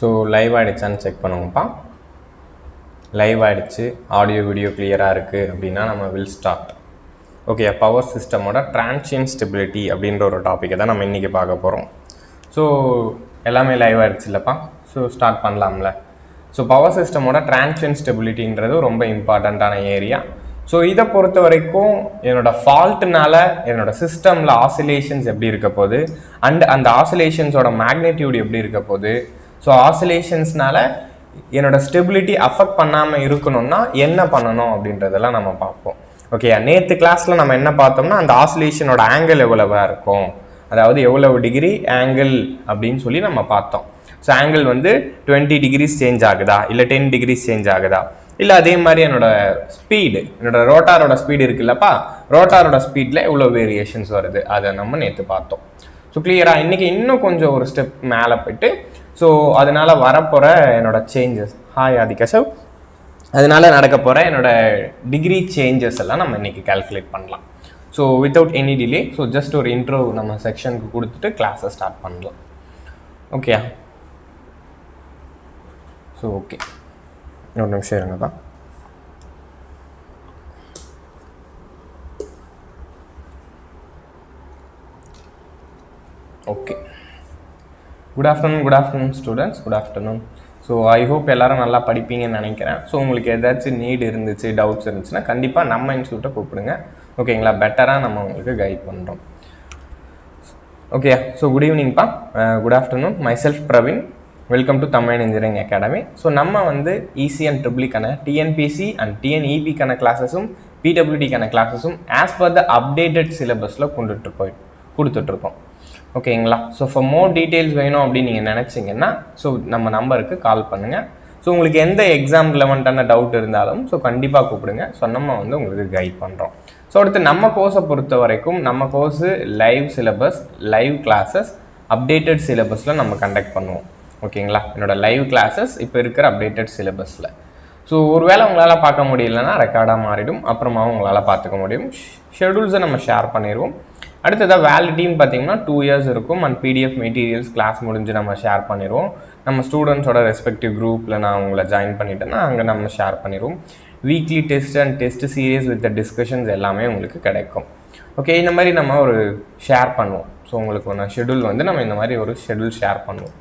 So live ஆகிடுச்சான்னு check பண்ணுவோம்ப்பா. Live ஆகிடுச்சு, ஆடியோ வீடியோ கிளியராக இருக்குது அப்படின்னா நம்ம வில் ஸ்டார்ட். ஓகே, பவர் சிஸ்டமோட டிரான்சியன்ட் ஸ்டெபிலிட்டி அப்படின்ற ஒரு டாப்பிக்கை தான் நம்ம இன்றைக்கி பார்க்க போகிறோம். ஸோ எல்லாமே லைவ் ஆகிடுச்சு இல்லைப்பா. ஸோ ஸ்டார்ட் பண்ணலாம்ல. ஸோ பவர் சிஸ்டமோட டிரான்சியன்ட் ஸ்டெபிலிட்டின்றது ரொம்ப இம்பார்ட்டண்ட்டான ஏரியா. ஸோ இதை பொறுத்த வரைக்கும் என்னோடய ஃபால்ட்டுனால என்னோடய சிஸ்டமில் ஆசிலேஷன்ஸ் எப்படி இருக்க போகுது அண்ட் அந்த ஆசிலேஷன்ஸோட மேக்னிடியூட் எப்படி இருக்க போகுது, ஸோ ஆசிலேஷன்ஸ்னால என்னோட ஸ்டெபிலிட்டி அஃபெக்ட் பண்ணாமல் இருக்கணும்னா என்ன பண்ணணும் அப்படின்றதெல்லாம் நம்ம பார்ப்போம். ஓகே, நேற்று கிளாஸில் நம்ம என்ன பார்த்தோம்னா அந்த ஆசிலேஷனோட ஆங்கிள் எவ்வளவாக இருக்கும், அதாவது எவ்வளவு டிகிரி ஆங்கிள் அப்படின்னு சொல்லி நம்ம பார்த்தோம். ஸோ ஆங்கிள் வந்து 20 டிகிரிஸ் சேஞ்ச் ஆகுதா இல்லை 10 டிகிரிஸ் சேஞ்ச் ஆகுதா, இல்லை அதே மாதிரி என்னோட ரோட்டாரோட ஸ்பீடு இருக்குல்லப்பா, ரோட்டாரோட ஸ்பீடில் எவ்வளோ வேரியேஷன்ஸ் வருது அதை நம்ம நேற்று பார்த்தோம். ஸோ கிளியராக இன்றைக்கி இன்னும் கொஞ்சம் ஒரு ஸ்டெப் மேலே போய்ட்டு ஸோ அதனால் வரப்போகிற என்னோட சேஞ்சஸ், ஹாய் ஆதிகேஷவ், அதனால் நடக்க போகிற என்னோட டிகிரி சேஞ்சஸ் எல்லாம் நம்ம இன்றைக்கி கால்குலேட் பண்ணலாம். So without any delay, so just ஒரு இன்ட்ரோ நம்ம செக்ஷனுக்கு கொடுத்துட்டு கிளாஸை ஸ்டார்ட் பண்ணலாம். ஓகே, ஸோ ஓகே ஒரு நிமிஷம் இருங்க தான். Okay, good afternoon students, good afternoon. So I hope எல்லோரும் நல்லா படிப்பீங்கன்னு நினைக்கிறேன். ஸோ உங்களுக்கு ஏதாச்சும் நீட் இருந்துச்சு, டவுட்ஸ் இருந்துச்சுன்னா கண்டிப்பாக நம்ம இன்ஸ்டியூட்டை கூப்பிடுங்க. ஓகேங்களா, பெட்டராக நம்ம உங்களுக்கு கைட் பண்ணுறோம். ஓகே, ஸோ குட் ஈவினிங்ப்பா, good afternoon. My self Praveen, welcome to Tamil engineering academy. So நம்ம வந்து இசி அண்ட் ட்ரிபிள்இக்கான டிஎன்பிசி அண்ட் டிஎன்இபிக்கான கிளாஸஸும் பிடபிள்யூடிக்கான கிளாஸஸும் ஆஸ் பர் த அப்டேட்டட் சிலபஸில் கொடுத்துட்ருக்கோம். ஓகேங்களா, ஸோ ஃபார் மோர் டீட்டெயில்ஸ் வேணும் அப்படின்னு நீங்கள் நினச்சிங்கன்னா ஸோ நம்ம நம்பருக்கு கால் பண்ணுங்கள். ஸோ உங்களுக்கு எந்த எக்ஸாம் ரிலவெண்ட்டான டவுட் இருந்தாலும் ஸோ கண்டிப்பாக கூப்பிடுங்க. ஸோ நம்ம வந்து உங்களுக்கு கைட் பண்ணுறோம். ஸோ அடுத்து நம்ம கோர்ஸை பொறுத்த வரைக்கும் நம்ம course live syllabus, live classes, updated சிலபஸில் நம்ம கண்டக்ட் பண்ணுவோம். ஓகேங்களா, என்னோடய லைவ் கிளாஸஸ் இப்போ இருக்கிற அப்டேட்டட் சிலபஸில். ஸோ ஒருவேளை உங்களால் பார்க்க முடியலன்னா ரெக்கார்டாக மாறிடும், அப்புறமாவும் உங்களால் பார்த்துக்க முடியும். ஷெடியூல்ஸை நம்ம ஷேர் பண்ணிடுவோம். அடுத்ததாக வேலிடிட்டின்னு பார்த்தீங்கன்னா 2 years இருக்கும் அண்ட் பிடிஎஃப் மெட்டீரியல்ஸ் கிளாஸ் முடிஞ்சு நம்ம ஷேர் பண்ணிடுவோம். நம்ம ஸ்டூடெண்ட்ஸோட ரெஸ்பெக்டிவ் குரூப்பில் நான் உங்களை ஜாயின் பண்ணிட்டேன்னா அங்கே நம்ம ஷேர் பண்ணிடுவோம். Weekly test and test serious with discussions எல்லாமே உங்களுக்கு கிடைக்கும். ஓகே, இந்த மாதிரி நம்ம ஒரு ஷேர் பண்ணுவோம். ஸோ உங்களுக்கு ஒன்று ஷெடியூல் வந்து நம்ம இந்த மாதிரி ஒரு ஷெடியூல் ஷேர் பண்ணுவோம்.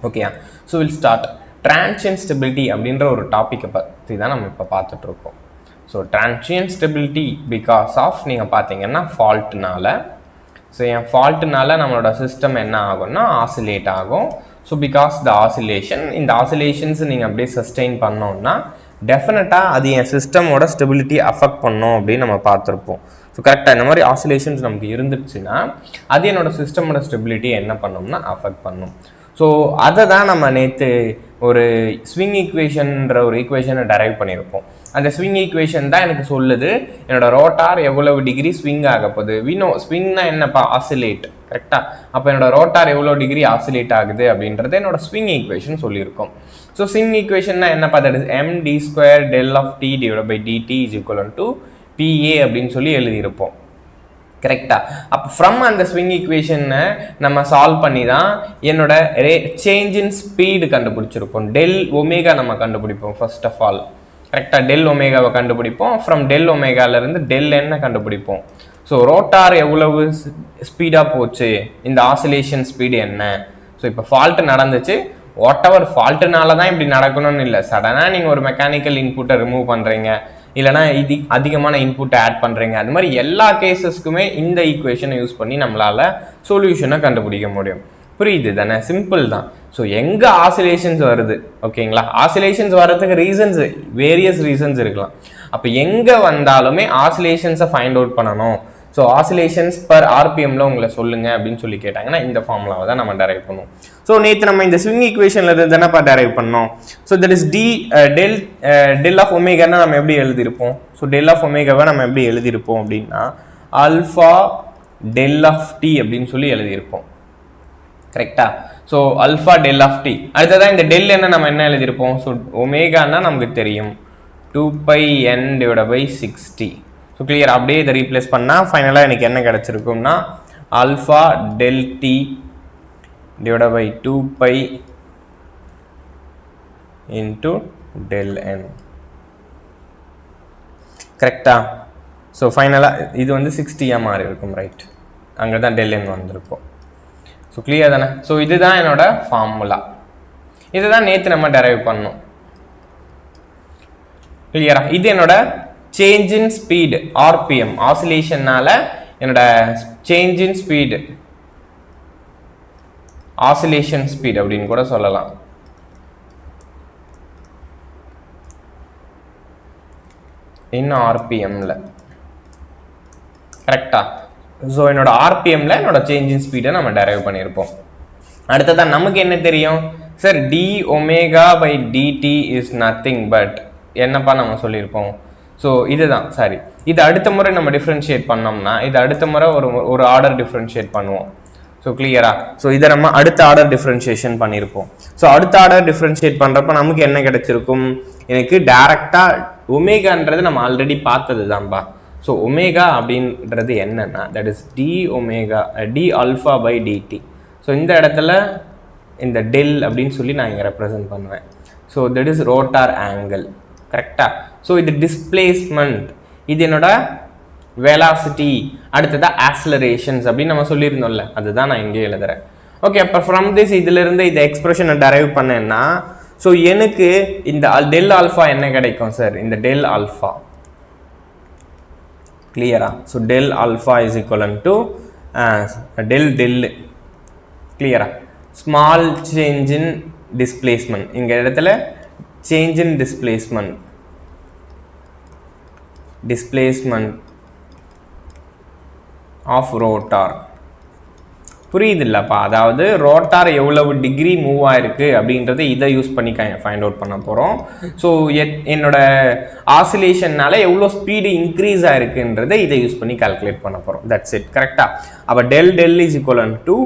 Okay, so will start. Transient stability அப்படின்ற ஒரு டாப்பிக்கை பற்றி தான் நம்ம இப்போ பார்த்துட்ருக்கோம். So transient stability because of நீங்கள் பார்த்தீங்கன்னா ஃபால்ட்னால. ஸோ என் ஃபால்ட்னால நம்மளோட சிஸ்டம் என்ன ஆகும்னா ஆசிலேட் ஆகும். ஸோ பிகாஸ் த ஆசிலேஷன், இந்த ஆசிலேஷன்ஸ் நீங்கள் அப்படியே சஸ்டெயின் பண்ணோம்னா டெஃபினட்டாக அது என் சிஸ்டமோட ஸ்டெபிலிட்டி அஃபெக்ட் பண்ணோம் அப்படின்னு நம்ம பார்த்துருப்போம். ஸோ கரெக்டாக இந்த மாதிரி ஆசிலேஷன்ஸ் நமக்கு இருந்துச்சுன்னா அது என்னோடய சிஸ்டமோட ஸ்டெபிலிட்டி என்ன பண்ணோம்னா அஃபெக்ட் பண்ணும். ஸோ அதை தான் நம்ம நேற்று ஒரு ஸ்விங் ஈக்குவேஷன்ற ஒரு ஈக்குவேஷனை டெரைவ் பண்ணியிருப்போம். அந்த ஸ்விங் ஈக்குவேஷன் தான் எனக்கு சொல்லுது என்னோடய ரோட்டார் எவ்வளவு டிகிரி ஸ்விங் ஆக போகுது. வினோ ஸ்விங்னா என்னப்பா, ஆசிலேட், கரெக்டாக. அப்போ என்னோடய ரோட்டார் எவ்வளோ டிகிரி ஆசிலேட் ஆகுது அப்படின்றது என்னோட ஸ்விங் ஈக்குவேஷன் சொல்லியிருக்கோம். ஸோ ஸ்விங் ஈக்குவேஷன்னா என்னப்பா, that is md² del of t divided by dt is equal to PA அப்படின்னு சொல்லி எழுதியிருப்போம். கரெக்டாக. அப்போ ஃப்ரம் அந்த ஸ்விங் ஈக்குவேஷனை நம்ம சால்வ் பண்ணி தான் என்னோட சேஞ்ச் இன் ஸ்பீடு கண்டுபிடிச்சிருப்போம். டெல் ஒமேகா நம்ம கண்டுபிடிப்போம் ஃபர்ஸ்ட் ஆஃப் ஆல். கரெக்டாக, டெல் ஒமேகாவை கண்டுபிடிப்போம். ஃப்ரம் டெல் ஒமேகாவிலேருந்து டெல் என்ன கண்டுபிடிப்போம். ஸோ ரோட்டார் எவ்வளவு ஸ்பீடாக போச்சு, இந்த ஆசிலேஷன் ஸ்பீடு என்ன. ஸோ இப்போ ஃபால்ட்டு நடந்துச்சு, வாட் எவர் ஃபால்ட்டுனால தான் இப்படி நடக்கணும்னு இல்லை. சடனாக நீங்கள் ஒரு மெக்கானிக்கல் இன்புட்டை ரிமூவ் பண்ணுறீங்க, இல்லைனா இது அதிகமான இன்புட்டை ஆட் பண்ணுறீங்க, அது மாதிரி எல்லா கேசஸ்க்குமே இந்த ஈக்குவேஷனை யூஸ் பண்ணி நம்மளால் சொல்யூஷனை கண்டுபிடிக்க முடியும். புரியுது தானே, சிம்பிள் தான். ஸோ எங்கே ஆசிலேஷன்ஸ் வருது, ஓகேங்களா, ஆசிலேஷன்ஸ் வர்றதுக்கு ரீசன்ஸ், வேரியஸ் ரீசன்ஸ் இருக்கலாம். அப்போ எங்கே வந்தாலுமே ஆசிலேஷன்ஸை ஃபைண்ட் அவுட் பண்ணணும். ஸோ ஆசிலேஷன்ஸ் பர் ஆர்பிஎம்ல உங்களை சொல்லுங்கள் அப்படின்னு சொல்லி கேட்டாங்கன்னா இந்த ஃபார்முலாவை தான் நம்ம டெரைவ் பண்ணுவோம். ஸோ நேற்று நம்ம இந்த ஸ்விங் ஈக்குவேஷனில் இருந்து தானேப்பா டெரைவ் பண்ணோம். So that is del of ஒமேகானா நம்ம எப்படி எழுதியிருப்போம். ஸோ டெல் ஆஃப் ஒமேகாவை நம்ம எப்படி எழுதியிருப்போம் அப்படின்னா ஆல்ஃபா டெல் ஆஃப் டி அப்படின்னு சொல்லி எழுதியிருப்போம். கரெக்டாக. So alpha del of T. அடுத்ததான் இந்த டெல் என்ன நம்ம என்ன எழுதியிருப்போம். ஸோ ஒமேகான்னா நமக்கு தெரியும் 2πn/60. So clear. அப்படியே இதை ரீப்ளேஸ் பண்ணால் ஃபைனலாக எனக்கு என்ன கிடச்சிருக்கும்னா alpha del T / 2π into del n. கரெக்டா? ஸோ ஃபைனலாக இது வந்து 60 மாறி இருக்கும், ரைட்? அங்கே தான் del n வந்திருக்கும். ஸோ கிளியர் தானே? ஸோ இதுதான் என்னோட ஃபார்முலா. இதுதான் நேற்று நம்ம டெரைவ் பண்ணோம். கிளியரா? இது என்னோட சேஞ்ச் இன் ஸ்பீடு ஆர்பிஎம் ஆசிலேஷன்னால என்னோட change in speed oscillation speed அப்படின்னு கூட சொல்லலாம். இன் ஆர்பிஎம்ல கரெக்டா? ஸோ என்னோட ஆர்பிஎம்ல என்னோட சேஞ்ச் இன் ஸ்பீடை நம்ம டெரைவ் பண்ணியிருப்போம். அடுத்ததான் நமக்கு என்ன தெரியும் sir? D omega by dt is nothing but என்னப்பா நம்ம சொல்லியிருப்போம். ஸோ இதுதான் சாரி, இது அடுத்த முறை நம்ம டிஃப்ரென்ஷியேட் பண்ணோம்னா இது அடுத்த முறை ஒரு ஆர்டர் டிஃப்ரென்ஷியேட் பண்ணுவோம். ஸோ கிளியரா? ஸோ இதை நம்ம அடுத்த ஆர்டர் டிஃப்ரென்ஷியேஷன் பண்ணியிருப்போம். ஸோ அடுத்த ஆர்டர் டிஃப்ரென்ஷியேட் பண்ணுறப்ப நமக்கு என்ன கிடைச்சிருக்கும்? எனக்கு டேரெக்டாக ஒமேகான்றது நம்ம ஆல்ரெடி பார்த்தது தான்ப்பா. ஸோ ஒமேகா அப்படின்றது என்னன்னா that is d omega d alpha by dt. So இந்த இடத்துல இந்த டெல் அப்படின்னு சொல்லி நான் இங்கே ரெப்ரசன்ட் பண்ணுவேன். So that is rotor angle. கரெக்டா? ஸோ இது டிஸ்பிளேஸ்மெண்ட், இது என்னோட வெலாசிட்டி, அடுத்ததான் ஆக்ஸலரேஷன்ஸ் அப்படின்னு நம்ம சொல்லியிருந்தோம்ல, அதுதான் நான் இங்கே எழுதுறேன். ஓகே, அப்போ ஃப்ரம் திஸ் இதிலிருந்து இந்த எக்ஸ்பிரஷனை டெரைவ் பண்ணேன்னா ஸோ எனக்கு இந்த டெல் ஆல்ஃபா என்ன கிடைக்கும் சார்? இந்த டெல் ஆல்ஃபா கிளியரா? So del alpha is ஈக்குவலன் to del கிளியரா? ஸ்மால் சேஞ்ச் இன் டிஸ்பிளேஸ்மெண்ட், இங்க இடத்துல change in displacement of rotor. புரியுது இல்லப்பா? அதாவது ரோட்டார் எவ்வளவு டிகிரி மூவ் ஆயிருக்கு அப்படின்றத இதை யூஸ் பண்ணி ஃபைண்ட் அவுட் பண்ண போகிறோம். ஸோ என்னோட ஆசிலேஷன்னால எவ்வளோ ஸ்பீடு இன்க்ரீஸ் ஆயிருக்குன்றதை இதை யூஸ் பண்ணி கால்குலேட் பண்ண போகிறோம். That's it. கரெக்டா? அப்போ டெல் இஸ் ஈக்குவலன் டு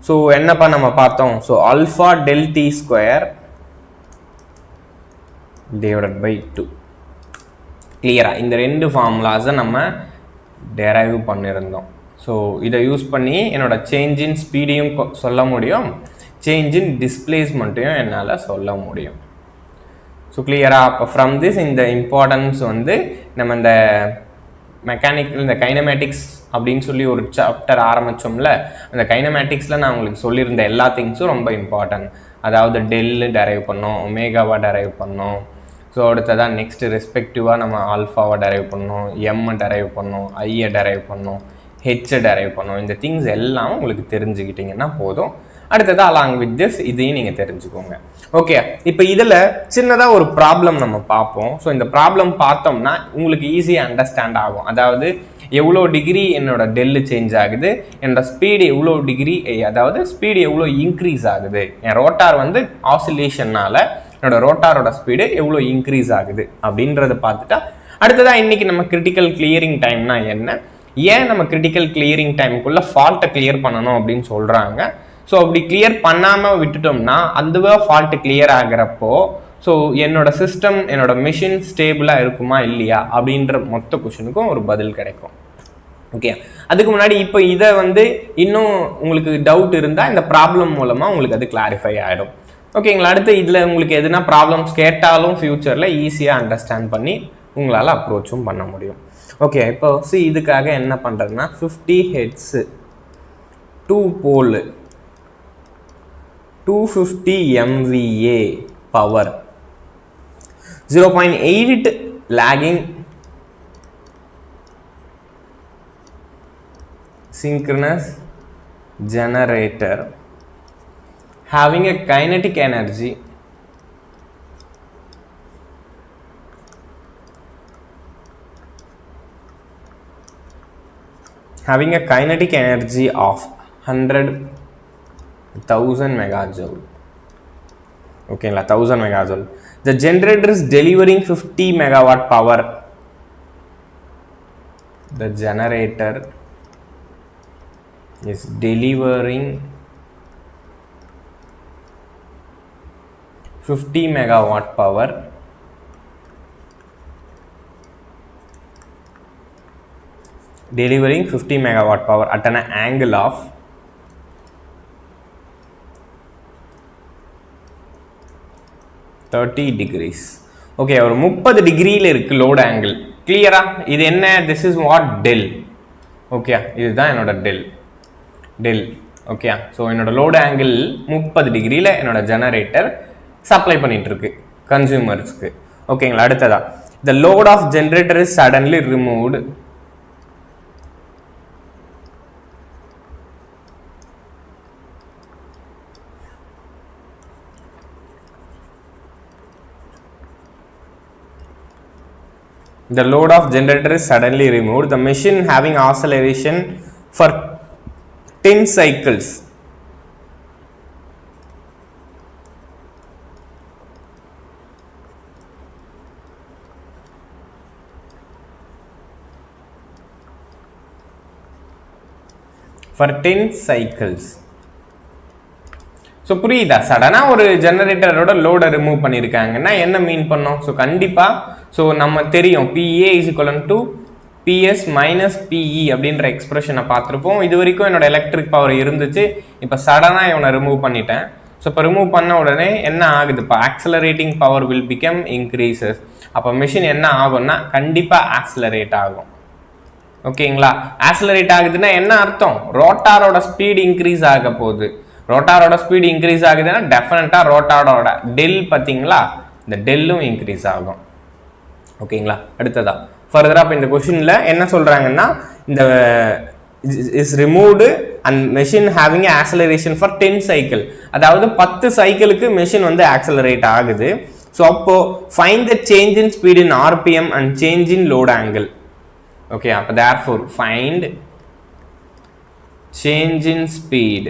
ஸோ என்னப்பா நம்ம பார்த்தோம்? So alpha del T square divided by 2. கிளியரா? இந்த ரெண்டு ஃபார்முலாஸை நம்ம டெரைவ் பண்ணியிருந்தோம். ஸோ இதை யூஸ் பண்ணி என்னோட சேஞ்ச் இன் ஸ்பீடையும் சொல்ல முடியும், சேஞ்ச் இன் டிஸ்பிளேஸ்மெண்ட்டையும் என்னால் சொல்ல முடியும். ஸோ கிளியரா? அப்போ ஃப்ரம் திஸ் இந்த இம்பார்ட்டன்ஸ் வந்து நம்ம இந்த மெக்கானிக்கல் இந்த கைனமேட்டிக்ஸ் அப்படின்னு சொல்லி ஒரு சாப்டர் ஆரம்பித்தோம்ல, அந்த கைனமேட்டிக்ஸில் நான் உங்களுக்கு சொல்லியிருந்த எல்லா திங்ஸும் ரொம்ப இம்பார்ட்டன்ட். அதாவது டெல்லு டெரைவ் பண்ணோம், ஒமேகாவை டெரைவ் பண்ணோம். ஸோ அடுத்ததான் நெக்ஸ்ட்டு ரெஸ்பெக்டிவாக நம்ம ஆல்ஃபாவை டெரைவ் பண்ணோம், எம்மை டெரைவ் பண்ணோம், ஐயை டெரைவ் பண்ணோம், ஹெச்சை டெரைவ் பண்ணோம். இந்த திங்ஸ் எல்லாம் உங்களுக்கு தெரிஞ்சுக்கிட்டிங்கன்னா போதும். அடுத்ததாக அலாங் வித் திஸ் இதையும் நீங்கள் தெரிஞ்சுக்கோங்க. ஓகே, இப்போ இதில் சின்னதாக ஒரு ப்ராப்ளம் நம்ம பார்ப்போம். ஸோ இந்த ப்ராப்ளம் பார்த்தோம்னா உங்களுக்கு ஈஸியாக அண்டர்ஸ்டாண்ட் ஆகும். அதாவது எவ்வளோ டிகிரி என்னோட டெல்லு சேஞ்ச் ஆகுது, என்னோட ஸ்பீடு எவ்வளோ டிகிரி, அதாவது ஸ்பீடு எவ்வளோ இன்க்ரீஸ் ஆகுது, என் ரோட்டார் வந்து ஆசிலேஷனால் என்னோட ரோட்டாரோட ஸ்பீடு எவ்வளோ இன்க்ரீஸ் ஆகுது அப்படின்றத பார்த்துட்டா, அடுத்ததாக இன்றைக்கி நம்ம கிரிட்டிக்கல் கிளியரிங் டைம்னா என்ன, ஏன் நம்ம கிரிட்டிக்கல் கிளியரிங் டைமுக்குள்ளே ஃபால்ட்டை கிளியர் பண்ணணும் அப்படின்னு சொல்கிறாங்க. ஸோ அப்படி கிளியர் பண்ணாமல் விட்டுட்டோம்னா அதுவே ஃபால்ட்டு கிளியர் ஆகிறப்போ ஸோ என்னோட சிஸ்டம் என்னோட மிஷின் ஸ்டேபிளாக இருக்குமா இல்லையா அப்படின்ற மொத்த கொஷனுக்கும் ஒரு பதில் கிடைக்கும். ஓகே, அதுக்கு முன்னாடி இப்போ இதை வந்து இன்னும் உங்களுக்கு டவுட் இருந்தால் இந்த ப்ராப்ளம் மூலமாக உங்களுக்கு அது கிளாரிஃபை ஆகிடும். ஓகேங்களா? அடுத்து இதில் உங்களுக்கு எதுனா ப்ராப்ளம்ஸ் கேட்டாலும் ஃப்யூச்சரில் ஈஸியாக அண்டர்ஸ்டாண்ட் பண்ணி உங்களால் அப்ரோச்சும் பண்ண முடியும். ஓகே, இப்போ இதுக்காக என்ன பண்ணுறதுன்னா 50 heads 2 pole 250 MVA power 0.8 lagging synchronous generator having a kinetic energy of 100,000 megajoule. Okay, 1000 megajoule. The generator is delivering 50 megawatt power. The generator is delivering 50 megawatt power at an angle of 1 30 degrees. Okay, ஒரு 30 டிகிரியில் இருக்குது load angle. கிளியரா? இது என்ன? This is what? Del. Okay, இதுதான் என்னோட del. Okay, so என்னோட load angle 30 டிகிரியில் என்னோட ஜெனரேட்டர் சப்ளை பண்ணிட்டு இருக்கு கன்சியூமர்ஸ்க்கு. ஓகேங்களா? அடுத்ததா, the load of generator is suddenly removed. The load of generator is suddenly removed. The machine having acceleration for 10 cycles. For 10 cycles. So புரியுதா? சடனாக ஒரு ஜெனரேட்டரோட லோடை ரிமூவ் பண்ணியிருக்காங்கன்னா என்ன மீன் பண்ணோம்? ஸோ கண்டிப்பாக, ஸோ நம்ம தெரியும் PA is equal to PS minus PE அப்படின்ற எக்ஸ்பிரஷனை பார்த்துருப்போம். இது வரைக்கும் என்னோட எலக்ட்ரிக் பவர் இருந்துச்சு. இப்போ சடனாக இவனை ரிமூவ் பண்ணிட்டேன். ஸோ இப்போ ரிமூவ் பண்ண உடனே என்ன ஆகுது? இப்போ accelerating power will become increases. அப்போ மிஷின் என்ன ஆகும்னா கண்டிப்பாக ஆக்சலரேட் ஆகும். ஓகேங்களா? ஆக்சலரேட் ஆகுதுன்னா என்ன அர்த்தம்? ரோட்டாரோட ஸ்பீடு இன்க்ரீஸ் ஆக போகுது. ரோட்டாரோட ஸ்பீடு இன்க்ரீஸ் ஆகுதுன்னா டெஃபினட்டா ரோட்டாரோட டெல் பார்த்தீங்களா, இந்த டெல்லும் இன்க்ரீஸ் ஆகும். ஓகேங்களா? அடுத்ததா ஃபர்தரா இப்போ இந்த கொஸ்டின்ல என்ன சொல்றாங்கன்னா, இந்த is removed and machine having acceleration for 10 cycle, அதாவது 10 சைக்கிளுக்கு மெஷின் வந்து ஆக்சலரேட் ஆகுது. ஸோ அப்போ find the change in speed in RPM and change in load angle. Okay, அப்போ therefore find change in speed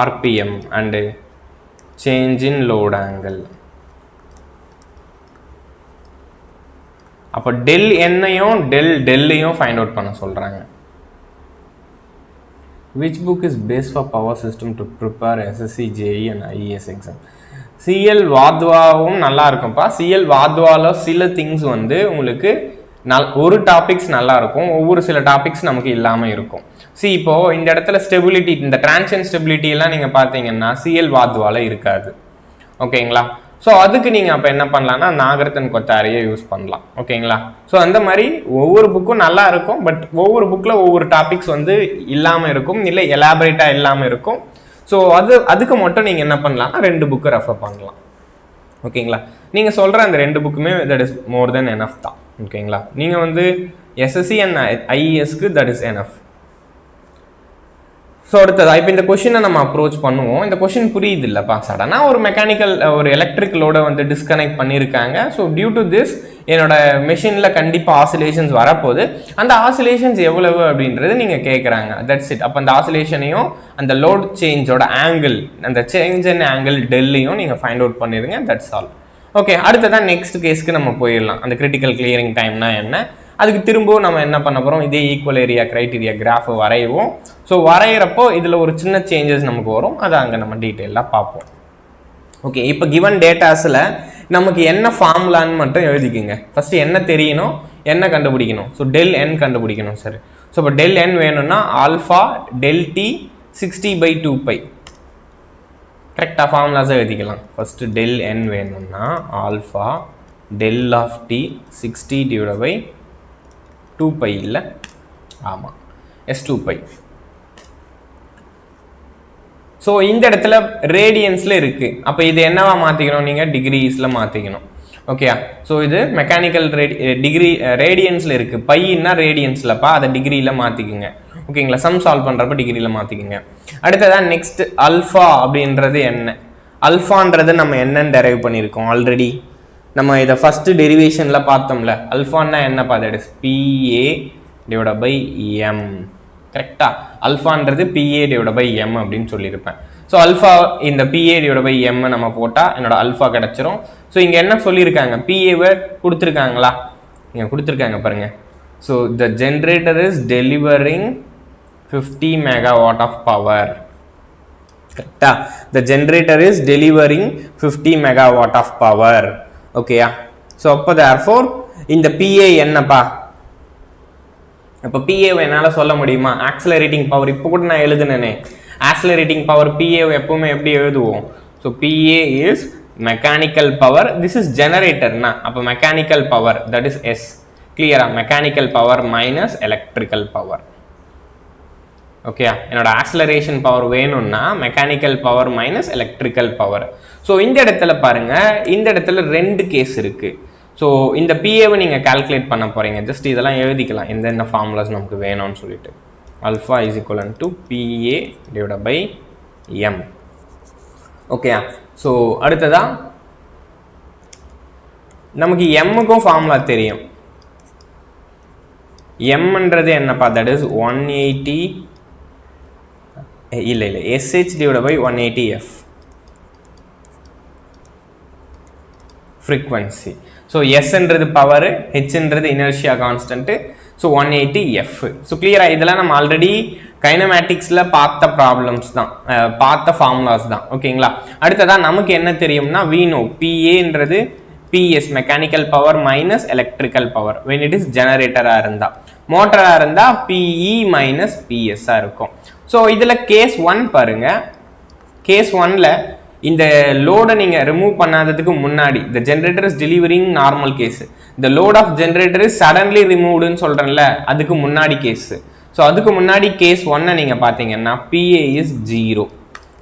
RPM and change in load angle. அப்போ del என்னையும் டெல்லையும் find out பண்ண சொல்றாங்க. Which book is best for power system to prepare SSC, JE and IES exam? CL வாத்வாவும் நல்லா இருக்கும்ப்பா. CL வாத்வாவில் சில things வந்து உங்களுக்கு ஒரு டாபிக்ஸ் நல்லா இருக்கும், ஒவ்வொரு சில டாபிக்ஸ் நமக்கு இல்லாமல் இருக்கும். இப்போ இந்த இடத்துல ஸ்டெபிலிட்டி, இந்த டிரான்சியன்ட் ஸ்டெபிலிட்டி எல்லாம் நீங்கள் பார்த்தீங்கன்னா சிஎல் வாத்வாவில் இருக்காது. ஓகேங்களா? ஸோ அதுக்கு நீங்கள் அப்போ என்ன பண்ணலாம்னா நாகரத்தன் கொத்தாரியை யூஸ் பண்ணலாம். ஓகேங்களா? ஸோ அந்த மாதிரி ஒவ்வொரு புக்கும் நல்லா இருக்கும், பட் ஒவ்வொரு புக்கில் ஒவ்வொரு டாபிக்ஸ் வந்து இல்லாமல் இருக்கும், இல்லை எலாபரேட்டாக இல்லாமல் இருக்கும். ஸோ அதுக்கு மட்டும் நீங்கள் என்ன பண்ணலாம்னா 2 புக்கை ரெஃபர் பண்ணலாம். ஓகேங்களா? நீங்கள் சொல்கிற அந்த 2 புக்குமே that is more than enough தான். ஓகேங்களா? நீங்கள் வந்து எஸ்எஸ்சி அண்ட் ஐஇஎஸ்க்கு தட் இஸ் எனஃப். ஸோ அடுத்ததா இப்போ இந்த கொஷினை நம்ம அப்ரோச் பண்ணுவோம். இந்த கொஷின் புரியுது இல்லைப்பா? சடனாக ஒரு மெக்கானிக்கல் ஒரு எலக்ட்ரிக் லோடை வந்து டிஸ்கனெக்ட் பண்ணியிருக்காங்க. ஸோ டியூ டு திஸ் என்னோட மெஷினில் கண்டிப்பாக ஆசிலேஷன்ஸ் வரப்போகுது. அந்த ஆசிலேஷன்ஸ் எவ்வளவு அப்படின்றது நீங்கள் கேட்குறாங்க. That's it. அப்போ அந்த ஆசிலேஷனையும் அந்த லோட் சேஞ்சோட ஆங்கிள், அந்த சேஞ்ச் இன் ஆங்கிள் டெல்லையும் நீங்கள் ஃபைண்ட் அவுட் பண்ணிடுங்க. That's all. ஓகே, அடுத்ததான் நெக்ஸ்ட் கேஸ்க்கு நம்ம போயிடலாம். அந்த கிரிட்டிக்கல் கிளியரிங் டைம்னா என்ன, அதுக்கு திரும்பவும் நம்ம என்ன பண்ண போகிறோம், இதே ஈக்குவல் ஏரியா கிரைட்டீரியா கிராஃபை வரைவோம். ஸோ வரைகிறப்போ இதில் ஒரு சின்ன சேஞ்சஸ் நமக்கு வரும், அதை அங்கே நம்ம டீட்டெயிலாக பார்ப்போம். ஓகே, இப்போ கிவன் டேட்டாஸில் நமக்கு என்ன ஃபார்முலான்னு மட்டும் எழுதிக்குங்க. ஃபஸ்ட்டு என்ன தெரியணும், என்ன கண்டுபிடிக்கணும். ஸோ டெல் என் கண்டுபிடிக்கணும். சரி, ஸோ இப்போ டெல் என் வேணும்னா ஆல்ஃபா டெல் டி 60/2π. கரெக்டாக ஃபார்முலாஸை எழுதிக்கலாம். ஃபஸ்ட்டு டெல் என் வேணும்னா ஆல்ஃபா டெல் ஆஃப் டி 60/2π இல்லை, ஆமாம், S2π. ஸோ இந்த இடத்துல ரேடியன்ஸில் இருக்குது. அப்போ இது என்னவா மாற்றிக்கணும், நீங்கள் டிகிரிஸில் மாற்றிக்கணும். ஓகேயா? ஸோ இது மெக்கானிக்கல் டிகிரி ரேடியன்ஸில் இருக்குது, பையன்னா ரேடியன்ஸ்லப்பா, அதை டிகிரியில் மாற்றிக்குங்க. ஓகேங்களா? சம் சால்வ் பண்ணுறப்ப டிகிரியில் மாற்றிக்குங்க. அடுத்ததான் நெக்ஸ்ட் அல்ஃபா அப்படின்றது என்ன, அல்ஃபான்றது நம்ம என்னன்னு டெரைவ் பண்ணியிருக்கோம் ஆல்ரெடி. நம்ம இதை ஃபஸ்ட்டு டெரிவேஷனில் பார்த்தோம்ல. அல்ஃபான்னா என்னப்பா, தட் இஸ் PA/M. கரெக்டாக? அல்ஃபான்றது PA/M அப்படின்னு சொல்லியிருப்பேன். ஸோ அல்ஃபா இந்த PA/M நம்ம போட்டால் என்னோட அல்ஃபா கிடச்சிரும். ஸோ இங்கே என்ன சொல்லியிருக்காங்க, PA கொடுத்துருக்காங்களா, இங்கே கொடுத்துருக்காங்க பாருங்க. So the generator is delivering 50 megawatt of power. கரெக்டா? The generator is delivering 50 megawatt of power. ஓகேயா? ஸோ அப்போ therefore இந்த PA என்னப்பா, இப்போ PA என்னால் சொல்ல முடியுமா? ஆக்சிலரேட்டிங் பவர் இப்போ கூட நான் எழுதுனேனே, ஆக்சிலரேட்டிங் பவர் PA எப்பவுமே எப்படி எழுதுவோம்? So PA is mechanical power, this is ஜெனரேட்டர்னா, அப்போ mechanical power that is S. கிளியரா? Mechanical power minus electrical power. Okay, என்னோட ஆக்சிலரேஷன் பவர் வேணும்னா mechanical power minus electrical power. So இந்த இடத்துல பாருங்க, இந்த இடத்துல ரெண்டு கேஸ் இருக்கு. ஸோ இந்த PAவை நீங்கள் கால்குலேட் பண்ண போறீங்க. ஜஸ்ட் இதெல்லாம் எழுதிக்கலாம் எந்தெந்த ஃபார்முலாஸ் நமக்கு வேணும்னு சொல்லிட்டு. Alpha is equal to PA divide by M. Okay, so அடுத்ததா நமக்கு M-க்கும் ஃபார்முலா தெரியும். M-ன்றது என்னப்பா? தட் இஸ் 180 இல்லை SH divide by 180F frequency. So Sன்றது பவர், Hன்றது inertia constant, so 180F. So கிளியரா? இதெல்லாம் நம்ம ஆல்ரெடி கைனமேட்டிக்ஸில் பார்த்த ப்ராப்ளம்ஸ் தான், பார்த்த ஃபார்முலாஸ் தான். ஓகேங்களா? அடுத்ததான் நமக்கு என்ன தெரியும்னா, we know PAன்றது PS mechanical power minus electrical power when it is ஜெனரேட்டராக இருந்தா. மோட்டராக இருந்தால் PE மைனஸ் PS இருக்கும். ஸோ இதில் கேஸ் 1 பாருங்க. கேஸ் 1ல இந்த லோடை நீங்கள் ரிமூவ் பண்ணாததுக்கு முன்னாடி, the generator is delivering normal case, the load of generator is suddenly removedன்னு சொல்கிறேன்ல, அதுக்கு முன்னாடி கேஸ். ஸோ அதுக்கு முன்னாடி கேஸ் 1 நீங்கள் பார்த்தீங்கன்னா PA இஸ் 0.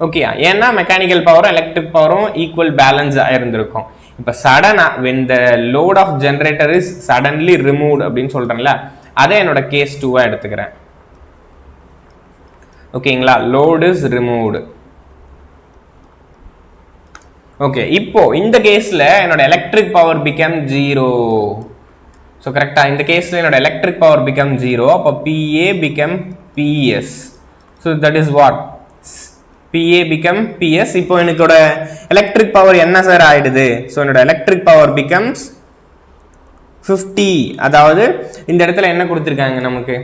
ஓகே, ஏன்னா மெக்கானிக்கல் பவரும் எலக்ட்ரிக் பவரும் ஈக்குவல் பேலன்ஸாக இருந்திருக்கும். இப்போ சடனாக when the load of generator is suddenly removed அப்படின்னு சொல்கிறேன்ல, அதை என்னோட கேஸ் 2-ஆக எடுத்துக்கிறேன். ஓகேங்களா? load is removed. ஓகே, இப்போ இந்த கேஸில் என்னோட எலக்ட்ரிக் பவர் become 0. ஸோ கரெக்டாக இந்த கேஸில் என்னோட எலக்ட்ரிக் பவர் become 0. அப்போ PA become PS. So that is what? PA become PS. இப்போ எனக்கோட எலக்ட்ரிக் பவர் என்ன சார் ஆயிடுது? ஸோ என்னோட எலக்ட்ரிக் பவர் becomes 50. அதாவது இந்த இடத்துல என்ன கொடுத்துருக்காங்க நமக்கு?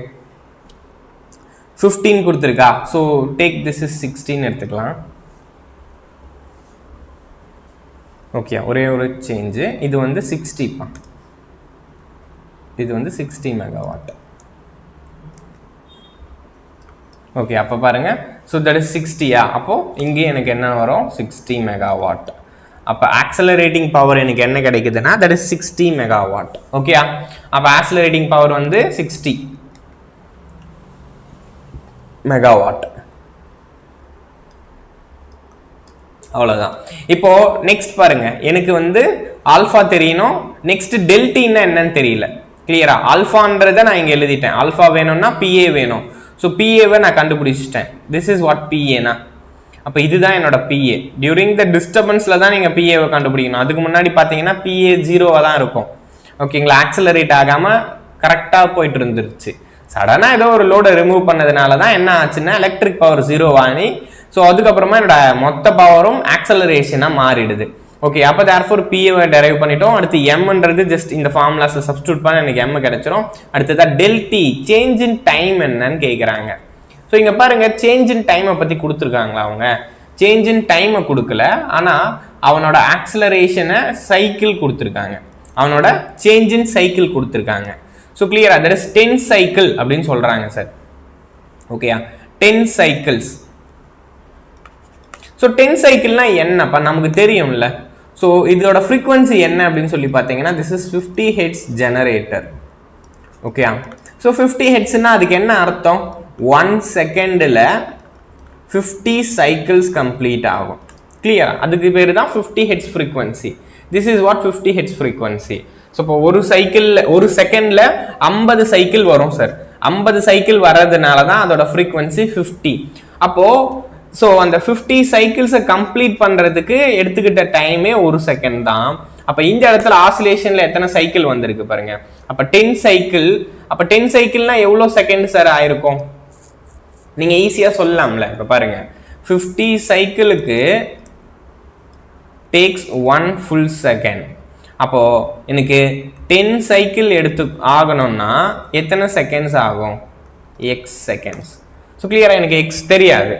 15 கொடுத்துருக்கா. ஸோ டேக் திஸ் இஸ் 16 எடுத்துக்கலாம். ஓகே, ஒரே ஒரு சேஞ்சு. இது வந்து 60 பா, இது வந்து 60 மெகாவாட். ஓகே, அப்போ பாருங்க. ஸோ தட் இஸ் 60யா? அப்போ இங்கே எனக்கு என்ன வரும்? 60 மெகாவாட். அப்போ ஆக்சலரேட்டிங் பவர் எனக்கு என்ன கிடைக்குதுன்னா தட் இஸ் 60 மெகாவாட். ஓகேயா? அப்போ ஆக்சலரேட்டிங் பவர் வந்து 60 மெகாவாட். அவ்வளோதான். இப்போ நெக்ஸ்ட் பாருங்க, எனக்கு வந்து ஆல்ஃபா தெரியணும், நெக்ஸ்ட் டெல்டின்னா என்னன்னு தெரியல. கிளியரா? ஆல்ஃபான்றதை நான் இங்கே எழுதிட்டேன். ஆல்ஃபா வேணும்னா PA வேணும். ஸோ PAவை நான் கண்டுபிடிச்சிட்டேன். திஸ் இஸ் வாட் PAனா. அப்போ இதுதான் என்னோட PA. டியூரிங் த டிஸ்டர்பன்ஸில் தான் நீங்கள் PAவை கண்டுபிடிக்கணும். அதுக்கு முன்னாடி பார்த்தீங்கன்னா PA 0வாக தான் இருக்கும். ஓகேங்களா? ஆக்சலரேட் ஆகாமல் கரெக்டாக போயிட்டு இருந்துருச்சு. சடனாக ஏதோ ஒரு லோடை ரிமூவ் பண்ணதுனால தான் என்ன ஆச்சுன்னா எலக்ட்ரிக் பவர் 0 ஆனி, ஸோ அதுக்கப்புறமா என்னோட மொத்த பவரும் ஆக்சலரேஷனாக மாறிடுது. ஓகே, அப்போ தேர்ஃபோர் PAவை டெரைவ் பண்ணிட்டோம். அடுத்து Mன்றது ஜஸ்ட் இந்த ஃபார்முலாஸை சப்ஸ்டியூட் பண்ண எனக்கு M கிடைச்சிரும். அடுத்ததான் டெல்டி, சேஞ்ச் இன் டைம் என்னன்னு கேட்குறாங்க. ஸோ இங்கே பாருங்க, சேஞ்ச் இன் டைமை பற்றி கொடுத்துருக்காங்களா? அவங்க சேஞ்ச் இன் டைமை கொடுக்கல, ஆனால் அவனோட ஆக்சலரேஷனை சைக்கிள் கொடுத்துருக்காங்க, அவனோட சேஞ்ச் இன் சைக்கிள் கொடுத்துருக்காங்க. ஸோ கிளியரா? தட் இஸ் 10 சைக்கிள் அப்படின்னு சொல்கிறாங்க சார். ஓகேயா? 10 சைக்கிள்ஸ். ஸோ 10 சைக்கிள்னா என்னப்பா நமக்கு தெரியும்ல. ஸோ இதோட ஃப்ரீக்வன்சி என்ன அப்படின்னு சொல்லி பார்த்தீங்கன்னா திஸ் இஸ் 50 ஹெர்ட்ஸ் ஜெனரேட்டர். ஓகேயா? ஸோ 50 ஹெர்ட்ஸ்னா அதுக்கு என்ன அர்த்தம்? 1 செகண்டில் 50 சைக்கிள்ஸ் கம்ப்ளீட் ஆகும். கிளியரா? அதுக்கு பேர் தான் 50 hertz frequency. This is what 50 hertz frequency. So இப்போ ஒரு செகண்டில் 50 சைக்கிள் வரும் சார். 50 சைக்கிள் வர்றதுனால தான் அதோட ஃப்ரீக்வன்சி 50. அப்போது ஸோ அந்த 50 சைக்கிள்ஸை கம்ப்ளீட் பண்ணுறதுக்கு எடுத்துக்கிட்ட டைமே 1 செகண்ட் தான். அப்போ இந்த இடத்துல ஆசிலேஷனில் எத்தனை சைக்கிள் வந்திருக்கு பாருங்க. அப்போ 10 சைக்கிள். அப்போ 10 சைக்கிள்னா எவ்வளோ செகண்ட் சார் ஆயிருக்கும்? நீங்கள் ஈஸியாக சொல்லலாம்ல. இப்போ பாருங்க, 50 சைக்கிளுக்கு டேக்ஸ் 1 ஃபுல் செகண்ட். அப்போது எனக்கு 10 சைக்கிள் எடுத்து ஆகணும்னா எத்தனை செகண்ட்ஸ் ஆகும்? x seconds. ஸோ கிளியராக எனக்கு x தெரியாது.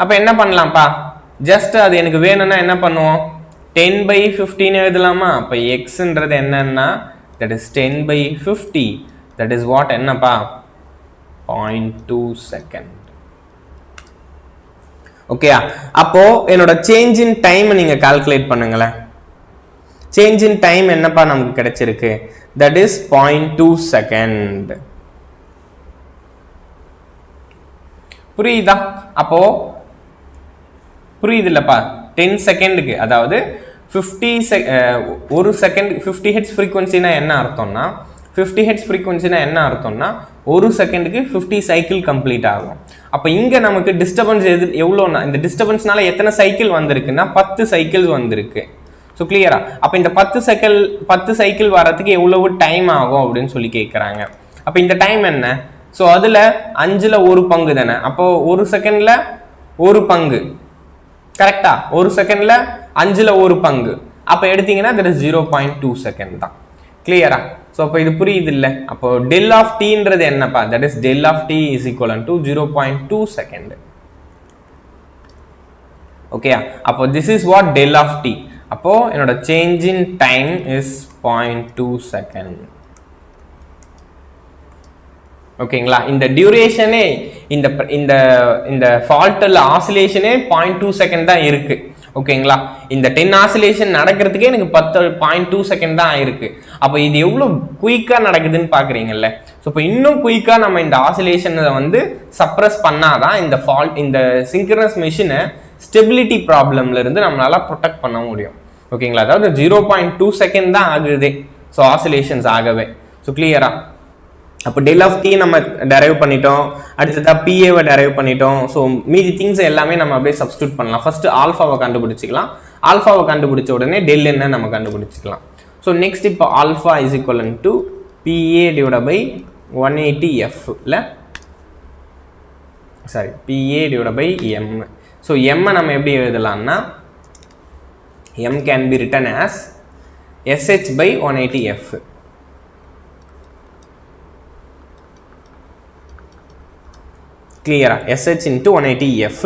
அப்போ என்ன பண்ணலாம்ப்பா? ஜஸ்ட் அது எனக்கு வேணும்னா என்ன பண்ணுவோம்? 10/15 எழுதலாமா? அப்போ எக்ஸ்ன்றது என்னன்னா that is 10/50. That is what என்னப்பா? 0.2 செகண்ட். ஓகேயா? அப்போ என்னோட சேஞ்ச் இன் டைம் நீங்க கால்குலேட் பண்ணுங்களேன். சேஞ்ச் இன் டைம் என்னப்பா நமக்கு கிடைச்சிருக்கு? That is 0.2 second. புரியுதா? அப்போ புரியுது இல்லப்பா? 10 செகண்டுக்கு, அதாவது 1 செகண்ட் 50 ஹெர்ட்ஸ் ஃப்ரீக்வன்சினா என்ன அர்த்தம்னா, 50 ஹெர்ட்ஸ் ஃப்ரீக்வன்சினா என்ன அர்த்தம்னா 1 செகண்டுக்கு 50 சைக்கிள் கம்ப்ளீட் ஆகும். அப்போ இங்கே நமக்கு டிஸ்டர்பன்ஸ் எவ்வளோனா, இந்த டிஸ்டர்பன்ஸ்னால எத்தனை சைக்கிள் வந்திருக்குன்னா 10 சைக்கிள்ஸ் வந்திருக்கு. ஸோ கிளியரா? அப்போ இந்த 10 சைக்கிள் வரதுக்கு எவ்வளவு டைம் ஆகும் அப்படின்னு சொல்லி கேட்குறாங்க. அப்போ இந்த டைம் என்ன? ஸோ அதில் 5ல் 1 பங்கு தானே. அப்போ 1 செகண்டில் 1 பங்கு, கரெக்டா? 1 செகண்டில் 5ல் 1 பங்கு. அப்போ எடுத்தீங்கன்னா தட் இஸ் 0.2 செகண்ட் தான். கிளியரா? ஸோ அப்போ இது புரியுது இல்லை? அப்போ டெல் ஆஃப் டீன்றது என்னப்பா? That is del of T is equal to 0.2 second. ஓகேயா? அப்போ this is what del of T. அப்போ என்னோட change in time is 0.2 second. ஓகேங்களா? இந்த டியூரேஷனே இந்த இந்த இந்த ஃபால்ட்டில் ஆசிலேஷனே 0.2 செகண்ட் தான் இருக்கு. ஓகேங்களா? இந்த 10 ஆசிலேஷன் நடக்கிறதுக்கே எனக்கு 0.2 செகண்ட் தான் ஆயிருக்கு. அப்போ இது எவ்வளோ குயிக்காக நடக்குதுன்னு பார்க்குறீங்கல்ல? ஸோ இப்போ இன்னும் குயிக்காக நம்ம இந்த ஆசிலேஷனை வந்து சப்ரஸ் பண்ணாதான் இந்த சிங்க்ரனஸ் மிஷினை ஸ்டெபிலிட்டி ப்ராப்ளம்ல இருந்து நம்மளால ப்ரொடெக்ட் பண்ண முடியும். ஓகேங்களா? அதாவது 0.2 செகண்ட் தான் ஆகுது ஸோ ஆசிலேஷன்ஸ் ஆகவே. ஸோ கிளியரா? அப்போ டெல் ஆஃப் டி நம்ம டெரைவ் பண்ணிட்டோம், அடுத்ததாக பிஏவை டெரைவ் பண்ணிட்டோம். ஸோ மீதி திங்ஸ் எல்லாமே நம்ம அப்படியே சப்ஸ்டியூட் பண்ணலாம். ஃபர்ஸ்ட் ஆல்ஃபாவை கண்டுபிடிச்சிக்கலாம். ஆல்ஃபாவை கண்டுபிடிச்ச உடனே டெல் என்ன நம்ம கண்டுபிடிச்சிக்கலாம். ஸோ நெக்ஸ்ட் இப்போ alpha is equal to PA divide by 180F இல்லை, sorry, PA divide by M. So எம்மை நம்ம எப்படி எழுதலாம்னா M can be written as SH by 180F. Clear? SH into 180F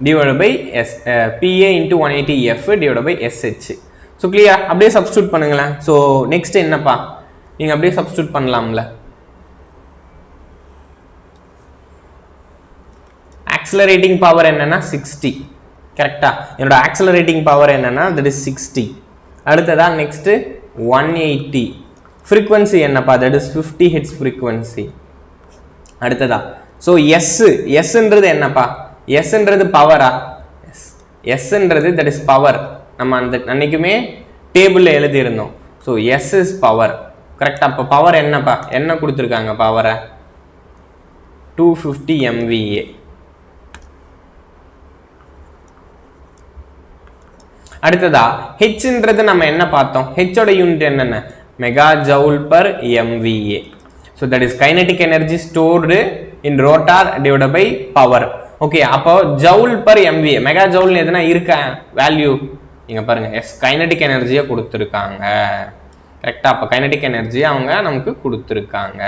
divided by PA into 180F divided by SH. So clear? அப்படியே substitute பண்ணுங்களேன். So next என்னப்பா? நீங்க அப்படியே substitute பண்ணலாம்ல. Accelerating power என்னன்னா 60. கரெக்டா? என்னோட ஆக்சலரேட்டிங் பவர் என்னன்னா தட் இஸ் 60. அடுத்ததா நெக்ஸ்ட் 180. ஃப்ரீக்வன்சி என்னப்பா? That is 50 hertz frequency. அடுத்ததா ஸோ எஸ்ன்றது என்னப்பா? எஸ்ன்றது பவரா? எஸ்ன்றது தட் இஸ் பவர். நம்ம அந்த அன்னைக்குமே டேபிளில் எழுதியிருந்தோம். So S is power. கரெக்டா? அப்போ பவர் என்னப்பா? என்ன கொடுத்துருக்காங்க பவரை? 250 MVA. அடுத்ததா ஹெச்ன்றது நம்ம என்ன பார்த்தோம்? ஹெச்சோட யூனிட் என்னென்ன? Mega joule per MVA. So that is kinetic energy stored in rotor divided by power. Okay, அப்போ joule per MVA, mega joule எதுனா இருக்க வேல்யூ நீங்க பாருங்க. எஸ், கைனடிக் எனர்ஜியை கொடுத்துருக்காங்க. கரெக்டா? அப்போ கைனடிக் எனர்ஜியை அவங்க நமக்கு கொடுத்துருக்காங்க.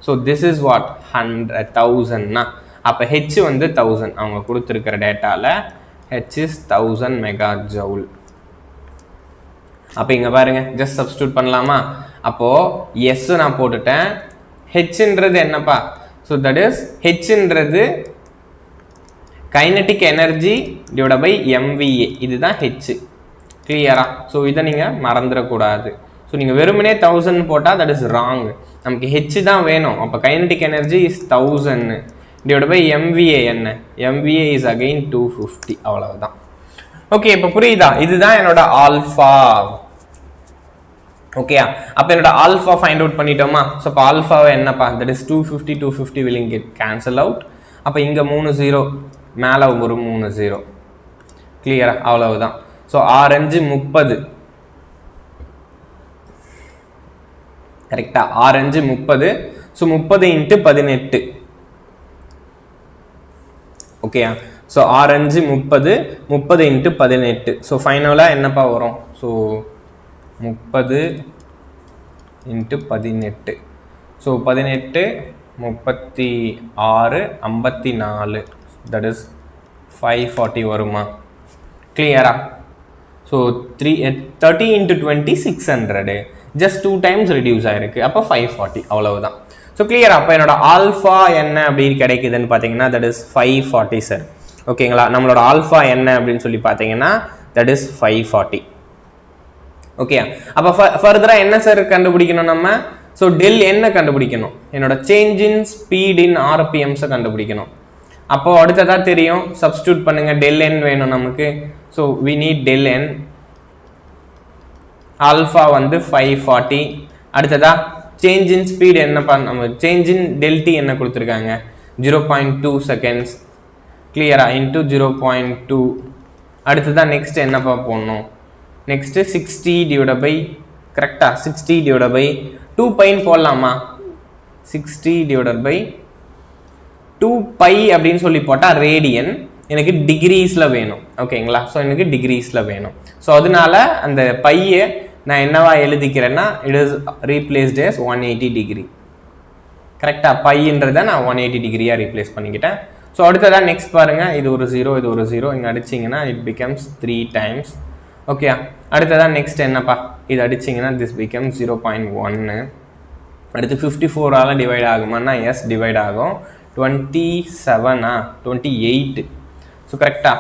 ஸோ திஸ் இஸ் வாட் 100,000னா அப்போ ஹெச் வந்து 1000 அவங்க கொடுத்துருக்கிற டேட்டால H is 1000 megajoule. அப்போ இங்க பாருங்க, ஜஸ்ட் சப்ஸ்டிட்யூட் பண்ணலாமா? அப்போ S நான் போட்டுட்டேன். Hன்றது என்னப்பா? ஸோ தட் இஸ் Hன்றது kinetic energy divide by MVA. இதுதான் H. கிளியரா? ஸோ இதை நீங்க மறந்துடக்கூடாது. ஸோ நீங்க வெறுமனே 1000 போட்டால் தட் இஸ் ராங். நமக்கு H தான் வேணும். அப்போ kinetic energy is 1000 divided by MVA என்ன? MVA is again 250. அவ்வளவுதான். ஓகே, இப்போ புரியுதா? இதுதான் என்னோட ஆல்ஃபா. ஓகேயா? அப்போ என்னோட ஆல்ஃபா ஃபைண்ட் அவுட் பண்ணிட்டோமா? ஸோ அப்போ ஆல்ஃபாவை என்னப்பா? That is 250 will get cancel out. அப்போ இங்கே 3 0, மேலே ஒரு 3 0. கிளியரா? அவ்வளவுதான். ஸோ 6 5 30. கரெக்டா? 6 5 30. So 30 into 18. ஓகேயா? So 6 5 30, 30 into 18. ஸோ ஃபைனலாக என்னப்பா வரும்? So 30 into 18. So 18 36 54, that is 540 வருமா? கிளியரா? So 30 into 20 600. Just 2 times reduce ஆயிருக்கு. அப்போ 540. அவ்வளவுதான். ஸோ கிளியரா? அப்போ என்னோட ஆல்ஃபா என்ன அப்படின்னு கிடைக்குதுன்னு பார்த்தீங்கன்னா தட் இஸ் 540 சார். ஓகேங்களா? நம்மளோட ஆல்ஃபா என்ன அப்படின்னு சொல்லி பார்த்தீங்கன்னா தட் இஸ் 540. ஓகே, அப்போ ஃபர்தரா என்ன சார் கண்டுபிடிக்கணும் நம்ம? ஸோ டெல் என்ன கண்டுபிடிக்கணும்? என்னோட சேஞ்ச் இன் ஸ்பீட் இன் ஆர்பிஎம்ஸை கண்டுபிடிக்கணும். அப்போ அடுத்ததா தெரியும், சப்ஸ்டியூட் பண்ணுங்க. டெல் என் வேணும் நமக்கு. So we need del N. Alpha வந்து 540. அடுத்ததா சேஞ்ச் இன் ஸ்பீட் என்னப்பா? நம்ம சேஞ்ச் இன் டெல்டி என்ன கொடுத்துருக்காங்க? 0.2 செகண்ட்ஸ். கிளியரா? இன்டூ 0.2. அடுத்ததான் நெக்ஸ்ட் என்னப்பா போடணும்? நெக்ஸ்ட் 60 டிவைட் பை, கரெக்டா? 60 டிவைட் பை 2 பைன்னு போடலாமா? 60 டிவைட் பை 2 பை அப்படின்னு சொல்லி போட்டால் ரேடியன், எனக்கு டிகிரீஸில் வேணும். ஓகேங்களா? ஸோ எனக்கு டிகிரீஸில் வேணும். ஸோ அதனால அந்த பையை நான் என்னவா எழுதிக்கிறேன்னா it is replaced as 180 degree. கரெக்டாக? பைன்றதை நான் 180 டிகிரியாக ரீப்ளேஸ் பண்ணிக்கிட்டேன். ஸோ அடுத்ததான் நெக்ஸ்ட் பாருங்க, இது ஒரு 0, இது ஒரு 0, இங்கே அடிச்சிங்கன்னா இட் பிகம்ஸ் 3 times. ஓகே, அடுத்ததான் நெக்ஸ்ட் என்னப்பா? இது அடிச்சிங்கன்னா திஸ் பிகம்ஸ் 0.1. அடுத்து 54ஆல் டிவைட் ஆகுமான்னா எஸ் டிவைட் ஆகும். 27 28. ஸோ கரெக்டா?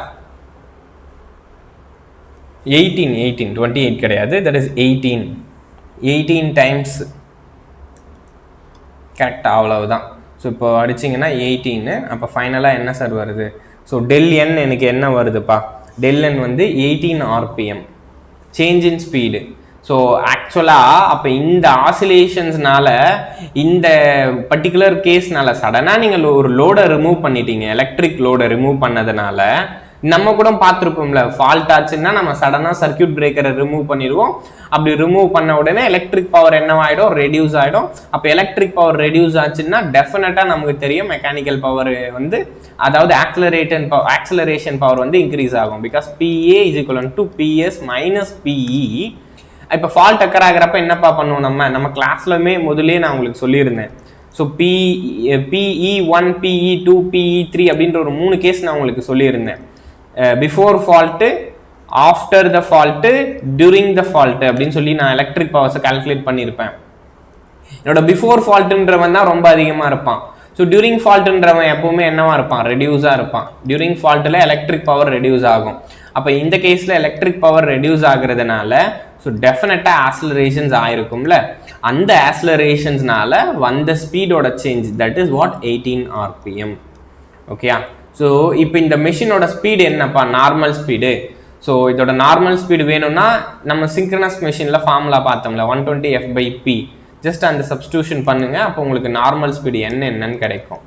18 28 கிடையாது, தட் இஸ் 18 டைம்ஸ். கரெக்டாக? அவ்வளவுதான். ஸோ இப்போ அடிச்சிங்கன்னா 18. அப்போ ஃபைனலாக என்ன சார் வருது? ஸோ டெல் என் எனக்கு என்ன வருதுப்பா? டெல் என் வந்து 18 RPM change in speed. So ஆக்சுவலாக அப்போ இந்த ஆசிலேஷன்ஸ்னால, இந்த பர்டிகுலர் கேஸ்னால சடனாக நீங்கள் ஒரு லோடை ரிமூவ் பண்ணிட்டீங்க. எலக்ட்ரிக் லோடை ரிமூவ் பண்ணதுனால நம்ம கூட பார்த்துருப்போம்ல, ஃபால்ட் ஆச்சுன்னா நம்ம சடனாக சர்க்கியூட் பிரேக்கரை ரிமூவ் பண்ணிடுவோம். அப்படி ரிமூவ் பண்ண உடனே எலக்ட்ரிக் பவர் என்னவாயிடும்? ரெடியூஸ் ஆகிடும். அப்போ எலக்ட்ரிக் பவர் ரெடியூஸ் ஆச்சுன்னா டெஃபினட்டாக நமக்கு தெரியும் மெக்கானிக்கல் பவர் வந்து, அதாவது ஆக்சலரேஷன் பவர் வந்து இன்க்ரீஸ் ஆகும். Because PA is equal to PS minus PE. இப்போ ஃபால்ட் அக்கர் ஆகிறப்ப என்னப்பா பண்ணுவோம்? நம்ம கிளாஸ்லமே முதலே நான் உங்களுக்கு சொல்லியிருந்தேன். ஸோ PE1 PE2 PE3 அப்படின்ற ஒரு 3 கேஸ் நான் உங்களுக்கு சொல்லியிருந்தேன். Before fault, after the fault, during the fault அப்படின்னு சொல்லி நான் எலக்ட்ரிக் பவர்ஸை கால்குலேட் பண்ணியிருப்பேன். என்னோட பிஃபோர் ஃபால்ட்டுன்றவன் தான் ரொம்ப அதிகமாக இருப்பான். ஸோ டியூரிங் ஃபால்ட்டுன்றவன் எப்பவுமே என்னவா இருப்பான்? ரெடியூஸாக இருப்பான். டியூரிங் ஃபால்ட்டில் எலக்ட்ரிக் பவர் ரெடியூஸ் ஆகும். அப்போ இந்த கேஸில் எலக்ட்ரிக் பவர் ரெடியூஸ் ஆகுறதுனால ஸோ டெஃபினட்டாக ஆக்சலரேஷன்ஸ் ஆயிருக்கும்ல. அந்த ஆக்சலரேஷன்ஸ்னால வந்த ஸ்பீடோட change that is what? 18 RPM. ஓகேயா? ஸோ இப்போ இந்த மெஷினோட ஸ்பீடு என்னப்பா? Normal speed. ஸோ இதோட நார்மல் ஸ்பீடு வேணும்னா நம்ம சிங்க்ரனஸ் மெஷினில் ஃபார்முலா பார்த்தோம்ல 120 F/P. ஜஸ்ட் அந்த சப்ஸ்டியூஷன் பண்ணுங்க. அப்போ உங்களுக்கு நார்மல் ஸ்பீடு என்னன்னு கிடைக்கும்.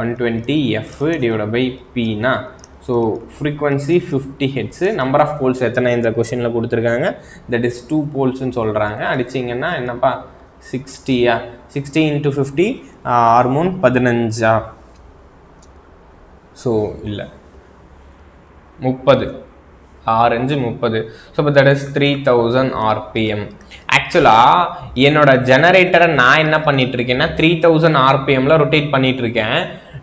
120 F/P. So frequency 50 Hz. Number of poles எத்தனை இந்த கொஷினில் கொடுத்துருக்காங்க? தட் இஸ் 2 போல்ஸ்ன்னு சொல்கிறாங்க. அடிச்சிங்கன்னா என்னப்பா? 60 60 × 50 ஹார்மோன் 15. ஸோ இல்லை 30, 6×5 30. ஸோ இப்போ தட் இஸ் 3000 RPM. ஆக்சுவலாக என்னோட ஜெனரேட்டரை நான் என்ன பண்ணிட்டு இருக்கேன்னா 3000 RPMல ரொட்டேட் பண்ணிட்டு இருக்கேன்.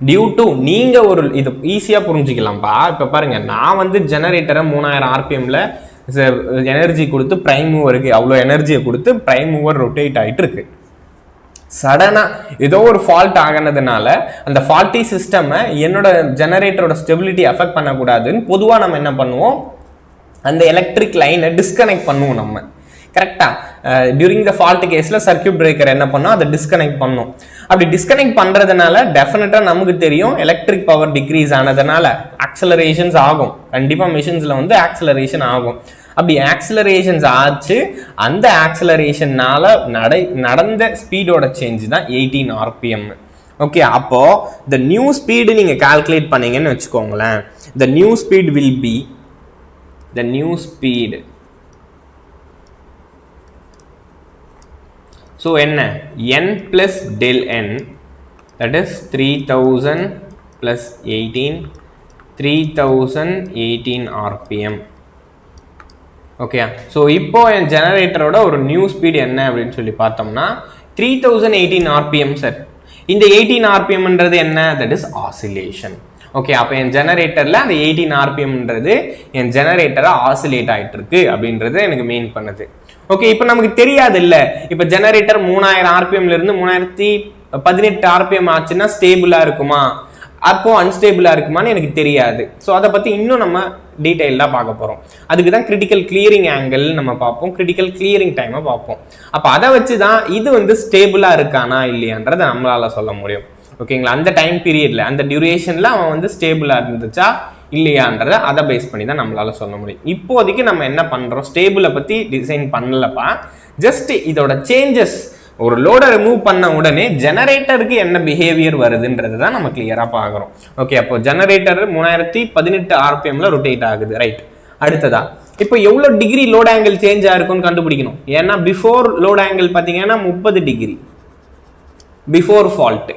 டியூ டு நீங்கள் ஒரு இது ஈஸியாக புரிஞ்சுக்கலாம்ப்பா. இப்போ பாருங்க, நான் வந்து ஜெனரேட்டரை 3000 RPMல எனர்ஜி கொடுத்து பிரைம் மூவருக்கு அவ்வளோ எனர்ஜியை கொடுத்து பிரைம் மூவர் ரொட்டேட் ஆகிட்டு இருக்கு. சடனாக ஏதோ ஒரு ஃபால்ட் ஆகினதுனால அந்த ஃபால்ட்டி சிஸ்டமை என்னோட ஜெனரேட்டரோட ஸ்டெபிலிட்டி அஃபெக்ட் பண்ணக்கூடாதுன்னு பொதுவாக நம்ம என்ன பண்ணுவோம்? அந்த எலக்ட்ரிக் லைனை டிஸ்கனெக்ட் பண்ணுவோம் நம்ம. கரெக்டாக? டியூரிங் த ஃபால்ட் கேஸில் சர்க்கியூட் பிரேக்கர் என்ன பண்ணோம்? அதை டிஸ்கனெக்ட் பண்ணோம். அப்படி டிஸ்கனெக்ட் பண்ணுறதுனால டெஃபினட்டாக நமக்கு தெரியும் எலக்ட்ரிக் பவர் டிக்ரீஸ் ஆனதுனால ஆக்சலரேஷன்ஸ் ஆகும். கண்டிப்பாக மிஷின்ஸில் வந்து ஆக்சலரேஷன் ஆகும். அப்படி ஆக்சலரேஷன்ஸ் ஆச்சு. அந்த ஆக்சலரேஷன்னால நடந்த ஸ்பீடோட சேஞ்ச் தான் 18 RPM. ஓகே, அப்போ இந்த நியூ ஸ்பீடு நீங்க கால்குலேட் பண்ணீங்கன்னு வச்சுக்கோங்களேன். the new speed will be the new speed. so என்ன? n plus del n, that is 3000 plus 18, 3018 RPM. Okay, so இப்போ என் ஜெனரேட்டரோட ஒரு நியூ ஸ்பீடு என்ன அப்படின்னு சொல்லி பார்த்தோம்னா 3018 RPM சார். இந்த 18 RPMன்றது என்ன? That is oscillation. ஓகே, அப்போ என் ஜெனரேட்டரில் அந்த 18 RPMன்றது என் ஜெனரேட்டரை ஆசிலேட் ஆகிட்டு இருக்கு அப்படின்றது எனக்கு மீன் பண்ணுது. ஓகே, இப்போ நமக்கு தெரியாது இல்லை, இப்போ ஜெனரேட்டர் 3000 RPMல இருந்து 3000 18 RPM ஆச்சுன்னா ஸ்டேபிளாக இருக்குமா, அப்போ அன்ஸ்டேபிளாக இருக்குமான்னு எனக்கு தெரியாது. ஸோ அதை பற்றி இன்னும் நம்ம டீட்டெயிலாக பார்க்க போகிறோம். அதுக்கு தான் கிரிட்டிக்கல் கிளியரிங் ஆங்கிள் நம்ம பார்ப்போம், கிரிட்டிக்கல் கிளியரிங் டைமை பார்ப்போம். அப்போ அதை வச்சு தான் இது வந்து ஸ்டேபிளாக இருக்கானா இல்லையான்றதை நம்மளால் சொல்ல முடியும். ஓகேங்களா, அந்த டைம் பீரியடில் அந்த டியூரேஷனில் அவன் வந்து ஸ்டேபிளாக இருந்துச்சா இல்லையான்றதை அதை பேஸ் பண்ணி தான் நம்மளால் சொல்ல முடியும். இப்போதைக்கு நம்ம என்ன பண்ணுறோம், ஸ்டேபிளை பற்றி டிசைன் பண்ணலப்பா, ஜஸ்ட் இதோட சேஞ்சஸ், ஒரு லோடை ரிமூவ் பண்ண உடனே ஜெனரேட்டருக்கு என்ன பிஹேவியர் வருதுன்றது தான் நம்ம கிளியராக பார்க்குறோம். ஓகே, அப்போ ஜெனரேட்டர் 3018 RPMல ரொட்டேட் ஆகுது, ரைட். அடுத்ததா இப்போ எவ்வளோ டிகிரி லோட் ஆங்கிள் சேஞ்ச் ஆயிருக்குன்னு கண்டுபிடிக்கணும். ஏன்னா பிஃபோர் லோட் ஆங்கிள் பார்த்தீங்கன்னா 30 டிகிரி பிஃபோர் ஃபால்ட்.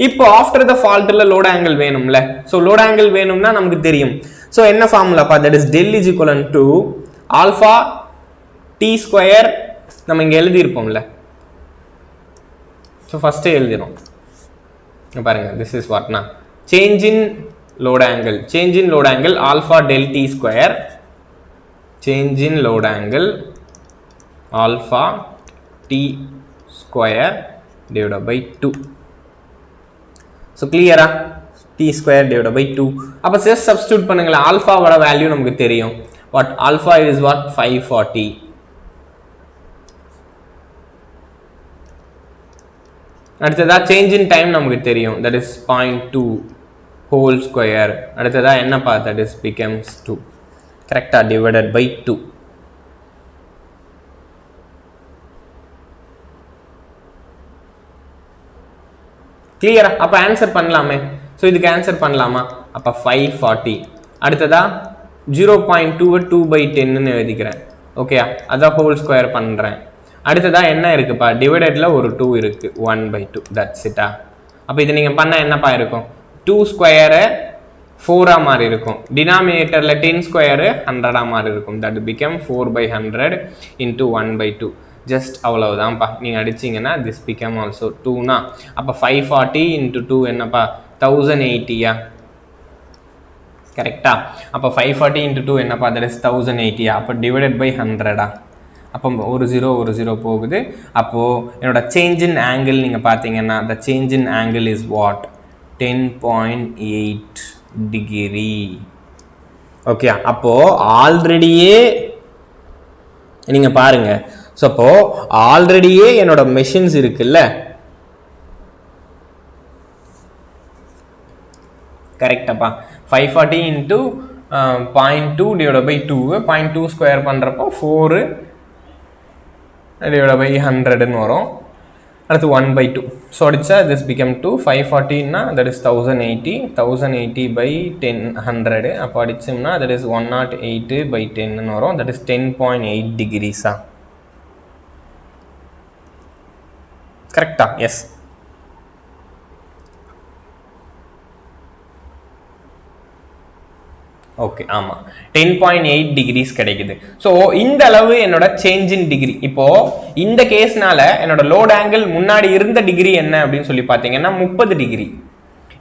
இப்போ ஆஃப்டர் த ஃபால்ட்டில் லோட் ஆங்கிள் வேணும்ல. ஸோ லோட் ஆங்கிள் வேணும்னா நமக்கு தெரியும். ஸோ என்ன ஃபார்முலாப்பா, that is del is equal to alpha T square. நம்ம இங்கே எழுதியிருப்போம்ல, ஸோ ஃபஸ்ட்டு எழுதிடும் பாருங்க, திஸ் இஸ் வாட்னா change in load angle, change in load angle alpha del T square, change in load angle alpha T square divided by 2. So கிளியரா, T square divided by 2. அப்போ just substitute பண்ணுங்களேன், ஆல்ஃபாவோட value நமக்கு தெரியும். What alpha is what 540. அடுத்ததா change in time நமக்கு தெரியும், that is 0.2 whole square. அடுத்ததா என்னப்பா, தட் இஸ் பிகம்ஸ் 2, கரெக்டா, டிவைடட் பை 2. கிளியரா, அப்போ ஆன்சர் பண்ணலாமே. ஸோ இதுக்கு ஆன்சர் பண்ணலாமா, அப்போ 540. அடுத்ததா 0.2 2/10 எழுதிக்கிறேன். ஓகே, அதான் ஹோல் ஸ்கொயர் பண்ணுறேன். அடுத்ததா என்ன இருக்குப்பா, டிவைடட்ல ஒரு 2 இருக்கு, 1/2, தட்ஸ் இட்டா. அப்போ இது நீங்கள் பண்ணால் என்னப்பா இருக்கும், 2 ஸ்கொயரு 4 மாறி இருக்கும், டினாமினேட்டரில் 10 ஸ்கொயரு 100 மாறி இருக்கும். That become 4/100 into 1/2. ஜஸ்ட் அவ்வளவுதான்ப்பா. நீங்கள் அடிச்சிங்கன்னா திஸ் பிகம் ஆல்சோ 2னா, அப்போ 540 இன்ட்டு 2 என்னப்பா 1080யா, கரெக்டா. அப்போ 540 இன்ட்டு 2 என்னப்பா, தட் இஸ் 1080யா. அப்போ டிவைடட் பை 100ஆ, அப்போ ஒரு 0 போகுது. அப்போது என்னோட சேஞ்ச் இன் ஆங்கிள் நீங்கள் பார்த்தீங்கன்னா the change in angle is what 10.8 degree. Okay, அப்போது ஆல்ரெடியே நீங்கள் பாருங்கள். ஸோ அப்போது ஆல்ரெடியே என்னோட மெஷின்ஸ் இருக்குல்ல, கரெக்டாப்பா. 540 இன்ட்டு 0.2 டிவைட் பை 2, 0.2 ஸ்கொயர் பண்ணுறப்போ 4 divided by 100 வரும். அடுத்து 1/2. ஸோ அடிச்சா this become 2. 540னா that is 1080 by 100. அப்போ அடிச்சோம்னா that is 108/10 வரும். that is 10.8 degrees. கரெக்டா? எஸ். ஓகே, ஆமாம், 10.8 டிகிரிஸ் கிடைக்குது. ஸோ இந்த அளவு என்னோட சேஞ்ச் இன் டிகிரி. இப்போ இந்த கேஸ்னால என்னோட லோட் ஆங்கிள் முன்னாடி இருந்த டிகிரி என்ன அப்படின்னு சொல்லி பார்த்தீங்கன்னா 30 டிகிரி.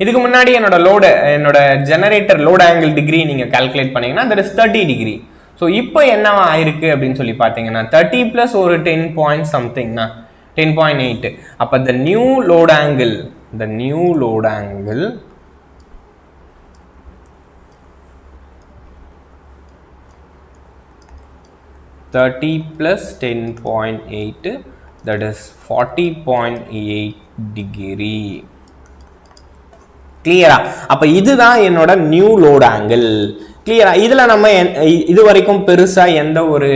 இதுக்கு முன்னாடி என்னோட ஜெனரேட்டர் லோட் ஆங்கிள் டிகிரி நீங்கள் கால்குலேட் பண்ணீங்கன்னா தட் இஸ் 30 டிகிரி. ஸோ இப்போ என்னவா ஆயிருக்கு அப்படின்னு சொல்லி பார்த்தீங்கன்னா 30 + ஒரு 10 பாயிண்ட் சம்திங்னா 10.8. அப்போ the new load angle 30 + 10.8, that is 40.8 degree. கிளியரா? அப்ப இதுதான் என்னோட நியூ லோட் ஆங்கிள். கிளியரா? இதுல நம்ம இது வரைக்கும் பெருசா எந்த ஒரு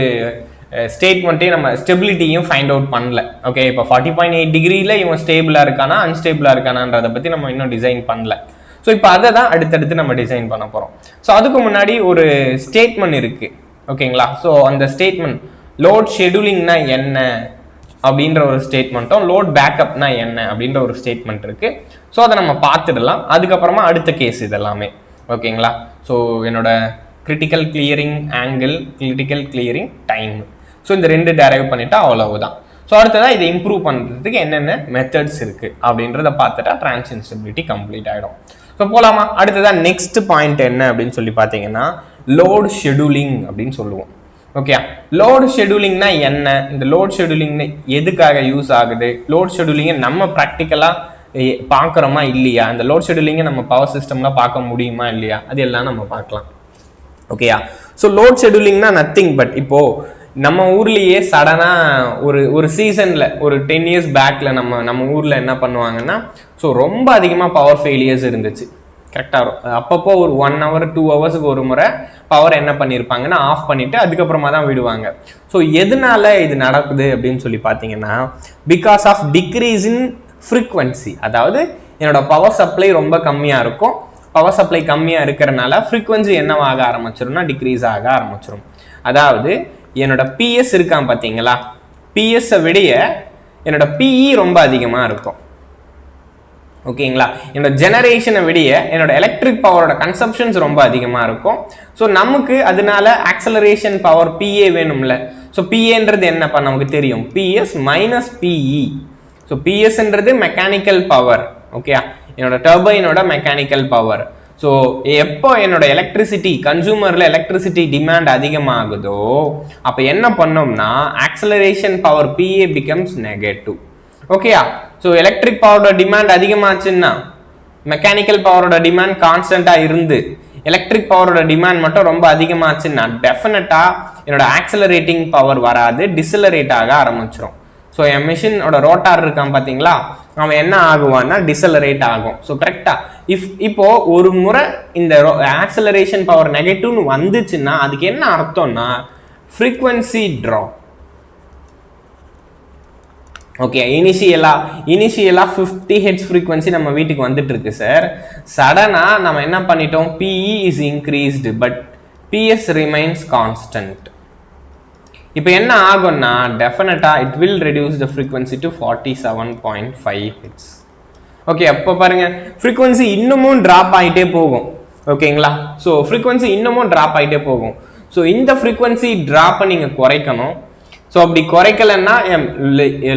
ஸ்டேட்மெண்ட்டையும் நம்ம ஸ்டெபிலிட்டியும் ஃபைண்ட் அவுட் பண்ணல. ஓகே, இப்போ 40.8 டிகிரியில் இவன் ஸ்டேபிளாக இருக்கானா அன்ஸ்டேபிளாக இருக்கானான்றதை பற்றி நம்ம இன்னும் டிசைன் பண்ணல. ஸோ இப்போ அதை தான் அடுத்தடுத்து நம்ம டிசைன் பண்ண போகிறோம். ஸோ அதுக்கு முன்னாடி ஒரு ஸ்டேட்மெண்ட் இருக்குது. ஓகேங்களா? ஸோ அந்த ஸ்டேட்மெண்ட் லோட் ஷெடியூலிங்னா என்ன அப்படின்ற ஒரு ஸ்டேட்மெண்ட்டும் லோட் பேக்கப்னா என்ன அப்படின்ற ஒரு ஸ்டேட்மெண்ட் இருக்குது. ஸோ அதை நம்ம பார்த்துடலாம். அதுக்கப்புறமா அடுத்த கேஸ் இதெல்லாமே. ஓகேங்களா? ஸோ என்னோட critical clearing angle, critical clearing time, so இந்த ரெண்டு டெரைவ் பண்ணிட்டா அவ்வளவுதான். ஸோ அடுத்ததான் இதை இம்ப்ரூவ் பண்ணுறதுக்கு என்னென்ன மெத்தட்ஸ் இருக்குது அப்படின்றத பார்த்துட்டா டிரான்சியன்ட் ஸ்டெபிலிட்டி கம்ப்ளீட் ஆகிடும். ஸோ போகலாமா? அடுத்ததான் நெக்ஸ்ட் பாயிண்ட் என்ன அப்படின்னு சொல்லி பார்த்தீங்கன்னா லோட் ஷெடியூலிங் அப்படின்னு சொல்லுவோம். ஓகே, லோட் ஷெடியூலிங்னா என்ன, இந்த லோட் ஷெடியூலிங் எதுக்காக யூஸ் ஆகுது, லோட் ஷெடியூலிங்கை நம்ம ப்ராக்டிக்கலாக பார்க்குறோமா இல்லையா, அந்த லோட் ஷெடியூலிங்கை நம்ம பவர் சிஸ்டம்ல பார்க்க முடியுமா இல்லையா, அது எல்லாம் நம்ம பார்க்கலாம். ஓகேயா. ஸோ லோட் ஷெடியூலிங்னா நத்திங் பட் இப்போ நம்ம ஊர்லேயே சடனாக ஒரு சீசனில் ஒரு 10 years பேக்கில் நம்ம ஊரில் என்ன பண்ணுவாங்கன்னா, ஸோ ரொம்ப அதிகமாக பவர் ஃபெயிலியர்ஸ் இருந்துச்சு. கரெக்டாக அப்பப்போ ஒரு 1 hour 2 hours ஒரு முறை பவர் என்ன பண்ணியிருப்பாங்கன்னா ஆஃப் பண்ணிவிட்டு அதுக்கப்புறமா தான் விடுவாங்க. ஸோ எதனால இது நடக்குது அப்படின்னு சொல்லி பார்த்தீங்கன்னா, because of decrease in frequency. அதாவது என்னோட பவர் சப்ளை ரொம்ப கம்மியாக இருக்கும். பவர் சப்ளை கம்மியாக இருக்கிறனால ஃப்ரீக்வன்சி என்னவாக ஆரம்பிச்சிரும்னா டிக்ரீஸ் ஆக ஆரம்பிச்சிடும். அதாவது என்னோட பிஎஸ் இருக்கான் பார்த்தீங்களா, பிஎஸ்ஸை விடைய என்னோட பிஇ ரொம்ப அதிகமாக இருக்கும். ஓகேங்களா. என்னோட ஜெனரேஷனை விடைய என்னோட எலக்ட்ரிக் பவரோட கன்சப்ஷன்ஸ் ரொம்ப அதிகமாக இருக்கும். ஸோ நமக்கு அதனால ஆக்சலரேஷன் பவர் பிஏ வேணும்ல. ஸோ பிஏன்றது என்னப்பா நமக்கு தெரியும், பிஎஸ் மைனஸ் பிஇ. ஸோ பிஎஸ்ன்றது மெக்கானிக்கல் பவர். ஓகே, என்னோட டர்பைனோட மெக்கானிக்கல் பவர். ஸோ எப்போ என்னோட எலக்ட்ரிசிட்டி கன்சூமரில் எலக்ட்ரிசிட்டி டிமாண்ட் அதிகமாகுதோ அப்போ என்ன பண்ணோம்னா acceleration power PA becomes negative. ஓகேயா. ஸோ எலக்ட்ரிக் பவரோட டிமாண்ட் அதிகமாச்சுன்னா மெக்கானிக்கல் பவரோட டிமாண்ட் கான்ஸ்டண்ட்டாக இருந்து எலக்ட்ரிக் பவரோட டிமாண்ட் மட்டும் ரொம்ப அதிகமாச்சுன்னா டெஃபினட்டாக என்னோட ஆக்சலரேட்டிங் பவர் வராது, டிசலரேட் ஆக ஆரம்பிச்சிடும். ஸோ என் மிஷினோட ரோட்டார் இருக்கான் பார்த்தீங்களா, அவன் என்ன ஆகுவான்னா டிசலரேட் ஆகும். ஸோ கரெக்டா இப்போ ஒரு முறை இந்த ஆக்சலரேஷன் பவர் நெகட்டிவ்னு வந்துச்சுன்னா அதுக்கு என்ன அர்த்தம்னா ஃப்ரீக்வன்சி ட்ராப். ஓகே, இனிஷியலா 50 Hz ஃப்ரீக்வன்சி நம்ம வீட்டுக்கு வந்துட்டு இருக்கு சார். சடனா நம்ம என்ன பண்ணிட்டோம், PE is increased but PS remains constant. இப்போ என்ன ஆகும்னா டெஃபினட்டா it will reduce the frequency to 47.5 Hz. ஓகே, அப்போ பாருங்க ஃப்ரீக்வன்சி இன்னமும் ட்ராப் ஆகிட்டே போகும். ஓகேங்களா. ஸோ ஃப்ரீக்வன்சி இன்னமும் ட்ராப் ஆகிட்டே போகும். ஸோ இந்த ஃப்ரீக்வன்சி ட்ராப்பை நீங்கள் குறைக்கணும். ஸோ அப்படி குறைக்கலன்னா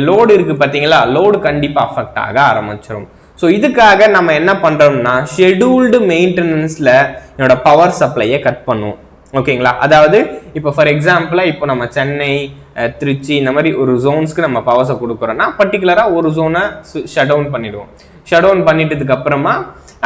லோடு இருக்கு பார்த்தீங்களா, லோடு கண்டிப்பாக அஃபெக்ட் ஆக ஆரம்பிச்சிடும். ஸோ இதுக்காக நம்ம என்ன பண்ணுறோம்னா ஷெடியூல்டு மெயின்டெனன்ஸில் என்னோட பவர் சப்ளையை கட் பண்ணுவோம். ஓகேங்களா. அதாவது இப்போ ஃபார் எக்ஸாம்பிள் இப்போ நம்ம சென்னை, திருச்சி இந்த மாதிரி ஒரு ஜோன்ஸ்க்கு நம்ம பவர்ஸை கொடுக்குறோன்னா பர்டிகுலராக ஒரு ஜோனை ஷட் டவுன் பண்ணிடுவோம். ஷட் டவுன் பண்ணிட்டதுக்கு அப்புறமா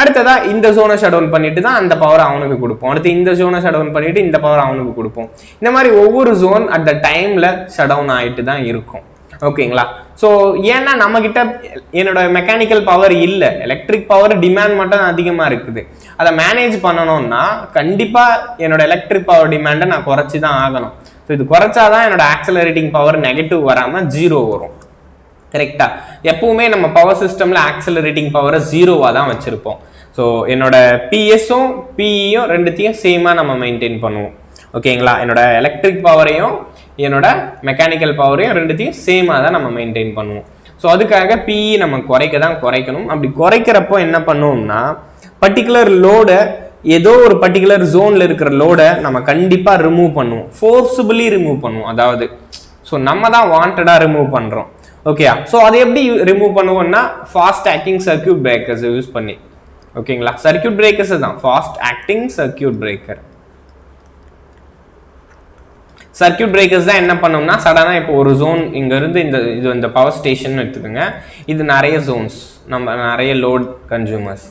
அடுத்ததா இந்த ஜோனை ஷட் டவுன் பண்ணிட்டு தான் அந்த பவர் அவனுக்கு கொடுப்போம். அடுத்து இந்த ஜோனை ஷட் டவுன் பண்ணிட்டு இந்த பவர் அவனுக்கு கொடுப்போம். இந்த மாதிரி ஒவ்வொரு ஜோன் அட் த டைம்ல ஷட் டவுன் ஆகிட்டு தான் இருக்கும். ஓகேங்களா. ஸோ ஏன்னா நம்ம கிட்ட என்னோட மெக்கானிக்கல் பவர் இல்லை, எலக்ட்ரிக் பவர் டிமாண்ட் மட்டும் அதிகமாக இருக்குது. அதை மேனேஜ் பண்ணணும்னா கண்டிப்பாக என்னோட எலக்ட்ரிக் பவர் டிமாண்டை நான் குறைச்சி தான் ஆகணும். ஸோ இது குறைச்சாதான் என்னோட ஆக்சலரேட்டிங் பவர் நெகட்டிவ் வராமல் 0 வரும். கரெக்டா. எப்பவுமே நம்ம பவர் சிஸ்டம்ல ஆக்சலரேட்டிங் பவரை 0வா தான் வச்சிருப்போம். ஸோ என்னோட பிஎஸும் பிஇயும் ரெண்டுத்தையும் சேமா நம்ம மெயின்டைன் பண்ணுவோம். ஓகேங்களா. என்னோட எலக்ட்ரிக் பவரையும் என்னோட மெக்கானிக்கல் பவரையும் ரெண்டுத்தையும் சேமாக தான் நம்ம மெயின்டைன் பண்ணுவோம். ஸோ அதுக்காக பிஇ நம்ம குறைக்கணும். அப்படி குறைக்கிறப்போ என்ன பண்ணுவோம்னா பர்டிகுலர் லோடை ஏதோ ஒரு பர்டிகுலர் ஜோன்ல இருக்கிற லோடை நம்ம கண்டிப்பாக ரிமூவ் பண்ணுவோம், ஃபோர்ஸபிளி ரிமூவ் பண்ணுவோம். அதாவது ஸோ நம்ம தான் வாண்டடாக ரிமூவ் பண்ணுறோம். ஓகே, ஸோ அதை எப்படி ரிமூவ் பண்ணுவோம்னா ஃபாஸ்ட் ஆக்டிங் சர்க்கியூட் பிரேக்கர்ஸை யூஸ் பண்ணி. ஓகேங்களா. சர்க்கியூட் பிரேக்கர்ஸ் தான் fast acting circuit breaker. Circuit breakers தான் என்ன பண்ணோம்னா சடனாக இப்போ ஒரு ஜோன் இங்கேருந்து இந்த பவர் ஸ்டேஷன் எடுத்துக்கோங்க, இது நிறைய ஜோன்ஸ், நம்ம நிறைய லோட் கன்சூமர்ஸ்.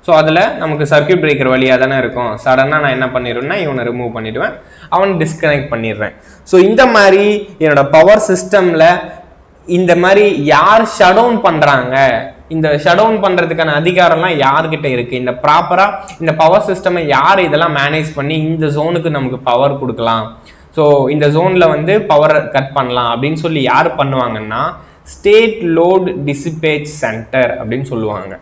ஸோ அதில் நமக்கு சர்க்கியூட் பிரேக்கர் வழியாக தானே இருக்கும். சடனாக நான் என்ன பண்ணிடுவேன்னா இவனை ரிமூவ் பண்ணிவிடுவேன், அவனை டிஸ்கனெக்ட் பண்ணிடுறேன். ஸோ இந்த மாதிரி என்னோட பவர் சிஸ்டமில் இந்த மாதிரி யார் ஷட் டவுன் பண்ணுறாங்க, இந்த ஷட் டவுன் பண்ணுறதுக்கான அதிகாரம்லாம் யார்கிட்ட இருக்குது, இந்த ப்ராப்பராக இந்த பவர் சிஸ்டமை யார் இதெல்லாம் மேனேஜ் பண்ணி இந்த ஜோனுக்கு நமக்கு பவர் கொடுக்கலாம், ஸோ இந்த ஜோனில் வந்து பவர் கட் பண்ணலாம் அப்படின்னு சொல்லி யார் பண்ணுவாங்கன்னா ஸ்டேட் லோட் டிசிபேட் சென்டர் அப்படின்னு சொல்லுவாங்க.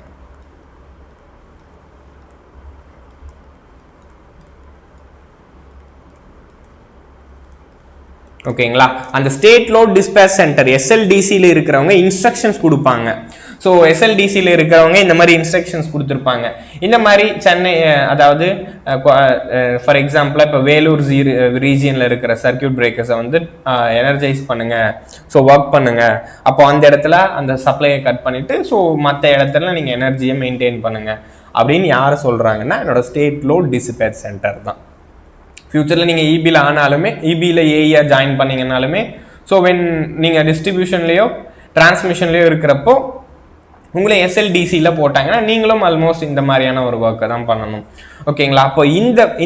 ஓகேங்களா. அந்த ஸ்டேட் லோட் டிஸ்பேச் சென்டர் எஸ்எல்டிசியில் இருக்கிறவங்க இன்ஸ்ட்ரக்ஷன்ஸ் கொடுப்பாங்க. ஸோ எஸ்எல்டிசியில் இருக்கிறவங்க இந்த மாதிரி இன்ஸ்ட்ரக்ஷன்ஸ் கொடுத்துருப்பாங்க. இந்த மாதிரி சென்னை, அதாவது ஃபார் எக்ஸாம்பிள் இப்போ வேலூர் ரீஜியனில் இருக்கிற சர்க்கியூட் பிரேக்கர்ஸை வந்து எனர்ஜைஸ் பண்ணுங்க, ஸோ ஒர்க் பண்ணுங்க. அப்போ அந்த இடத்துல அந்த சப்ளையை கட் பண்ணிட்டு ஸோ மற்ற இடத்துல நீங்கள் எனர்ஜியை மெயின்டைன் பண்ணுங்க அப்படின்னு யார் சொல்கிறாங்கன்னா என்னோட ஸ்டேட் லோட் டிசிபேச் சென்டர் தான். ஃபியூச்சரில் நீங்கள் இபியில் ஆனாலுமே, இபியில் ஏஇயாக ஜாயின் பண்ணிங்கனாலுமே, ஸோ வென் நீங்கள் டிஸ்ட்ரிபியூஷன்லேயோ டிரான்ஸ்மிஷன்லேயோ இருக்கிறப்போ உங்களை எஸ்எல்டிசியில் போட்டாங்கன்னா நீங்களும் ஆல்மோஸ்ட் இந்த மாதிரியான ஒரு ஒர்க்கை தான் பண்ணணும். ஓகேங்களா? அப்போ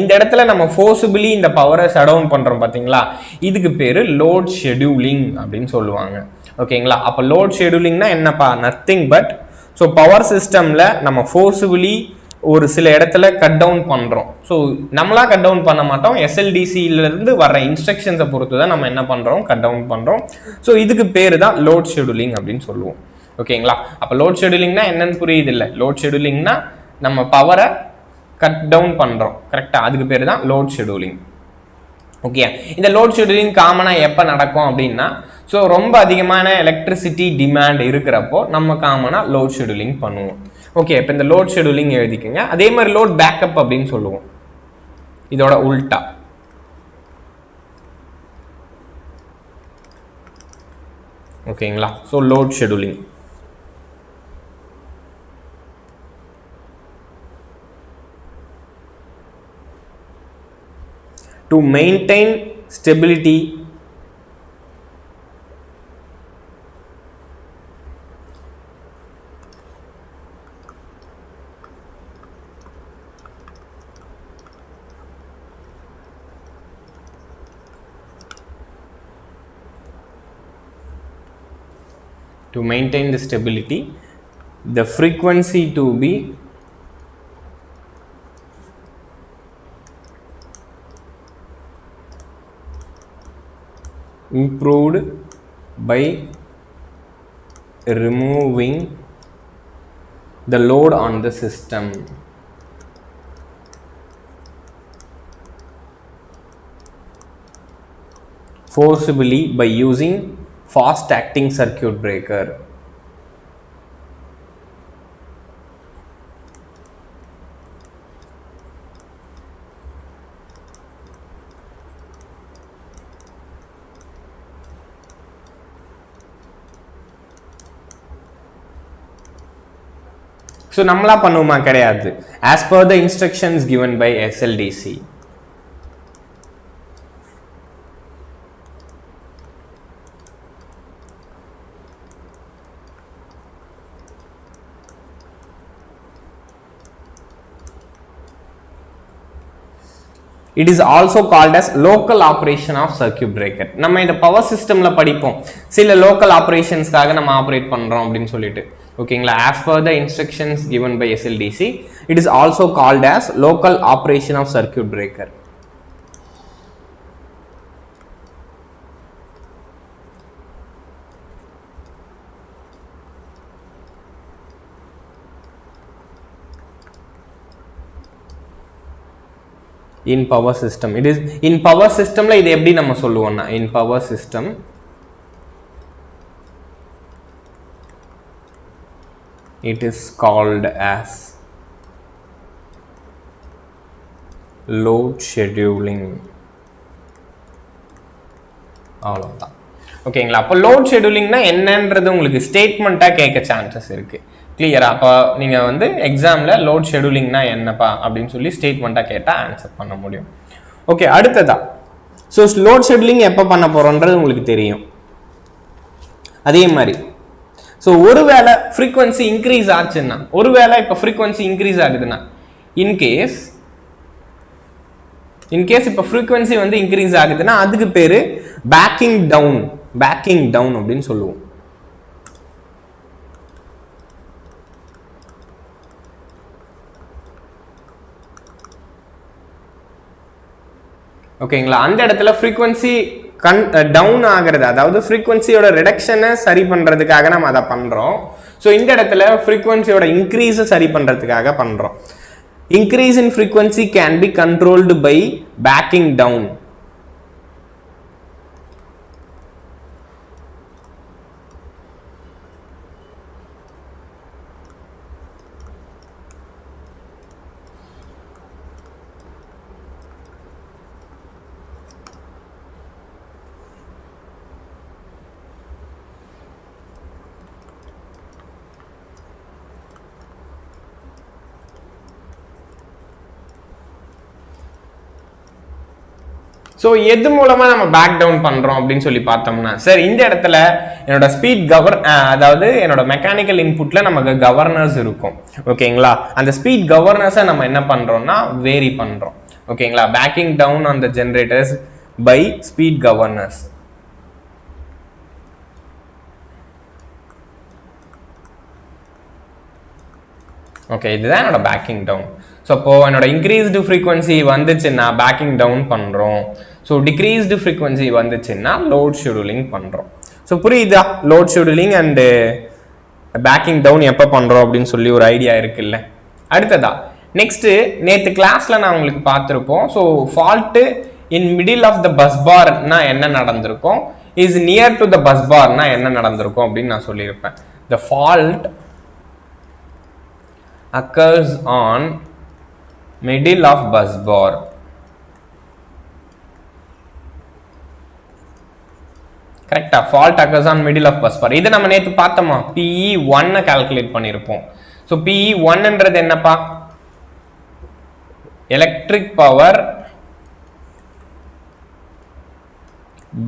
இந்த இடத்துல நம்ம ஃபோர்ஸபிளி இந்த பவரை ஷட் டவுன் பண்ணுறோம் பார்த்தீங்களா, இதுக்கு பேர் லோட் ஷெடியூலிங் அப்படின்னு சொல்லுவாங்க. ஓகேங்களா? அப்போ லோட் ஷெடியூலிங்னா என்னப்பா, நத்திங் பட் ஸோ பவர் சிஸ்டமில் நம்ம ஃபோர்ஸபிளி ஒரு சில இடத்துல கட் டவுன் பண்ணுறோம். ஸோ நம்மளா கட் டவுன் பண்ண மாட்டோம், எஸ்எல்டிசியிலேருந்து வர இன்ஸ்ட்ரக்ஷன்ஸை பொறுத்து தான் நம்ம என்ன பண்ணுறோம், கட் டவுன் பண்ணுறோம். ஸோ இதுக்கு பேர் தான் லோட் ஷெடியூலிங் அப்படின்னு சொல்லுவோம். ஓகேங்களா? அப்போ லோட் ஷெடியூலிங்னா என்னன்னு புரியுது இல்லை? லோட் ஷெடியூலிங்னா நம்ம பவரை கட் டவுன் பண்ணுறோம், கரெக்டாக? அதுக்கு பேர் தான் லோட் ஷெடியூலிங். ஓகே, இந்த லோட் ஷெடியூலிங் காமனாக எப்போ நடக்கும் அப்படின்னா, ஸோ ரொம்ப அதிகமான எலக்ட்ரிசிட்டி டிமாண்ட் இருக்கிறப்போ நம்ம காமனாக லோட் ஷெடியூலிங் பண்ணுவோம். ஓகே, இப்போ இந்த லோட் ஷெடியூலிங் எழுதிக்கங்க. அதே மாதிரி லோட் பேக்கப் அப்படின்னு சொல்லுவோம், இதோட உல்டா. ஓகேங்களா? So load scheduling to maintain stability the frequency to be improved by removing the load on the system. Forcibly by using fast acting circuit breaker. So நம்மளா பண்ணுவோமா? கிடையாது. as per the instructions given by SLDC. It is also called as local operation of circuit breaker. நம்ம இந்த power சிஸ்டம்ல படிப்போம், சில local ஆப்ரேஷன்ஸ்க்காக நம்ம operate பண்றோம் அப்படின்னு சொல்லிட்டு. ஓகேங்களா? as per the instructions given by SLDC, it is also called as local operation of circuit breaker. in power system. It is in power system la idu eppadi nama solluvom na, in power system it is called as load scheduling. அவ்வளவுதான். ஓகேங்களா? அப்போ load ஷெடியூலிங்னா என்னன்றது உங்களுக்கு ஸ்டேட்மெண்ட்டாக கேட்க chances இருக்குது. கிளியரா? அப்போ நீங்கள் வந்து எக்ஸாமில் லோட் ஷெடியூலிங்னா என்னப்பா அப்படின்னு சொல்லி ஸ்டேட்மெண்ட்டாக கேட்டால் ஆன்சர் பண்ண முடியும். ஓகே, அடுத்ததா ஸோ லோட் ஷெடியூலிங் எப்போ பண்ண போகிறோன்றது உங்களுக்கு தெரியும். அதே மாதிரி ஸோ ஒருவேளை ஃப்ரீக்வன்சி இன்க்ரீஸ் ஆச்சுன்னா, ஒருவேளை இப்போ ஃப்ரீக்வன்சி இன்க்ரீஸ் ஆகுதுன்னா, இன்கேஸ் இப்போ ஃப்ரீக்வன்சி வந்து இன்க்ரீஸ் ஆகுதுன்னா அதுக்கு பேர் பேக்கிங் டவுன் அப்படின்னு சொல்லுவோம். ஓகேங்களா? அந்த இடத்துல ஃப்ரீக்வன்சி டவுன் ஆகிறது, அதாவது ஃப்ரீக்வன்சியோட ரிடக்ஷனை சரி பண்ணுறதுக்காக நம்ம அதை பண்ணுறோம். ஸோ இந்த இடத்துல ஃப்ரீக்வன்சியோட இன்க்ரீஸை சரி பண்ணுறதுக்காக பண்ணுறோம். Increase in frequency can be controlled by backing down. So எது மூலமாக நம்ம பேக் டவுன் பண்ணுறோம் அப்படின்னு சொல்லி பார்த்தோம்னா, சார் இந்த இடத்துல என்னோட ஸ்பீட் அதாவது என்னோட மெக்கானிக்கல் இன்புட்டில் நமக்கு கவர்னர்ஸ் இருக்கும். ஓகேங்களா, அந்த ஸ்பீட் கவர்னர்ஸை நம்ம என்ன பண்ணுறோம்னா வேரி பண்ணுறோம். ஓகேங்களா, backing down on the generators by speed governors. Okay, இதுதான் என்னோட பேக்கிங் டவுன். ஸோ அப்போது என்னோட இன்க்ரீஸ்டு ஃப்ரீக்வன்சி வந்துச்சுன்னா பேக்கிங் டவுன் பண்ணுறோம். ஸோ டிக்ரீஸ்டு ஃப்ரீக்வன்சி வந்துச்சுன்னா லோட் ஷெடியூலிங் பண்ணுறோம். ஸோ புரியுதா, load scheduling and backing down எப்போ பண்ணுறோம் அப்படின்னு சொல்லி ஒரு ஐடியா இருக்குல்ல. அடுத்ததா நெக்ஸ்ட்டு நேற்று கிளாஸில் நான் உங்களுக்கு பார்த்துருப்போம். So fault in middle of the bus பார்னா என்ன நடந்திருக்கும், is near to the bus பார்னா என்ன நடந்திருக்கும் அப்படின்னு நான் சொல்லியிருப்பேன். The fault occurs on middle of bus bar. கரெக்டா, fault occurs on middle of bus bar. இது நம்ம நேத்து பார்த்தோமா, PE1 கால்குலேட் பண்ணிருப்போம். சோ PE1 ன்றது என்னப்பா, electric power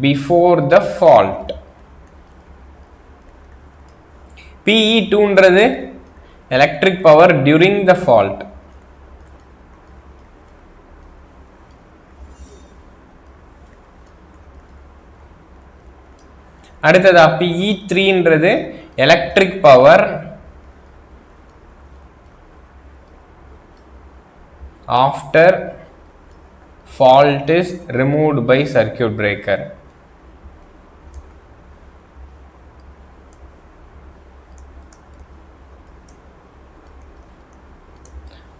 before the fault. PE2 ன்றது electric power during the fault. அடுத்ததா PE3 ன்றது electric power after fault is removed by circuit breaker.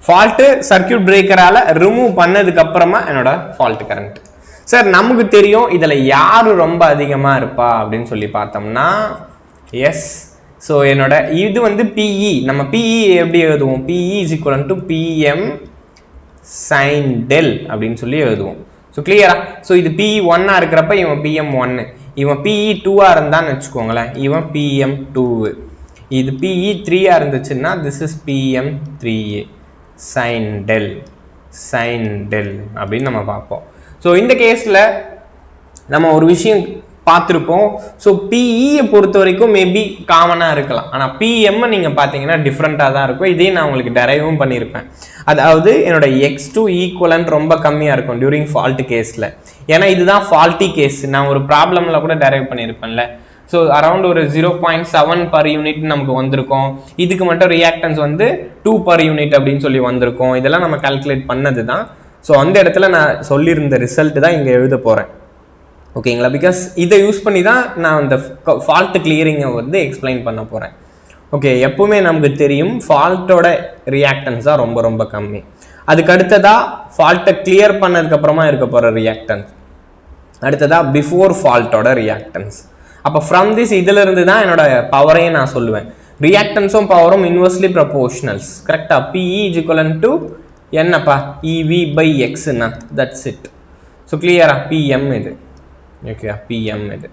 Fault circuit பிரேக்கரால ரிமூவ் பண்ணதுக்கு அப்புறமா என்னோட ஃபால்ட் கரண்ட். சார் நமக்கு தெரியும் இதில் யார் ரொம்ப அதிகமாக இருப்பா அப்படின்னு சொல்லி பார்த்தோம்னா, எஸ், ஸோ என்னோட இது வந்து PE. நம்ம PE எப்படி எழுதுவோம், PE is equal to PM sin del அப்படின்னு சொல்லி எழுதுவோம். ஸோ கிளியரா, ஸோ இது PE1 இருக்கிறப்ப இவன் PM1, இவன் PE2 இருந்தான்னு வச்சுக்கோங்களேன், இவன் PM2, இது PE3 இருந்துச்சுன்னா this is PM3A sin del அப்படின்னு நம்ம பார்ப்போம். ஸோ இந்த கேஸில் நம்ம ஒரு விஷயம் பார்த்துருப்போம். ஸோ PE பொறுத்த வரைக்கும் மேபி காமனாக இருக்கலாம், ஆனால் PM நீங்கள் பார்த்தீங்கன்னா டிஃப்ரெண்ட்டாக தான் இருக்கும். இதையும் நான் உங்களுக்கு டெரைவும் பண்ணியிருப்பேன். அதாவது என்னோட X2 ஈக்குவலன்ட் ரொம்ப கம்மியாக இருக்கும் டியூரிங் ஃபால்ட் கேஸில். ஏன்னா இதுதான் ஃபால்ட்டி கேஸ். நான் ஒரு ப்ராப்ளமில் கூட டெரைவ் பண்ணியிருப்பேன்ல. ஸோ அரௌண்ட் ஒரு 0.7 per யூனிட் நமக்கு வந்திருக்கும். இதுக்கு மட்டும் ரியாக்டன்ஸ் வந்து 2 per யூனிட் அப்படின்னு சொல்லி வந்திருக்கும். இதெல்லாம் நம்ம கால்குலேட் பண்ணது தான். ஸோ அந்த இடத்துல நான் சொல்லியிருந்த ரிசல்ட் தான் இங்கே எழுத போகிறேன். ஓகேங்களா, பிகாஸ் இதை யூஸ் பண்ணி தான் நான் இந்த ஃபால்ட் கிளியரிங்கை வந்து எக்ஸ்பிளைன் பண்ண போகிறேன். ஓகே, எப்பவுமே நமக்கு தெரியும் ஃபால்ட்டோட ரியாக்டன்ஸ் தான் ரொம்ப ரொம்ப கம்மி. அதுக்கு அடுத்ததாக ஃபால்ட்டை கிளியர் பண்ணதுக்கப்புறமா இருக்க போகிற ரியாக்டன்ஸ், அடுத்ததாக பிஃபோர் ஃபால்ட்டோட ரியாக்டன்ஸ். அப்போ ஃப்ரம் திஸ் இதிலிருந்து தான் என்னோட பவரையும் நான் சொல்லுவேன். ரியாக்டன்ஸும் பவரும் இன்வெர்ஸ்லி ப்ரொபோர்ஷனல்ஸ். கரெக்டாக, PE is equal to என்னப்பா, EV by Xன்னா, தட்ஸ் இட். ஸோ கிளியரா, PM இது. ஓகே, PM இது.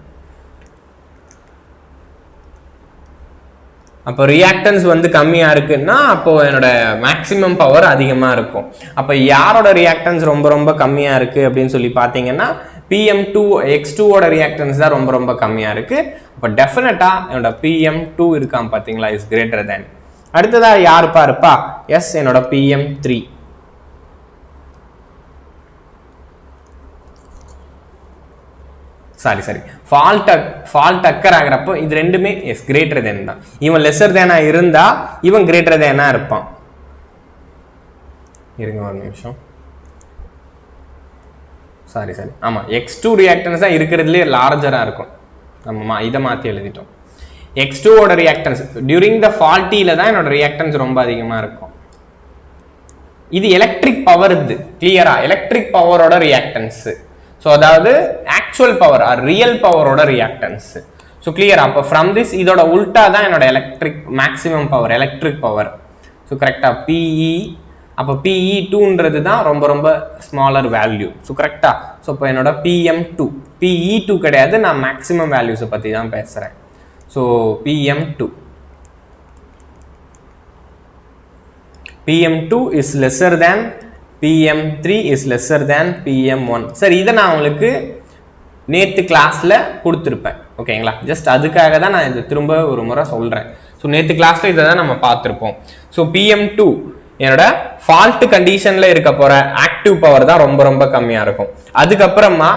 அப்போ ரியாக்டன்ஸ் வந்து கம்மியாக இருக்குன்னா அப்போ என்னோட மேக்ஸிமம் பவர் அதிகமாக இருக்கும். அப்போ யாரோட ரியாக்டன்ஸ் ரொம்ப ரொம்ப கம்மியாக இருக்குது அப்படின்னு சொல்லி பார்த்தீங்கன்னா PM2 X2 ஓட ரியாக்டன்ஸ் தான் ரொம்ப ரொம்ப கம்மியாக இருக்குது. அப்போ டெஃபினட்டாக என்னோட PM2 இருக்கான் பார்த்தீங்களா, இஸ் கிரேட்டர் தேன். அடுத்ததாக யாருப்பா இருப்பா, எஸ், என்னோட PM3. சாரி ஃபால்ட் அக்கர் ஆகிறப்போ இது ரெண்டுமே எஸ் கிரேட்டர் தேன் தான். இவன் லெஸர் தேனா இருந்தா இவன் கிரேட்டர் தேனா இருப்பான். இருங்க ஒரு நிமிஷம். சாரி ஆமாம், X2 ரியாக்டன்ஸ் தான் இருக்கிறதுலே லார்ஜராக இருக்கும். நம்ம இதை மாற்றி எழுதிட்டோம். X2 ஓட ரியாக்டன்ஸ் டியூரிங் த ஃபால்ட்டியில் தான் என்னோட ரியாக்டன்ஸ் ரொம்ப அதிகமாக இருக்கும். இது எலக்ட்ரிக் பவர், இது கிளியரா, எலக்ட்ரிக் பவரோட ரியாக்டன்ஸு. ஸோ அதாவது ஆக்சுவல் பவர் ஆர் ரியல் பவரோட ரியாக்டன்ஸ். ஸோ கிளியரா, அப்போ ஃப்ரம் திஸ் இதோட உல்டா தான் என்னோட electric maximum power, electric power. So கரெக்டாக PE, அப்போ PE2ன்றது தான் ரொம்ப ரொம்ப ஸ்மாலர் வேல்யூ. ஸோ கரெக்டாக, ஸோ இப்போ என்னோட PM2, PE2 கிடையாது, நான் மேக்ஸிமம் வேல்யூஸை பற்றி தான் பேசுகிறேன். So PM2 is lesser than PM3 is lesser than PM1. Sir இதை நான் உங்களுக்கு நேற்று கிளாஸில் கொடுத்துருப்பேன் ஓகேங்களா. ஜஸ்ட் அதுக்காக தான் நான் இதை திரும்ப ஒரு முறை சொல்கிறேன். ஸோ நேற்று கிளாஸில் இதை தான் நம்ம பார்த்துருப்போம். ஸோ PM2 என்னோட ஃபால்ட் கண்டிஷனில் இருக்க போகிற ஆக்டிவ் பவர் தான் ரொம்ப ரொம்ப கம்மியாக இருக்கும். அதுக்கப்புறமா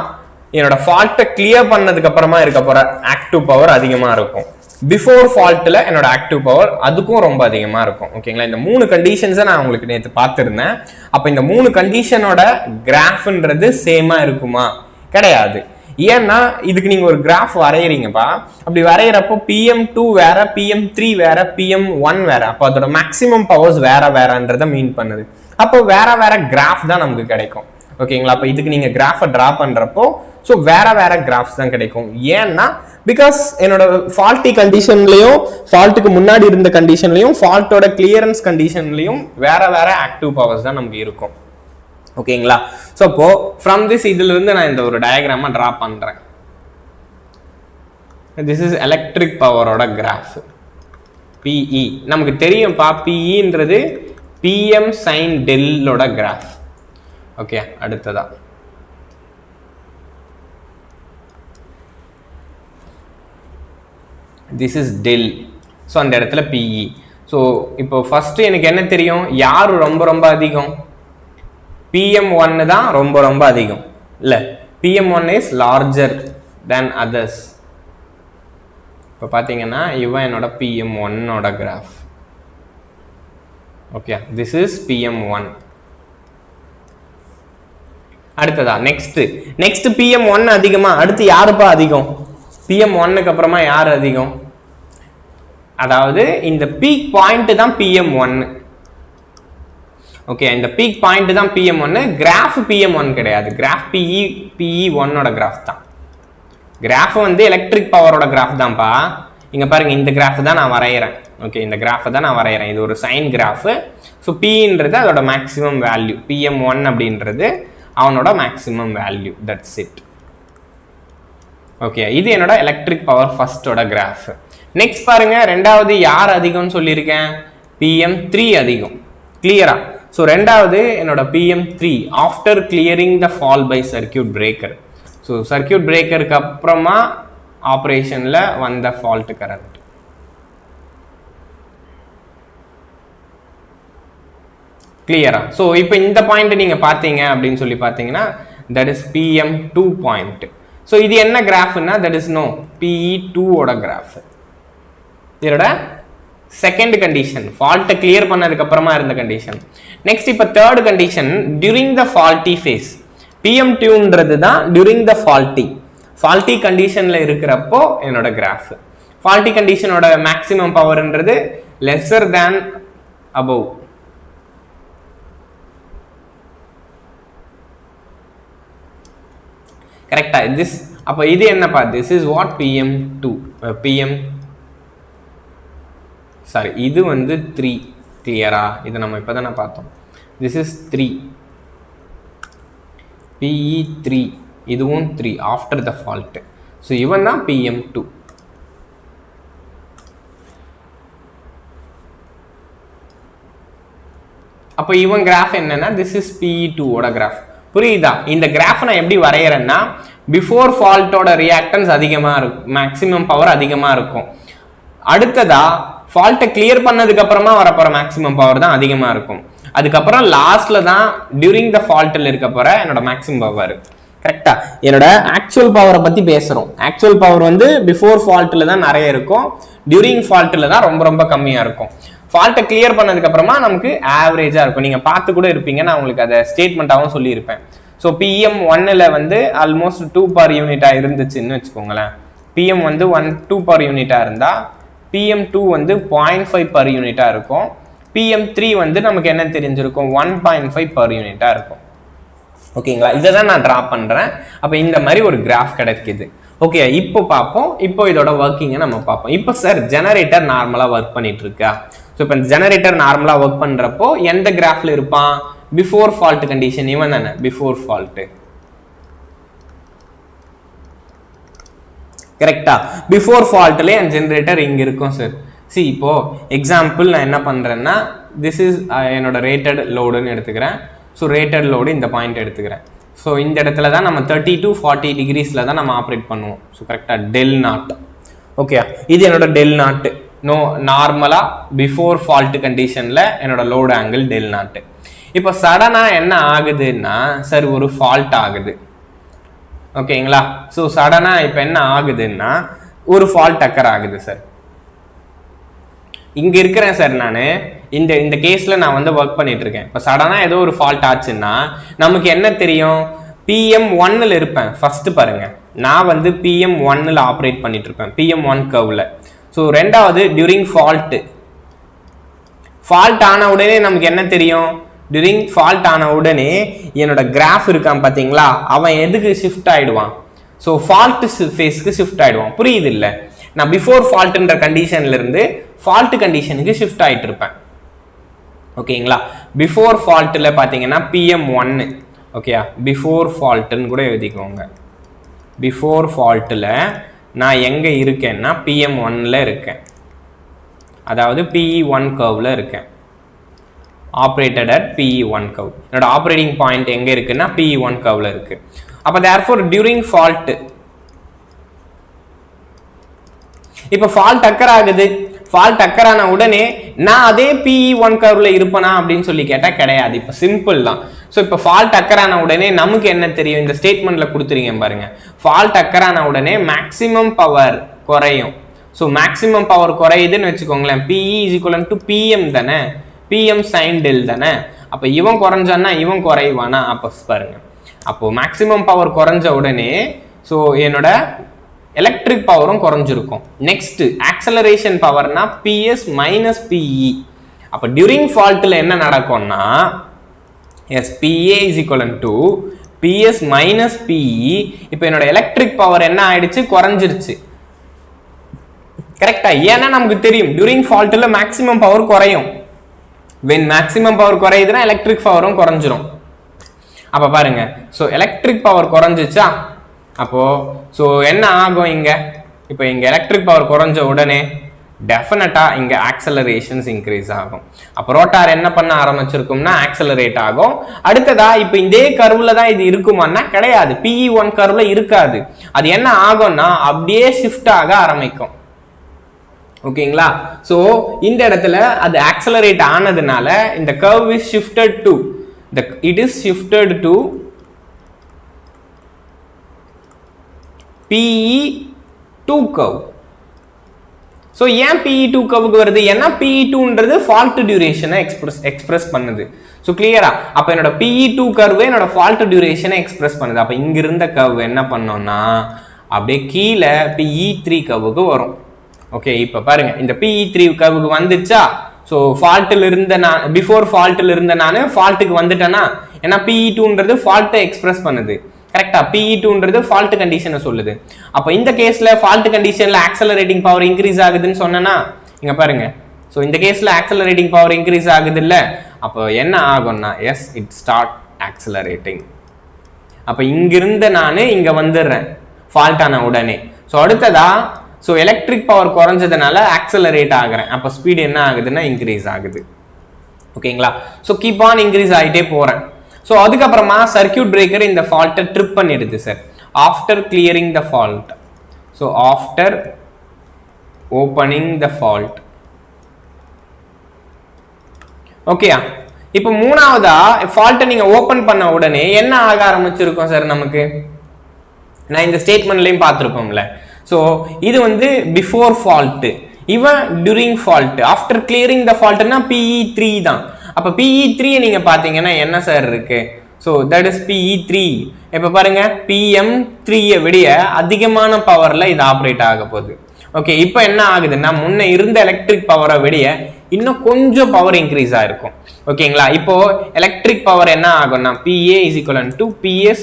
என்னோட ஃபால்ட்டை கிளியர் பண்ணதுக்கு அப்புறமா இருக்க போகிற ஆக்டிவ் பவர் அதிகமாக இருக்கும். பிஃபோர் ஃபால்ட்டில் என்னோட ஆக்டிவ் பவர் அதுக்கும் ரொம்ப அதிகமாக இருக்கும் ஓகேங்களா. இந்த 3 கண்டிஷன்ஸை நான் உங்களுக்கு நேற்று பார்த்துருந்தேன். அப்போ இந்த 3 கண்டிஷனோட கிராஃப்ன்றது சேமாக இருக்குமா? கிடையாது. ஏன்னா இதுக்கு நீங்கள் ஒரு கிராஃப் வரைகிறீங்கப்பா. அப்படி வரைகிறப்போ PM2 வேற, PM3 வேற, PM1 வேற. அப்போ அதோட மேக்ஸிமம் பவர்ஸ் வேற வேறன்றதை மீன் பண்ணுது. அப்போ வேற வேற கிராஃப் தான் நமக்கு கிடைக்கும் ஓகேங்களா. அப்போ இதுக்கு நீங்கள் கிராஃபை ட்ரா பண்ணுறப்போ ஸோ வேற வேற கிராஃப்ஸ் தான் கிடைக்கும். ஏன்னா பிகாஸ் என்னோட ஃபால்ட்டி கண்டிஷன்லையும் ஃபால்ட்டுக்கு முன்னாடி இருந்த கண்டிஷன்லையும் ஃபால்ட்டோட கிளியரன்ஸ் கண்டிஷன்லையும் வேற வேற ஆக்டிவ் பவர்ஸ் தான் நமக்கு இருக்கும் ஓகேங்களா. ஸோ அப்போ ஃப்ரம் திஸ் இதுல இருந்து நான் இந்த ஒரு டயக்ராமை ட்ரா பண்றேன். திஸ் இஸ் எலக்ட்ரிக் பவரோட கிராஃப் PE. நமக்கு தெரியும்ப்பா PEன்றது PM sin டெல்லோட கிராஃப். ஓகே, அடுத்ததா this is del. ஸோ அந்த இடத்துல PE. ஸோ இப்போ ஃபர்ஸ்ட் எனக்கு என்ன தெரியும், யார் ரொம்ப ரொம்ப அதிகம்? PM1 தான் ரொம்ப ரொம்ப அதிகம் இல்லை. PM1 is larger than others. இப்போ பார்த்தீங்கன்னா இவன் என்னோட PM1ஓட graph. Okay, this is PM1. அடுத்ததா நெக்ஸ்ட் PM1 அதிகமா? அடுத்து யாருப்பா அதிகம்? PM1க்கு அப்புறமா யார் அதிகம்? அதாவது இந்த பீக் பாயிண்ட் தான் PM1. ஓகே, இந்த பீக் பாயிண்ட் தான் PM1. கிராஃப் PM1 கிடையாது. கிராஃப் PE1ஓட கிராஃப் தான். கிராஃப் வந்து எலக்ட்ரிக் பவரோட கிராஃப் தான்ப்பா. இங்க பாருங்க, இந்த கிராஃப் தான் நான் வரைகிறேன். ஓகே, இந்த கிராஃப் தான் நான் வரைகிறேன். இது ஒரு சைன் கிராஃப். ஸோ Pன்றது அதோட மேக்ஸிமம் வேல்யூ, PM1 அப்படின்றது அவனோட maximum value. That's it. Okay, இது என்னோட எலக்ட்ரிக் பவர் ஃபர்ஸ்டோட கிராஃப். நெக்ஸ்ட் பாருங்க, ரெண்டாவது யார் அதிகம்னு சொல்லியிருக்கேன்? PM3 அதிகம். கிளியரா? ஸோ ரெண்டாவது என்னோட PM3 after clearing the fall by circuit breaker. So circuit பிரேக்கருக்கு அப்புறமா ஆப்ரேஷன்ல வந்த ஃபால்ட் கரண்ட். கிளியரா? ஸோ இப்போ இந்த பாயிண்ட் நீங்க பார்த்தீங்க அப்படின்னு சொல்லி பார்த்தீங்கன்னா that is PM2 point. So இது என்ன கிராஃப்னா தட் இஸ் நோ PE2ஓட கிராஃப். இதோட செகண்ட் கண்டிஷன், ஃபால்ட்டை கிளியர் பண்ணதுக்கு அப்புறமா இருந்த கண்டிஷன். நெக்ஸ்ட் இப்போ third condition, during the faulty phase. PM2ன்றது தான் டியூரிங் த ஃபால்ட்டி கண்டிஷன்ல இருக்கிறப்போ என்னோட கிராஃப். ஃபால்ட்டி கண்டிஷனோட மேக்ஸிமம் பவர்ன்றது லெஸ்ஸர் தேன் அபவ். கரெக்டா? திஸ் அப்போ இது என்னப்பா? திஸ் இஸ் வாட் இது வந்து 3. கிளியரா? இது நம்ம இப்போதானே பார்த்தோம். This is 3 PE3. இதுவும் 3 ஆஃப்டர் த ஃபால்ட். ஸோ இவன் தான் PM2. அப்போ இவன் கிராஃப் என்னன்னா திஸ் இஸ் PE2ஓட கிராஃப். புரியுதா? இந்த கிராஃப் நான் எப்படி வரைகிறேன்னா, பிஃபோர் ஃபால்ட்டோட ரியாக்டன்ஸ் அதிகமாக இருக்கும், மேக்ஸிமம் பவர் அதிகமாக இருக்கும். அடுத்ததா ஃபால்ட்டை கிளியர் பண்ணதுக்கு அப்புறமா வரப்போற மேக்ஸிமம் பவர் தான் அதிகமாக இருக்கும். அதுக்கப்புறம் லாஸ்ட்ல தான் டியூரிங் த ஃபால்ட்டில் இருக்க போற என்னோட மேக்ஸிமம் பவர். கரெக்டா? என்னோட ஆக்சுவல் பவரை பத்தி பேசுறோம். ஆக்சுவல் பவர் வந்து பிஃபோர் ஃபால்ட்டில் தான் நிறைய இருக்கும், டியூரிங் ஃபால்ட்டில் தான் ரொம்ப ரொம்ப கம்மியாக இருக்கும். ஃபால்ட்டை கிளியர் பண்ணதுக்கு அப்புறமா நமக்கு ஆவரேஜா இருக்கும். நீங்க பார்த்து கூட இருப்பீங்க, நான் உங்களுக்கு அதை ஸ்டேட்மெண்ட்டாகவும் சொல்லியிருப்பேன். ஸோ PM1ல வந்து ஆல்மோஸ்ட் 2 பர் யூனிட்டா இருந்துச்சுன்னு வச்சுக்கோங்களேன். PM வந்து 2 பர் யூனிட்டா இருந்தா PM2 வந்து 0.5 பர் யூனிட்டா இருக்கும். PM3 வந்து நமக்கு என்ன தெரிஞ்சிருக்கும்? 1.5 பர் யூனிட்டா இருக்கும். ஓகேங்களா? இதை தான் நான் ட்ரா பண்றேன். அப்போ இந்த மாதிரி ஒரு கிராஃப் கிடைக்குது. ஓகே, இப்போ பார்ப்போம். இப்போ இதோட ஒர்க்கிங்கை நம்ம பார்ப்போம். இப்போ சார் ஜெனரேட்டர் நார்மலாக ஒர்க் பண்ணிட்டு இருக்கா? ஸோ இப்போ ஜெனரேட்டர் நார்மலாக ஒர்க் பண்ணுறப்போ எந்த கிராஃபில் இருப்பான்? Before fault condition. இவன் தானே பிஃபோர் ஃபால்ட்டு. கரெக்டா? பிஃபோர் ஃபால்ட்லேயே என் ஜெனரேட்டர் இங்கே இருக்கும் சார். சி இப்போ எக்ஸாம்பிள் நான் என்ன பண்ணுறேன்னா, திஸ் இஸ் என்னோட ரேட்டட் லோடுன்னு எடுத்துக்கிறேன். ஸோ ரேட்டட் லோடு இந்த பாயிண்ட் எடுத்துக்கிறேன். ஸோ இந்த இடத்துல தான் நம்ம 30 to 40 டிகிரிஸில் தான் நம்ம ஆப்ரேட் பண்ணுவோம். ஸோ கரெக்டாக டெல் நாட். ஓகே, இது என்னோட டெல் நாட்டு. நார்மலாக பிஃபோர் ஃபால்ட் கண்டிஷனில் என்னோட லோடு ஆங்கிள் டெல் நாட்டு. இப்போ சடனாக என்ன ஆகுதுன்னா சார் ஒரு ஃபால்ட் ஆகுது. ஓகேங்களா? ஸோ சடனாக இப்போ என்ன ஆகுதுன்னா ஒரு ஃபால்ட் அக்கர் ஆகுது சார். இங்கே இருக்கிறேன் சார், நான் இந்த கேஸில் நான் வந்து ஒர்க் பண்ணிட்டு இருக்கேன். இப்போ சடனாக ஏதோ ஒரு ஃபால்ட் ஆச்சுன்னா நமக்கு என்ன தெரியும்? PM1ல் இருப்பேன். ஃபர்ஸ்ட் பாருங்க, நான் வந்து PM1ல் ஆப்ரேட் பண்ணிட்டு இருப்பேன், PM1 கர்வ்ல. ஸோ ரெண்டாவது டியூரிங் ஃபால்ட் ஆன உடனே நமக்கு என்ன தெரியும்? டியூரிங் ஃபால்ட் ஆன உடனே என்னோட கிராஃப் இருக்கான் பார்த்தீங்களா, அவன் எதுக்கு ஷிஃப்ட் ஆயிடுவான்? ஸோ ஃபால்ட் ஃபேஸ்க்கு ஷிஃப்ட் ஆயிடுவான். புரியுது இல்லை? நான் பிஃபோர் ஃபால்ட்ன்ற கண்டிஷன்ல இருந்து ஃபால்ட் கண்டிஷனுக்கு ஷிஃப்ட் ஆயிட்டு இருப்பேன். ஓகேங்களா? பிஃபோர் ஃபால்ட்டில் பார்த்தீங்கன்னா PM1. ஓகே, பிஃபோர் ஃபால்ட்டுன்னு கூட எழுதிக்கோங்க. பிஃபோர் ஃபால்ட்டில் நான் எங்கே இருக்கேன்னா PM1ல் இருக்கேன், அதாவது PE1 கர்வ்ல இருக்கேன். Operated at PE1 curve. என்னோட ஆப்ரேட்டிங் பாயிண்ட் எங்கே இருக்குன்னா PE1 கர்வ்ல இருக்கு. அப்போ தேர்ஃபோர் டியூரிங் ஃபால்ட் இப்போ ஃபால்ட் அக்கர் ஆகுது. ஃபால்ட் அக்கர் ஆன உடனே நான் அதே PE1 கர்வ்ல இருப்பேனா அப்படின்னு சொல்லி கேட்டால் கிடையாது. இப்போ சிம்பிள் தான். ஸோ இப்போ ஃபால்ட் அக்கர் ஆன உடனே நமக்கு என்ன தெரியும்? இந்த ஸ்டேட்மெண்ட்ல கொடுத்துருங்க பாருங்க. ஃபால்ட் அக்கர் ஆன உடனே மேக்ஸிமம் பவர் குறையும். ஸோ மேக்ஸிமம் பவர் குறையுதுன்னு வச்சுக்கோங்களேன். PE = PM தானே, PM sin del தானே. அப்போ இவன் குறைஞ்சான்னா இவன் குறைவானா? அப்போ பாருங்க, அப்போ மேக்ஸிமம் பவர் குறைஞ்ச உடனே ஸோ என்னோட எலக்ட்ரிக் பவரும் குறைஞ்சிருக்கும். நெக்ஸ்ட் ஆக்சலரேஷன் பவர்னா PS - PE. அப்போ டியூரிங் ஃபால்ட்டில் என்ன நடக்கும்னா PA = PS - PE. இப்போ என்னோட எலக்ட்ரிக் பவர் என்ன ஆயிடுச்சு? குறைஞ்சிருச்சு. கரெக்டா? ஏன்னா நமக்கு தெரியும் டியூரிங் ஃபால்ட்டில் மேக்ஸிமம் பவர் குறையும். when மேக்ஸிமம் பவர் குறையுதுன்னா எலக்ட்ரிக் பவரும் குறைஞ்சிரும். அப்போ பாருங்க, ஸோ எலக்ட்ரிக் பவர் குறைஞ்சிச்சா, அப்போ ஸோ என்ன ஆகும் இங்க? இப்போ இங்க எலக்ட்ரிக் பவர் குறைஞ்ச உடனே டெஃபினட்டா இங்க ஆக்சலரேஷன்ஸ் இன்க்ரீஸ் ஆகும். அப்போ ரோட்டார் என்ன பண்ண ஆரம்பிச்சிருக்கும்னா ஆக்சலரேட் ஆகும். அடுத்ததா இப்போ இதே கர்வ்ல தான் இது இருக்குமான்னா கிடையாது, PE1 கர்வ்ல இருக்காது. அது என்ன ஆகும்னா அப்படியே ஷிஃப்ட் ஆக ஆரம்பிக்கும். ஓகேங்களா? ஸோ இந்த இடத்துல அது ஆக்சலரேட் ஆனதுனால இந்த curve is shifted to it is shifted to PE2 curve. So ஏன் PE2 கர்வுக்கு வருது? ஏன்னா PE2ன்றது ஃபால்ட் டியூரேஷனை எக்ஸ்பிரஸ் பண்ணுது. ஸோ கிளியரா? அப்போ என்னோட PE2 கர்வு என்னோட ஃபால்ட் டியூரேஷனை எக்ஸ்பிரஸ் பண்ணுது. அப்போ இங்க இருந்த கர்வ் என்ன பண்ணோம்னா அப்படியே கீழே PE3 கர்வுக்கு வரும். ஓகே, இப்போ பாருங்க, இந்த PE3 கர்வுக்கு வந்துச்சா? ஸோ ஃபால்ட்டில் இருந்த நான் பிஃபோர் ஃபால்ட்டில் இருந்த நான் ஃபால்ட்டுக்கு வந்துட்டேன்னா, ஏன்னா PE2ன்றது ஃபால்ட்டை எக்ஸ்பிரஸ் பண்ணுது. கரெக்டா? PE2ன்றது ஃபால்ட் கண்டிஷனை சொல்லுது. அப்போ இந்த கேஸ்ல ஃபால்ட் கண்டிஷன்ல ஆக்சலரேட்டிங் பவர் இன்க்ரீஸ் ஆகுதுன்னு சொன்னா இங்க பாருங்க. ஸோ இந்த கேஸ்ல ஆக்சலரேட்டிங் பவர் இன்க்ரீஸ் ஆகுது இல்ல, அப்போ என்ன ஆகும்னா இட் ஸ்டார்ட் ஆக்சலரேட்டிங். அப்போ இங்கிருந்த நான் இங்க வந்துடுறேன் ஃபால்ட் ஆன உடனே. ஸோ அடுத்ததா ஸோ எலக்ட்ரிக் பவர் குறைஞ்சதுனால ஆக்சலரேட் ஆகுறேன். அப்போ ஸ்பீடு என்ன ஆகுதுன்னா இன்க்ரீஸ் ஆகுது. ஓகேங்களா? ஸோ கீப் ஆன் இன்க்ரீஸ் ஆகிட்டே போறேன். ஸோ அதுக்கப்புறமா சர்க்கியூட் பிரேக்கர் இந்த ஃபால்ட்டை ட்ரிப் பண்ணிடுது sir. After clearing the fault, so after opening the fault. ஓகேயா? இப்போ மூணாவதா ஃபால்ட்டை நீங்க ஓப்பன் பண்ண உடனே என்ன ஆக ஆரம்பிச்சிருக்கும் சார் நமக்கு? நான் இந்த ஸ்டேட்மெண்ட்லையும் பார்த்துருப்போம்ல. ஸோ இது வந்து பிஃபோர் ஃபால்ட்டு, இவன் during fault. After clearing the ஃபால்ட்னா PE3 தான். அப்போ PE3 நீங்க பார்த்தீங்கன்னா என்ன சார் இருக்கு? So that is PE3. இப்போ பாருங்க, PM3 விட அதிகமான பவர்ல இது ஆப்ரேட் ஆக போகுது. ஓகே, இப்போ என்ன ஆகுதுன்னா முன்ன இருந்த எலக்ட்ரிக் பவரை விட இன்னும் கொஞ்சம் பவர் இன்க்ரீஸ் ஆயிருக்கும். ஓகேங்களா? இப்போ எலக்ட்ரிக் பவர் என்ன ஆகும்னா PA = PS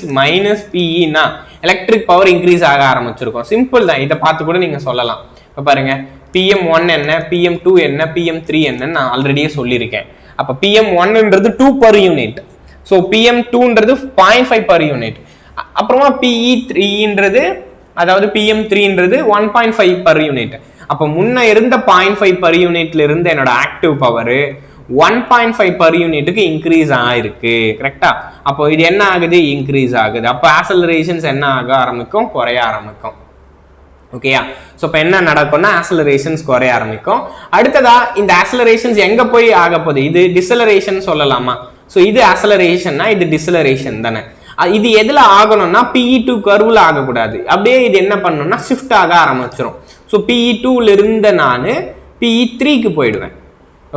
- PE னா எலக்ட்ரிக் பவர் இன்க்ரீஸ் ஆக ஆரம்பிச்சிருக்கும். சிம்பிள் தான், இதை பார்த்து கூட நீங்க சொல்லலாம். இப்போ பாருங்க, PM1 என்ன, PM2 என்ன, PM3 என்ன நான் ஆல்ரெடியே சொல்லியிருக்கேன். அப்போ PM1ன்றது 2 per unit, ஸோ PM2ன்றது 0.5 per unit. அப்புறமா PE3ன்றது அதாவது PM3ன்றது 1.5 per unit. அப்போ முன்ன இருந்த 0.5 per unitல இருந்து என்னோட ஆக்டிவ் பவர் 1.5 per யூனிட்டுக்கு இன்க்ரீஸ் ஆயிருக்கு. கரெக்டா? அப்போ இது என்ன ஆகுது? இன்க்ரீஸ் ஆகுது. அப்போ ஆக்சலரேஷன்ஸ் என்ன ஆக ஆரம்பிக்கும்? குறைய ஆரம்பிக்கும். ஓகேயா? ஸோ இப்போ என்ன நடக்கும்னா ஆக்சலரேஷன்ஸ் குறைய ஆரம்பிக்கும். அடுத்ததா இந்த ஆக்சலரேஷன்ஸ் எங்க போய் ஆக போகுது? இது டிசலரேஷன் சொல்லலாமா? ஸோ இது ஆக்சலரேஷன்னா இது டிசலரேஷன் தானே. இது எதுல ஆகணும்னா PE2 கர்வ்ல ஆகக்கூடாது. அப்படியே இது என்ன பண்ணணும்னா ஷிஃப்ட் ஆக ஆரம்பிச்சிடும். ஸோ PE2ல இருந்த நான் PE3க்கு போயிடுவேன்.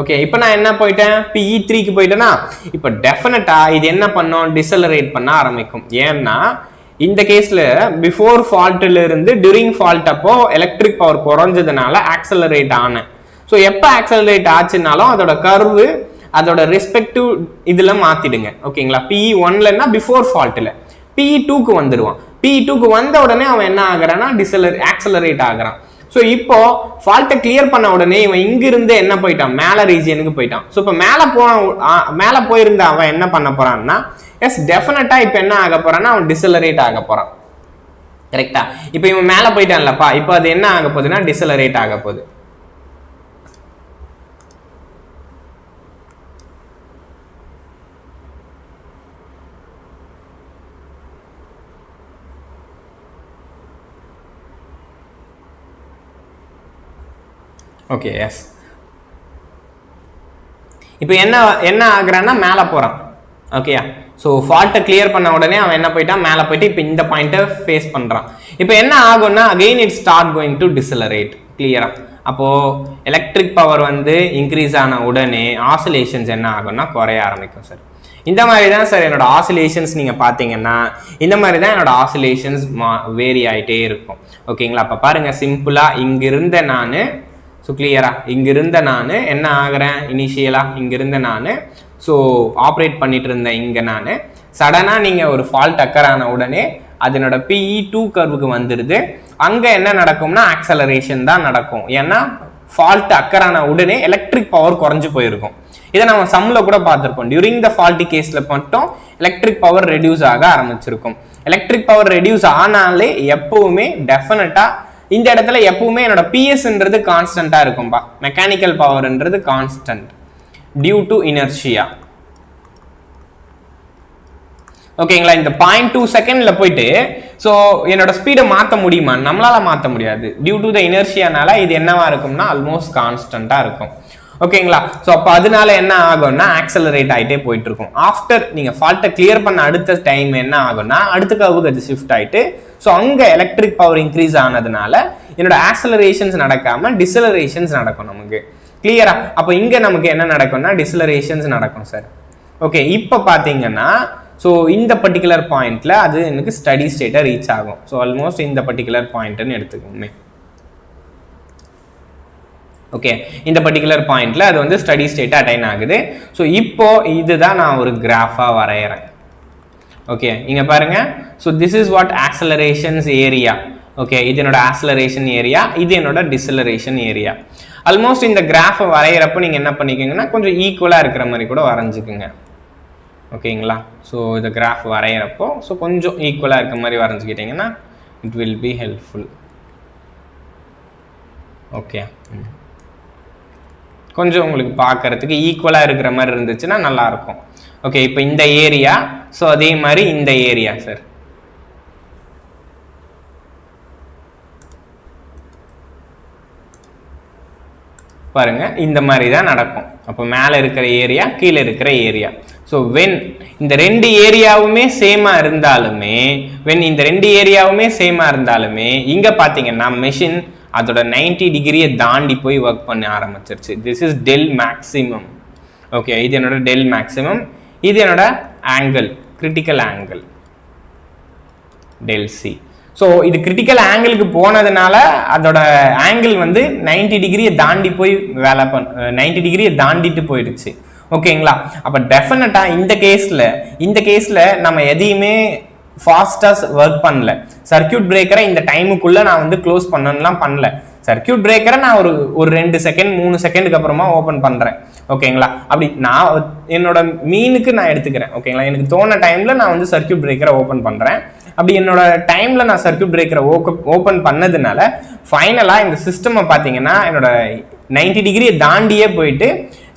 ஓகே, இப்போ நான் என்ன போயிட்டேன்? PE3க்கு போயிட்டேன்னா இப்போ டெஃபினட்டா இது என்ன பண்ணும்? டிசலரேட் பண்ண ஆரம்பிக்கும். ஏன்னா இந்த கேஸ்ல பிஃபோர் ஃபால்ட்ல இருந்து டியூரிங் ஃபால்ட் அப்போ எலக்ட்ரிக் பவர் குறைஞ்சதுனால ஆக்சலரேட் ஆனேன். ஸோ எப்போ ஆக்சலரேட் ஆச்சுனாலும் அதோட கர்வு அதோட ரெஸ்பெக்டிவ் இதுல மாத்திடுங்க. ஓகேங்களா? PE1லன்னா பிஃபோர் ஃபால்ட்ல, PE2க்கு வந்துடுவான். PE2க்கு வந்த உடனே அவன் என்ன ஆகுறான்னா ஆக்சலரேட் ஆகுறான். ஸோ இப்போ ஃபால்ட்டை கிளியர் பண்ண உடனே இவன் இங்கிருந்து என்ன போயிட்டான்? மேல ரீஜியனுக்கு போயிட்டான். ஸோ இப்போ மேல போயிருந்த அவன் என்ன பண்ண போறான்னா எஸ் டெஃபினட்டா இப்போ என்ன ஆக போறான்னா அவன் டிசலரேட் ஆக போறான். கரெக்டா? இப்போ இவன் மேல போயிட்டான்லப்பா, இப்போ அது என்ன ஆக போகுதுன்னா டிசலரேட் ஆக போகுது. Okay, yes. இப்போ என்ன ஆகுறான்னா மேலே போகிறான். ஓகேயா? ஸோ ஃபால்ட்டை கிளியர் பண்ண உடனே அவன் என்ன போயிட்டான்? மேலே போயிட்டு இப்போ இந்த பாயிண்ட்டை ஃபேஸ் பண்ணுறான். இப்போ என்ன ஆகும்னா again it start going to decelerate. கிளியரா? அப்போது எலக்ட்ரிக் பவர் வந்து இன்க்ரீஸ் ஆன உடனே ஆசிலேஷன்ஸ் என்ன ஆகும்னா குறைய ஆரம்பிக்கும் சார். இந்த மாதிரி தான் சார் என்னோட ஆசிலேஷன்ஸ் நீங்கள் பார்த்தீங்கன்னா இந்த மாதிரி தான் என்னோட ஆசிலேஷன்ஸ் வேரி ஆகிட்டே இருக்கும். ஓகேங்களா? அப்போ பாருங்கள், சிம்பிளாக இங்கிருந்த நான், ஸோ கிளியரா, இங்கிருந்த நான் என்ன ஆகிறேன்? இனிஷியலாக இங்கிருந்த நான் ஸோ ஆப்ரேட் பண்ணிட்டு இருந்தேன். இங்கே நான் சடனாக நீங்கள் ஒரு ஃபால்ட் அக்கர் ஆன உடனே அதனோட PE2 கர்வுக்கு வந்துடுது. அங்கே என்ன நடக்கும்னா ஆக்சலரேஷன் தான் நடக்கும். ஏன்னா ஃபால்ட் அக்கர் ஆன உடனே எலக்ட்ரிக் பவர் குறைஞ்சு போயிருக்கும். இதை நம்ம சம்மில் கூட பார்த்துருப்போம். டியூரிங் த ஃபால்ட்டி கேஸில் மட்டும் எலக்ட்ரிக் பவர் ரெடியூஸ் ஆக ஆரம்பிச்சிருக்கும். எலக்ட்ரிக் பவர் ரெடியூஸ் ஆனாலே எப்பவுமே டெஃபினட்டாக இந்த இடத்துல எப்பவுமே என்னோட PSன்றது கான்ஸ்டன்டா இருக்கும்பா. மெக்கானிக்கல் பவர்ன்றது கான்ஸ்டன்ட் டியூ டு இனர்ஷியா. ஓகேங்களா? இந்த 0.2 செகண்ட்ல போயிட்டு ஸோ என்னோட ஸ்பீடை மாற்ற முடியுமா? நம்மளால மாற்ற முடியாது. டியூ டு த இனர்ஷியானால இது என்னவா இருக்கும்னா ஆல்மோஸ்ட் கான்ஸ்டன்டா இருக்கும். ஓகேங்களா? ஸோ அப்போ அதனால என்ன ஆகும்னா ஆக்சலரேட் ஆகிட்டே போயிட்டு இருக்கும். ஆஃப்டர் நீங்கள் ஃபால்ட்டை கிளியர் பண்ண அடுத்த டைம் என்ன ஆகும்னா அடுத்த கர்வுக்கு அது ஷிஃப்ட் ஆகிட்டு ஸோ அங்கே எலக்ட்ரிக் பவர் இன்க்ரீஸ் ஆனதுனால என்னோட ஆக்சலரேஷன்ஸ் நடக்காமல் டிசலரேஷன்ஸ் நடக்கும் நமக்கு. கிளியரா? அப்போ இங்கே நமக்கு என்ன நடக்கும்னா டிசலரேஷன்ஸ் நடக்கும் சார். ஓகே, இப்போ பார்த்தீங்கன்னா ஸோ இந்த பர்டிகுலர் பாயிண்ட்ல அது எனக்கு ஸ்டடி ஸ்டேட்டை ரீச் ஆகும். ஸோ ஆல்மோஸ்ட் இந்த பர்டிகுலர் பாயிண்ட்னு எடுத்துக்கோமே. ஓகே, இந்த பர்டிகுலர் பாயிண்ட்ல அது வந்து ஸ்டடி ஸ்டேட் அட்டைன் ஆகுது. ஸோ இப்போ இதுதான் நான் ஒரு கிராஃபா வரைகிறேன். ஓகே, இங்க பாருங்க. So this is what ஆக்சலரேஷன்ஸ் area. Okay, இது என்னோட ஆக்சலரேஷன் ஏரியா, இது என்னோட டிசலரேஷன் ஏரியா. ஆல்மோஸ்ட் இந்த கிராஃபை வரைகிறப்போ நீங்க என்ன பண்ணிக்கோங்கன்னா கொஞ்சம் ஈக்குவலா இருக்கிற மாதிரி கூட வரைஞ்சிக்குங்க. ஓகேங்களா? ஸோ இந்த கிராஃப் வரைகிறப்போ ஸோ கொஞ்சம் ஈக்குவலா இருக்க மாதிரி வரைஞ்சிக்கிட்டீங்கன்னா it will be helpful. Okay, கொஞ்சம் உங்களுக்கு பார்க்கறதுக்கு ஈக்குவலாக இருக்கிற மாதிரி இருந்துச்சுன்னா நல்லாயிருக்கும். ஓகே, இப்போ இந்த ஏரியா, ஸோ அதே மாதிரி இந்த ஏரியா சார். பாருங்க, இந்த மாதிரி தான் நடக்கும். அப்போ மேலே இருக்கிற ஏரியா, கீழே இருக்கிற ஏரியா. ஸோ வென் இந்த ரெண்டு ஏரியாவுமே சேமா இருந்தாலுமே இங்கே பார்த்தீங்கன்னா மெஷின் அதோட 90 டிகிரியை தாண்டி போய் ஒர்க் பண்ண ஆரம்பிச்சிருச்சு. This is del maximum. Okay, இது என்னோட டெல் மேக்ஸிமம், இது என்னோட angle, critical angle del C. So இது கிரிட்டிக்கல் ஆங்கிளுக்கு போனதுனால அதோட ஆங்கிள் வந்து 90 டிகிரியை தாண்டி போய் 90 டிகிரியை தாண்டிட்டு போயிடுச்சு. ஓகேங்களா? அப்போ டெஃபினட்டாக இந்த கேஸில் நம்ம எதையுமே ஃபாஸ்ட்டாக ஒர்க் பண்ணல. சர்க்கியூட் பிரேக்கரை இந்த டைமுக்குள்ளே நான் வந்து க்ளோஸ் பண்ணலாம் பண்ணல. சர்க்கியூட் பிரேக்கரை நான் ஒரு 2 செகண்ட் 3 செகண்டுக்கு அப்புறமா ஓப்பன் பண்ணுறேன். ஓகேங்களா? அப்படி நான் என்னோட மீனுக்கு நான் எடுத்துக்கிறேன். ஓகேங்களா? எனக்கு தோண டைமில் நான் வந்து சர்க்கியூட் பிரேக்கரை ஓப்பன் பண்ணுறேன். அப்படி என்னோட டைமில் நான் சர்க்கியூட் பிரேக்கரை ஓப்பன் பண்ணதுனால ஃபைனலாக இந்த சிஸ்டமை பார்த்தீங்கன்னா என்னோட 90 டிகிரியை தாண்டியே போயிட்டு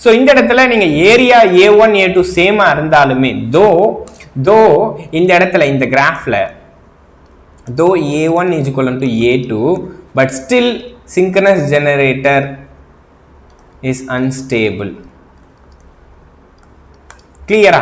ஸோ இந்த இடத்துல நீங்க ஏரியா A1 A2 சேமா இருந்தாலுமே தோ இந்த இடத்துல இந்த கிராஃப்ல though A1 is equivalent to A2 but still synchronous generator is unstable. கிளியரா?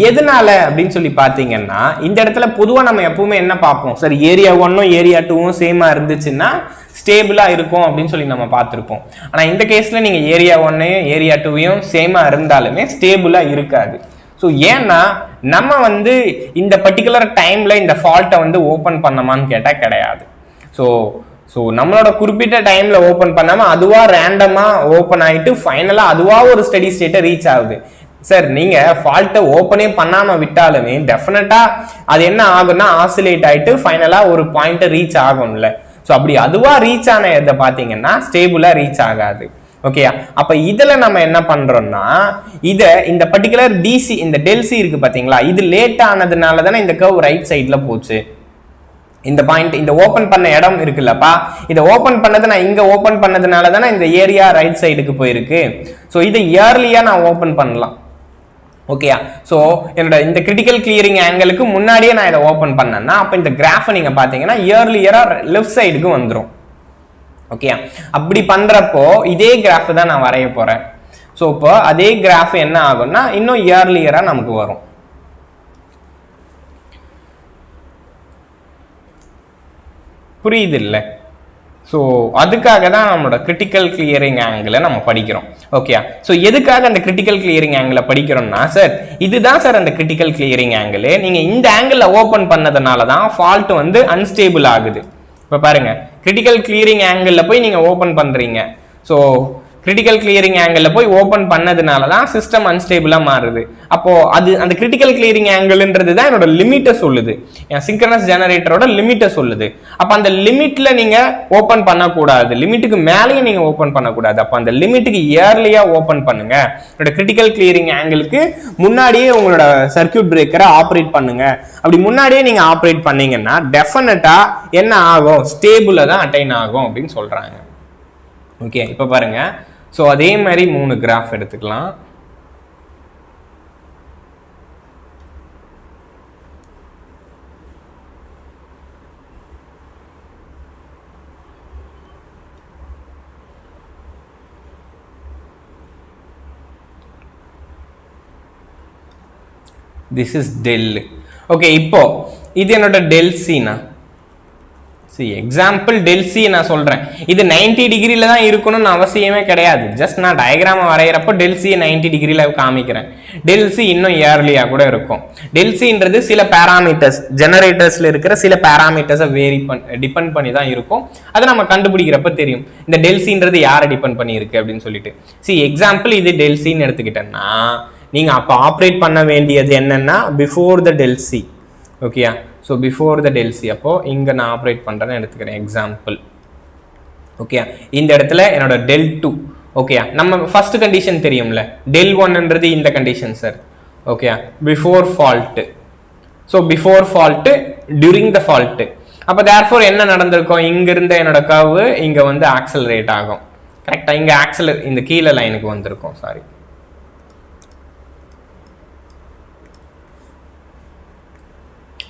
எதனால அப்படின்னு சொல்லி பாத்தீங்கன்னா இந்த இடத்துல பொதுவா நம்ம எப்பவுமே என்ன பார்ப்போம், சரி ஏரியா 1ம் ஏரியா 2ம் சேமா இருந்துச்சுன்னா ஸ்டேபிளா இருக்கும் அப்படின்னு சொல்லி நம்ம பார்த்திருப்போம். ஆனா இந்த கேஸ்ல நீங்க ஏரியா 1யும் ஏரியா 2யும் சேமா இருந்தாலுமே ஸ்டேபிளா இருக்காது. ஸோ ஏன்னா நம்ம வந்து இந்த பர்டிகுலர் டைம்ல இந்த ஃபால்ட்டை வந்து ஓப்பன் பண்ணமான்னு கேட்டால் கிடையாது. ஸோ நம்மளோட குறிப்பிட்ட டைம்ல ஓப்பன் பண்ணாம அதுவா ரேண்டமா ஓப்பன் ஆயிட்டு ஃபைனலா அதுவா ஒரு ஸ்டெடி ஸ்டேட்டை ரீச் ஆகுது. சார் நீங்க ஃபால்ட்டை ஓப்பனே பண்ணாம விட்டாலுமே டெஃபினட்டா அது என்ன ஆகும்னா ஆசிலேட் ஆயிட்டு ஃபைனலா ஒரு பாயிண்ட்டை ரீச் ஆகும்ல. ஸோ அப்படி அதுவா ரீச் ஆன எதை பார்த்தீங்கன்னா ஸ்டேபிளா ரீச் ஆகாது. ஓகேயா? அப்ப இதுல நம்ம என்ன பண்றோம்னா இந்த பர்டிகுலர் டிசி இந்த டெல்சி இருக்கு பாத்தீங்களா, இது லேட் ஆனதுனால தானே இந்த கர்வ் ரைட் சைட்ல போச்சு. இந்த பாயிண்ட் இந்த ஓபன் பண்ண இடம் இருக்குல்லப்பா, இதை ஓபன் பண்ணது நான் இங்க ஓபன் பண்ணதுனால தானே இந்த ஏரியா ரைட் சைடுக்கு போயிருக்கு. ஸோ இதை இயர்லியா நான் ஓபன் பண்ணலாம். ஓகேயா? ஸோ என்னோட இந்த கிரிட்டிக்கல் கிளியரிங் ஆங்கிளுக்கு முன்னாடியே நான் இதை ஓபன் பண்ணேன்னா அப்ப இந்த கிராஃபை நீங்க பாத்தீங்கன்னா இயர்லியரா லெஃப்ட் சைடுக்கு வந்துடும். ஓகே, அப்படி பண்றப்போ இதே கிராஃப் தான் நான் வரைய போறேன். ஸோ இப்போ அதே கிராஃப் என்ன ஆகும்னா இன்னும் இயர்லியரா நமக்கு வரும். புரியுது இல்லை? ஸோ அதுக்காக தான் நம்மளோட கிரிட்டிக்கல் கிளியரிங் ஆங்கிளை நம்ம படிக்கிறோம். ஓகே, ஸோ எதுக்காக அந்த கிரிட்டிக்கல் கிளியரிங் ஆங்கிளை படிக்கிறோம்னா சார் இதுதான் சார் அந்த கிரிட்டிக்கல் கிளியரிங் ஆங்கிள். நீங்க இந்த ஆங்கிள் ஓப்பன் பண்ணதுனால தான் ஃபால்ட் வந்து அன்ஸ்டேபிள் ஆகுது. இப்போ பாருங்க, கிரிட்டிக்கல் கிளியரிங் ஆங்கிள் போய் நீங்க ஓபன் பண்றீங்க. ஸோ கிரிட்டிக்கல் கிளியரிங் ஆங்கிள் போய் ஓபன் பண்ணதுனால தான் சிஸ்டம் அன்ஸ்டேபிளா மாறுது. அப்போ அது அந்த கிரிட்டிக்கல் கிளியரிங் ஆங்கிள்ன்றது தான் என்னோட லிமிட்டை சொல்லுது, என் சிங்க்ரனஸ் ஜெனரேட்டரோட லிமிட்டை சொல்லுது. அப்போ அந்த லிமிட்ல நீங்க ஓபன் பண்ணக்கூடாது, லிமிட்டுக்கு மேலேயும் நீங்க ஓபன் பண்ணக்கூடாது. அப்போ அந்த லிமிட்டுக்கு இயர்லியா ஓபன் பண்ணுங்க. என்னோட கிரிட்டிக்கல் கிளியரிங் ஆங்கிளுக்கு முன்னாடியே உங்களோட சர்க்கியூட் பிரேக்கரை ஆப்ரேட் பண்ணுங்க. அப்படி முன்னாடியே நீங்க ஆப்ரேட் பண்ணீங்கன்னா டெஃபினட்டா என்ன ஆகும், ஸ்டேபிளா தான் அட்டைன் ஆகும் அப்படின்னு சொல்றாங்க. ஓகே, இப்போ பாருங்க, ஸோ அதே மாதிரி 3 கிராஃப் எடுத்துக்கலாம். This is del. ஓகே, இப்போ இது என்னோட del C னா எக்ஸாம்பிள் del C நான் சொல்றேன். இது 90 டிகிரில தான் இருக்கணும்னு அவசியமே கிடையாது. ஜஸ்ட் நான் டயக்ராம் வரைகிறப்போ del C 90 டிகிரில காமிக்கிறேன். del C இன்னும் இயர்லியா கூட இருக்கும். del Cன்றது சில பாராமீட்டர்ஸ், ஜெனரேட்டர்ஸ்ல இருக்கிற சில பாராமீட்டர்ஸை டிபெண்ட் பண்ணி தான் இருக்கும். அதை நம்ம கண்டுபிடிக்கிறப்ப தெரியும் இந்த del Cன்றது யாரை டிபெண்ட் பண்ணி இருக்கு அப்படின்னு சொல்லிட்டு. எக்ஸாம்பிள் இது del Cன்னு எடுத்துக்கிட்டேன்னா நீங்க அப்போ ஆப்ரேட் பண்ண வேண்டியது என்னன்னா பிஃபோர் த del C. ஓகேயா? So before the del C அப்போ இங்கே நான் ஆப்ரேட் பண்ணுறேன்னு எடுத்துக்கிறேன் எக்ஸாம்பிள். ஓகே, இந்த இடத்துல என்னோட del 2. ஓகே, நம்ம ஃபர்ஸ்ட் கண்டிஷன் தெரியும்ல, del 1ன்றது இந்த condition sir. Okay, before fault. So before fault, during the fault. அப்போ தேர்ஃபோர் என்ன நடந்திருக்கும், இங்கிருந்த என்னோட கர்வு இங்கே வந்து ஆக்சலரேட் ஆகும். கரெக்டாக இங்கே இந்த கீழே லைனுக்கு வந்திருக்கும். சாரி,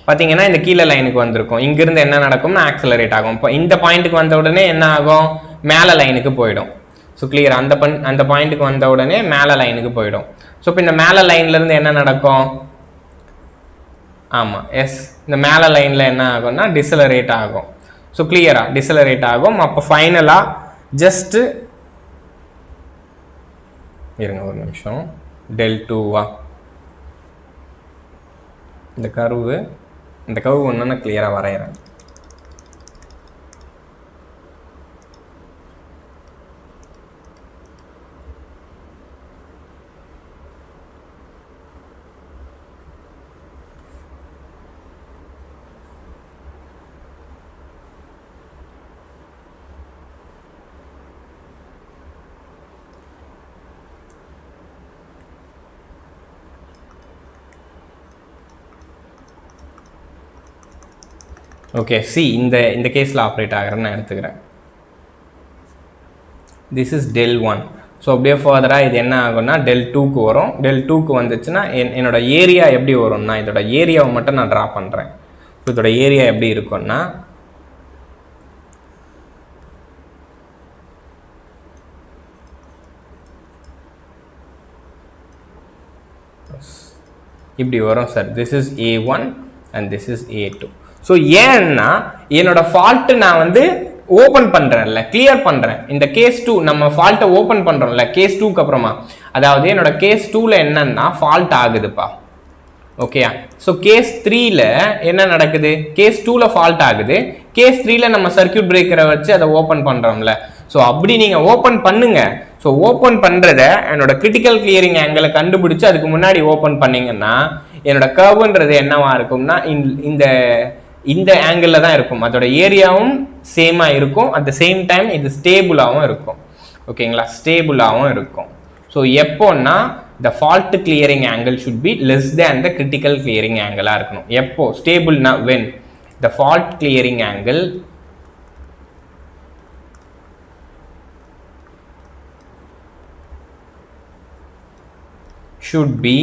பார்த்தீங்கன்னா இந்த கீழே லைனுக்கு வந்திருக்கும். இங்கிருந்து என்ன நடக்கும்னா ஆக்சலரேட் ஆகும். இப்போ இந்த பாயிண்ட்டுக்கு வந்த உடனே என்ன ஆகும், மேலே லைனுக்கு போயிடும். ஸோ கிளியர், அந்த பாயிண்ட்டுக்கு வந்த உடனே மேலே லைனுக்கு போயிடும். ஸோ இப்போ இந்த மேலே லைன்லேருந்து என்ன நடக்கும், ஆமாம் எஸ், இந்த மேலே லைனில் என்ன ஆகும்னா டிசலரேட் ஆகும். ஸோ கிளியரா டிசலரேட் ஆகும். அப்போ ஃபைனலாக ஜஸ்ட்டு இருங்க ஒரு நிமிஷம், del 2வா இந்த கர்வு ஒன்று நான் கிளியராக வரைகிறேன். ஓகே, சி இந்த கேஸில் ஆப்ரேட் ஆகிறேன்னு நான் எடுத்துக்கிறேன். this is del 1. ஸோ அப்படியே ஃபர்தராக இது என்ன ஆகும்னா del 2க்கு வரும். del 2க்கு வந்துச்சுன்னா என்னோட ஏரியா எப்படி வரும்னா, இதோட ஏரியாவை மட்டும் நான் ட்ரா பண்ணுறேன். ஸோ இதோட ஏரியா எப்படி இருக்கும்னா, இப்படி வரும் sir. this is A1 and this is A2. So ஏன்னா என்னோட ஃபால்ட்டு நான் வந்து ஓப்பன் பண்ணுறேன்ல, கிளியர் பண்ணுறேன். இந்த கேஸ் 2 நம்ம ஃபால்ட்டை ஓப்பன் பண்ணுறோம்ல கேஸ் 2க்கு அப்புறமா, அதாவது என்னோட கேஸ் 2ல என்னன்னா ஃபால்ட் ஆகுதுப்பா. ஓகேயா? ஸோ கேஸ் 3ல என்ன நடக்குது, கேஸ் 2ல ஃபால்ட் ஆகுது, கேஸ் 3ல நம்ம சர்க்கியூட் பிரேக்கரை வச்சு அதை ஓப்பன் பண்ணுறோம்ல. ஸோ அப்படி நீங்கள் ஓப்பன் பண்ணுங்க. ஸோ ஓப்பன் பண்ணுறத என்னோட கிரிட்டிக்கல் கிளியரிங் ஆங்கிளை கண்டுபிடிச்சு அதுக்கு முன்னாடி ஓப்பன் பண்ணிங்கன்னா என்னோட கர்வ்ன்றது என்னவா இருக்கும்னா இந்த இந்த ஆங்கிளில் தான் இருக்கும். அதோட ஏரியாவும் சேமாக இருக்கும். அட் த சேம் டைம் இது ஸ்டேபிளாகவும் இருக்கும். ஓகேங்களா? ஸ்டேபிளாகவும் இருக்கும். ஸோ எப்போன்னா the fault clearing angle should be less than the critical clearing angle இருக்கணும். எப்போ ஸ்டேபிள்னா when the fault clearing angle should be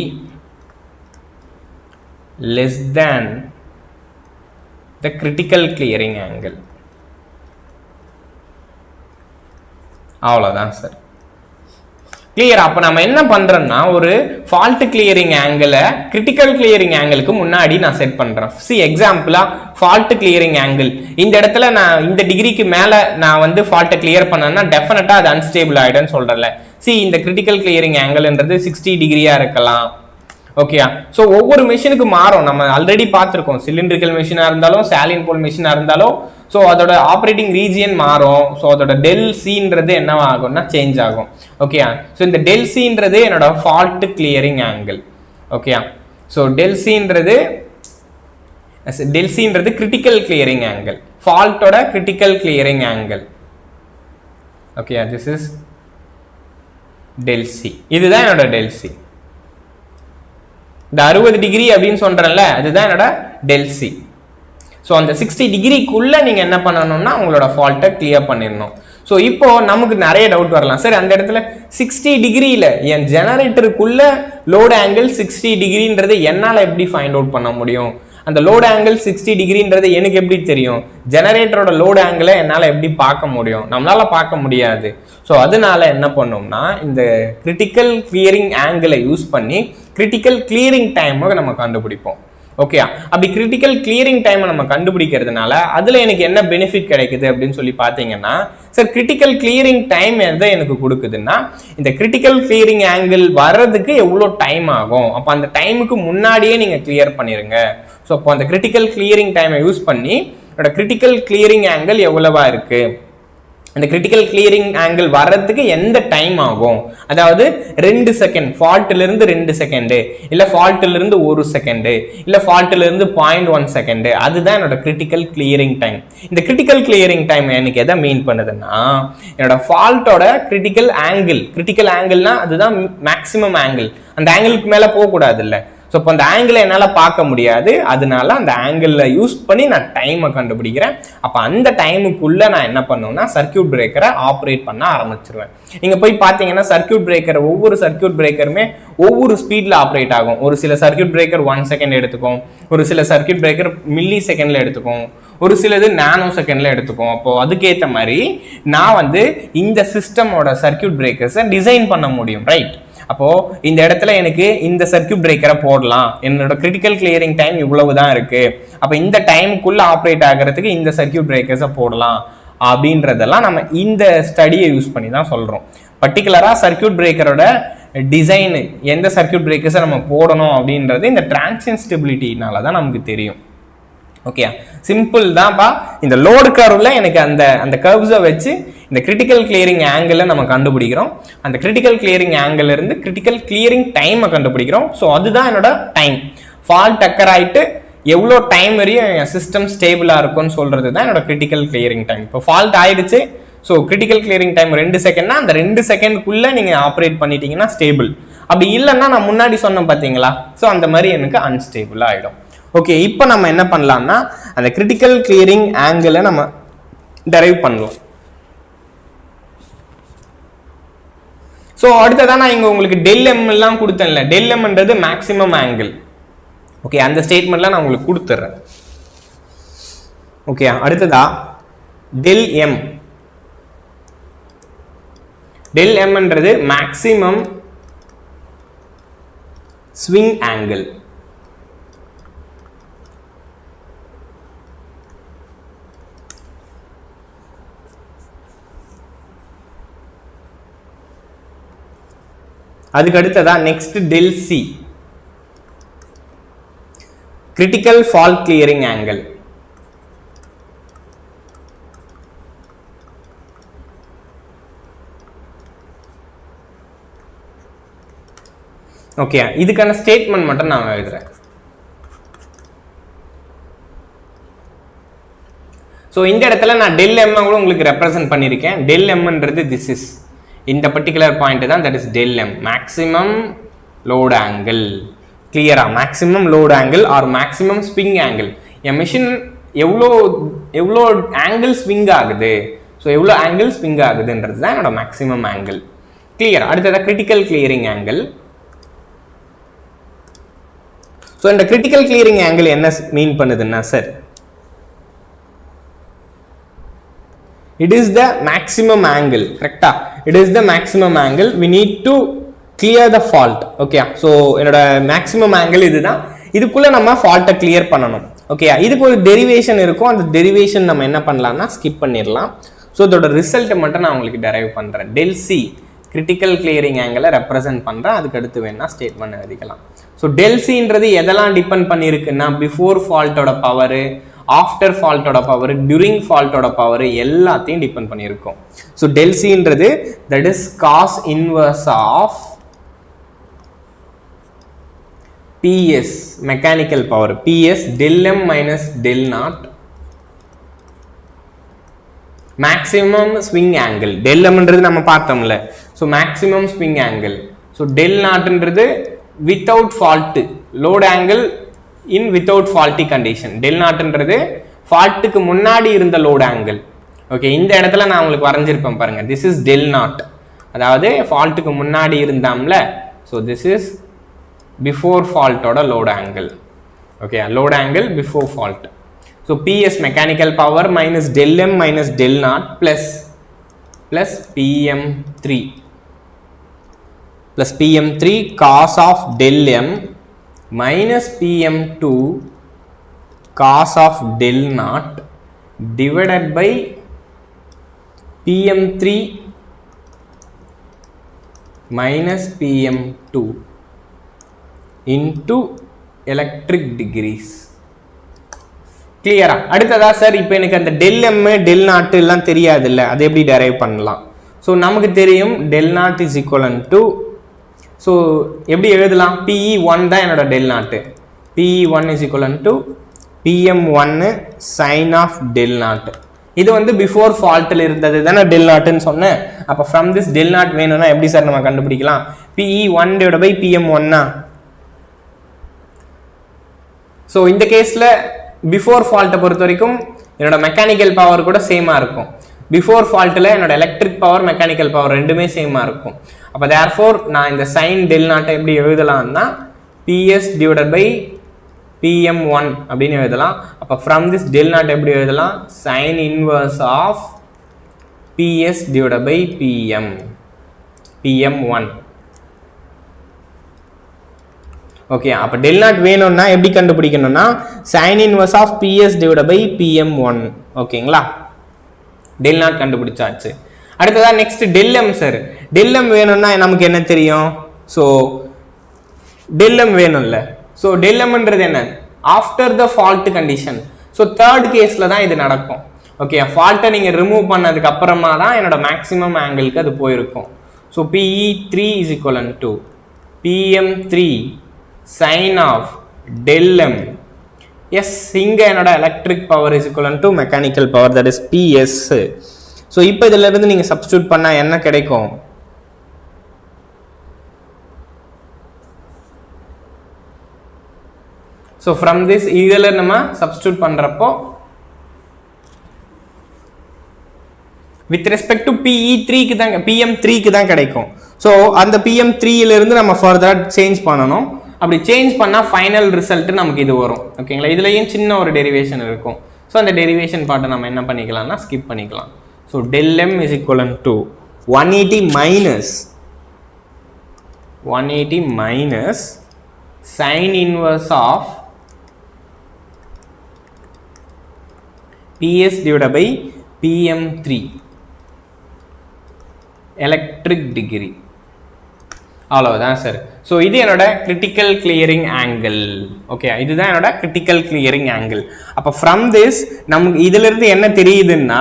less than the critical clearing angle. அவ்வளோதான் சார். கிளியர்? அப்போ நம்ம என்ன பண்ணுறோம்னா ஒரு ஃபால்ட் கிளியரிங் ஆங்கிளை கிரிட்டிக்கல் கிளியரிங் ஆங்கிளுக்கு முன்னாடி நான் செட் பண்ணுறேன். சி எக்ஸாம்பிளாக ஃபால்ட் கிளியரிங் ஆங்கிள் இந்த இடத்துல நான் இந்த டிகிரிக்கு மேலே நான் வந்து ஃபால்ட்டை கிளியர் பண்ணேன்னா டெஃபினட்டாக அது அன்ஸ்டேபிள் ஆகிடும்னு சொல்கிறேன்ல. சி இந்த கிரிட்டிக்கல் கிளியரிங் ஆங்கிள்ன்றது 60 டிகிரியாக இருக்கலாம். ஓகேயா? ஸோ ஒவ்வொரு மிஷினுக்கு மாறும். நம்ம ஆல்ரெடி பார்த்துருக்கோம், சிலிண்ட்ரிக்கல் மிஷினாக இருந்தாலும் சாலின் போல் மிஷினாக இருந்தாலும் ஸோ அதோட ஆப்ரேட்டிங் ரீஜியன் மாறும். ஸோ அதோட டெல் சின்றது என்னவாகும்னா சேஞ்ச் ஆகும். ஓகேயா? ஸோ இந்த டெல் சின்றது என்னோட ஃபால்ட் கிளியரிங் ஆங்கிள். ஓகேயா? ஸோ டெல் சின்றது கிரிட்டிக்கல் கிளியரிங் ஆங்கிள், ஃபால்ட்டோட கிரிட்டிக்கல் கிளியரிங் ஆங்கிள். ஓகேயா? This is del C. இதுதான் என்னோட டெல் சி. இந்த 60 டிகிரி அப்படின்னு சொல்றேன்ல, அதுதான் என்னோட டெல் சி. ஸோ அந்த 60 டிகிரிக்குள்ள நீங்க என்ன பண்ணணும்னா உங்களோட ஃபால்ட்டை கிளியர் பண்ணிடணும். ஸோ இப்போ நமக்கு நிறைய டவுட் வரலாம், சரி அந்த இடத்துல 60 டிகிரியில் என் ஜெனரேட்டருக்குள்ள லோட் ஆங்கிள் 60 டிகிரின்றது என்னால் எப்படி ஃபைண்ட் அவுட் பண்ண முடியும்? அந்த லோட் ஆங்கிள் 60 டிகிரின்றது எனக்கு எப்படி தெரியும்? ஜெனரேட்டரோட லோட் ஆங்கிளை என்னால் எப்படி பார்க்க முடியும்? நம்மளால பார்க்க முடியாது. ஸோ அதனால என்ன பண்ணோம்னா இந்த கிரிட்டிக்கல் கிளியரிங் ஆங்கிளை யூஸ் பண்ணி கிரிட்டிக்கல் கிளியரிங் டைமை நம்ம கண்டுபிடிப்போம். ஓகே, அப்படி கிரிட்டிக்கல் கிளியரிங் டைமை நம்ம கண்டுபிடிக்கிறதுனால அதில் எனக்கு என்ன பெனிஃபிட் கிடைக்குது அப்படின்னு சொல்லி பார்த்தீங்கன்னா, சார் கிரிட்டிக்கல் கிளியரிங் டைம் எதை எனக்கு கொடுக்குதுன்னா இந்த கிரிட்டிக்கல் கிளியரிங் ஆங்கிள் வர்றதுக்கு எவ்வளோ டைம் ஆகும், அப்போ அந்த டைமுக்கு முன்னாடியே நீங்கள் கிளியர் பண்ணிடுங்க. ஸோ அப்போ அந்த கிரிட்டிக்கல் கிளியரிங் டைமை யூஸ் பண்ணி என்னோட கிரிட்டிக்கல் கிளியரிங் ஆங்கிள் எவ்வளவா இருக்குது, அந்த கிரிட்டிக்கல் கிளியரிங் ஆங்கிள் வர்றதுக்கு எந்த டைம் ஆகும், அதாவது 2 செகண்ட் ஃபால்ட்டிலிருந்து 2 செகண்டு, இல்லை ஃபால்ட்டிலிருந்து 1 செகண்டு, இல்லை ஃபால்ட்டிலிருந்து 0.1 செகண்டு, அதுதான் என்னோட கிரிட்டிக்கல் கிளியரிங் டைம். இந்த கிரிட்டிக்கல் கிளியரிங் டைம் எனக்கு எதை மீன் பண்ணுதுன்னா என்னோட ஃபால்ட்டோட கிரிட்டிக்கல் ஆங்கிள்னா அதுதான் மேக்ஸிமம் ஆங்கிள், அந்த ஆங்கிளுக்கு மேலே போகக்கூடாது இல்லை. ஸோ இப்போ அந்த ஆங்கிளை என்னால் பார்க்க முடியாது, அதனால அந்த ஆங்கிளில் யூஸ் பண்ணி நான் டைமை கண்டுபிடிக்கிறேன். அப்போ அந்த டைமுக்குள்ளே நான் என்ன பண்ணுவேன்னா சர்க்கியூட் பிரேக்கரை ஆப்ரேட் பண்ண ஆரம்பிச்சிருவேன். நீங்கள் போய் பார்த்தீங்கன்னா சர்க்கியூட் பிரேக்கர் ஒவ்வொரு சர்க்கியூட் பிரேக்கருமே ஒவ்வொரு ஸ்பீடில் ஆப்ரேட் ஆகும். ஒரு சில சர்க்கியூட் பிரேக்கர் 1 செகண்ட் எடுத்துக்கும், ஒரு சில சர்க்கியூட் பிரேக்கர் மில்லி செகண்டில் எடுத்துக்கும், ஒரு சிலது நானோ செகண்டில் எடுத்துக்கும். அப்போது அதுக்கேற்ற மாதிரி நான் வந்து இந்த சிஸ்டமோட சர்க்கியூட் பிரேக்கர்ஸை டிசைன் பண்ண முடியும், ரைட்? அப்போ இந்த இடத்துல எனக்கு இந்த சர்க்கியூட் பிரேக்கரை போடலாம், என்னோட கிரிட்டிக்கல் கிளியரிங் டைம் இவ்வளவு தான் இருக்கு, அப்போ இந்த டைமுக்குள்ள ஆப்ரேட் ஆகிறதுக்கு இந்த சர்க்கியூட் பிரேக்கர்ஸை போடலாம் அப்படின்றதெல்லாம் நம்ம இந்த ஸ்டடியை யூஸ் பண்ணி தான் சொல்றோம். பர்டிகுலராக சர்க்கியூட் பிரேக்கரோட டிசைனு எந்த சர்க்கியூட் பிரேக்கர்ஸை நம்ம போடணும் அப்படின்றது இந்த டிரான்சியன்ட் ஸ்டெபிலிட்டினால தான் நமக்கு தெரியும். ஓகே, சிம்பிள் தான்ப்பா. இந்த லோடு கர்வ்ல எனக்கு அந்த கர்வ்ஸை வச்சு இந்த கிரிட்டிக்கல் கிளியரிங் ஆங்கிளை நம்ம கண்டுபிடிக்கிறோம். அந்த கிரிட்டிக்கல் கிளியரிங் ஆங்கிள் இருந்து கிரிட்டிக்கல் கிளியரிங் டைமை கண்டுபிடிக்கிறோம். ஸோ அதுதான் என்னோட டைம். ஃபால்ட் அக்கர் ஆகிட்டு எவ்வளோ டைம் வரையும் என் சிஸ்டம் ஸ்டேபிளாக இருக்கும்னு சொல்றது தான் என்னோட கிரிட்டிக்கல் கிளியரிங் டைம். இப்போ ஃபால்ட் ஆயிடுச்சு, ஸோ கிரிட்டிக்கல் கிளியரிங் டைம் 2 செகண்ட்னா அந்த 2 செகண்ட்குள்ளே நீங்கள் ஆப்ரேட் பண்ணிட்டீங்கன்னா ஸ்டேபிள். அப்படி இல்லைன்னா நான் முன்னாடி சொன்னேன் பார்த்தீங்களா, ஸோ அந்த மாதிரி எனக்கு அன்ஸ்டேபிளாக ஆகிடும். ஓகே, இப்போ நம்ம என்ன பண்ணலாம்னா அந்த கிரிட்டிக்கல் கிளியரிங் ஆங்கிளை நம்ம டெரைவ் பண்ணலாம். ஸோ அடுத்ததான் நான் இங்கே உங்களுக்கு டெல் எம் எல்லாம் கொடுத்தேன்ல, டெல் எம்ன்றது மேக்ஸிமம் ஆங்கிள். ஓகே, அந்த ஸ்டேட்மெண்ட்லாம் நான் உங்களுக்கு கொடுத்துட்றேன். ஓகே, அடுத்ததா டெல் எம். டெல் எம்ன்றது மேக்ஸிமம் ஸ்விங் ஆங்கிள். அதுக்கு அடுத்ததா next del C, critical fault clearing angle. Okay, இதுக்கான ஸ்டேட்மெண்ட் மட்டும் நான் எழுதுறேன். ஸோ இந்த இடத்துல நான் டெல் எம் கூட உங்களுக்கு ரெப்ரசென்ட் பண்ணியிருக்கேன். டெல் எம்ன்றது திஸ் இஸ் இந்த பர்டிகுலர் பாயிண்ட் தான், that is del m, maximum load angle. கிளியரா? Maximum load angle or maximum swing angle. என் மிஷின் எவ்வளோ ஆங்கிள் ஸ்விங் ஆகுது, ஸோ எவ்வளோ ஆங்கிள் ஸ்விங் ஆகுதுன்றது தான் என்னோட மேக்ஸிமம் ஆங்கிள். கிளியர்? அடுத்ததாக கிரிட்டிக்கல் கிளியரிங் ஆங்கிள். ஸோ இந்த கிரிட்டிக்கல் கிளியரிங் ஆங்கிள் என்ன மீன் பண்ணுதுன்னா, sir it is the maximum angle, correct? It is the maximum angle we need to clear the fault. Okay, so என்னோட maximum angle இதுதான், இதுக்குள்ள நம்ம fault clear பண்ணணும். Okay, இதுக்கு ஒரு டெரிவேஷன் இருக்கும், அந்த டெரிவேஷன் நம்ம என்ன பண்ணலாம்னா ஸ்கிப் பண்ணிடலாம். ஸோ இதோட ரிசல்ட் மட்டும் நான் உங்களுக்கு டெரைவ் பண்ணுறேன். டெல் சி கிரிட்டிக்கல் கிளியரிங் ஆங்கிளை ரெப்ரசென்ட் பண்ணுறேன். அதுக்கு அடுத்து வேணா ஸ்டேட்மெண்ட் எழுதிக்கலாம். ஸோ டெல் சின்றது எதெல்லாம் டிபெண்ட் பண்ணியிருக்குன்னா, பிஃபோர் ஃபால்ட்டோட பவர், ஆஃப்டர் ஃபால்ட்டோட பவர், டியூரிங் ஃபால்ட்டோட பவர் எல்லாத்தையும் டிபெண்ட் பண்ணியிருக்கும். ஸோ டெல் சின்றது that is cos inverse of PS mechanical power, PS del m minus del naught maximum swing angle. del mன்றது நம்ம பார்த்தோம்ல, so maximum swing angle. So del naughtன்றது without fault load angle in without faulty condition. del naughtன்றது ஃபால்ட்டுக்கு முன்னாடி இருந்த load angle. Okay, இந்த இடத்துல நான் உங்களுக்கு வரைஞ்சிருப்பேன் பாருங்க, திஸ் இஸ் del naught, அதாவது ஃபால்ட்டுக்கு முன்னாடி இருந்தாம்ல. So this is before fault oda load angle. Okay, load angle before fault. So PS mechanical power minus del m minus del naught plus PM3 plus PM3 cos of del m minus PM2 cos of del naught divided by PM3 minus PM2 into electric degrees. கிளியரா? அடுத்ததா sir, இப்போ எனக்கு அந்த del m del naught எல்லாம் தெரியாது இல்லை, அது எப்படி டெரைவ் பண்ணலாம்? ஸோ நமக்கு தெரியும் del naught is equivalent to, so எப்படி எழுதலாம்? PE1 தான் என்னோட del naught. PE1 is equivalent to PM1 sin of del naught. இது வந்து பிஃபோர் ஃபால்ட்டில் இருந்தது தானே del naughtன்னு சொன்னேன். அப்போ ஃப்ரம் திஸ் del naught வேணும்னா எப்படி சார் நம்ம கண்டுபிடிக்கலாம்? PE1 divided by PM1. So இந்த கேஸில் பிஃபோர் ஃபால்ட்டை பொறுத்த வரைக்கும் என்னோட மெக்கானிக்கல் பவர் கூட சேமாக இருக்கும். பிஃபோர் ஃபால்ட்டில் என்னோட எலக்ட்ரிக் பவர் மெக்கானிக்கல் பவர் ரெண்டுமே சேமாக இருக்கும். அப்போ தேர்ஃபோர் நான் இந்த சைன் டெல் நாட்டை எப்படி எழுதலாம்னா PS டிவைடட் பை PM1 அப்படின்னு எழுதலாம். அப்போ ஃப்ரம் திஸ் டெல் நாட் எப்படி எழுதலாம்? Sine inverse of PS divided by PM1. Okay, அப்போ del naught வேணும்னா எப்படி கண்டுபிடிக்கணும்னா sin inverse of PS divided by PM1. ஓகேங்களா? del naught கண்டுபிடிச்சாச்சு. அடுத்ததா next del m sir. del m வேணும்னா நமக்கு என்ன தெரியும்? ஸோ del m வேணும்ல. ஸோ del mன்றது என்ன? After the fault condition. So third கேஸில் தான் இது நடக்கும். ஓகே, ஃபால்ட்டை நீங்கள் ரிமூவ் பண்ணதுக்கு அப்புறமா தான் என்னோட மேக்ஸிமம் ஆங்கிளுக்கு அது போயிருக்கும். So PE3 is equivalent to PM3 sin of del m. Yes, இங்க என்னோட electric power is equivalent to mechanical power, that is PS. so இப்போ இதில இருந்து நீங்க சப்ஸ்டிட்யூட் பண்ணா என்ன கிடைக்கும்? so from this இதில நம்ம சப்ஸ்டிட்யூட் பண்றப்போ with respect to PE3 க்கு தான் PM3 க்கு தான் கிடைக்கும். ஸோ அந்த PM3 நம்ம ஃபர்தராக சேஞ்ச் பண்ணணும். அப்படி சேஞ்ச் பண்ணால் ஃபைனல் ரிசல்ட் நமக்கு இது வரும். ஓகேங்களா, இதுலேயும் சின்ன ஒரு டெரிவேஷன் இருக்கும். ஸோ அந்த டெரிவேஷன் பார்ட்டை நம்ம என்ன பண்ணிக்கலாம்னா ஸ்கிப் பண்ணிக்கலாம். So del m is equivalent to 180 minus sin inverse of PS divided by PM3 electric degree. அவ்வளவுதான் சார். ஸோ இது என்னோட கிரிட்டிக்கல் கிளியரிங் ஆங்கிள். ஓகே, இதுதான் என்னோட கிரிட்டிக்கல் கிளியரிங் ஆங்கிள். அப்போ ஃப்ரம் திஸ் நமக்கு இதிலிருந்து என்ன தெரியுதுன்னா,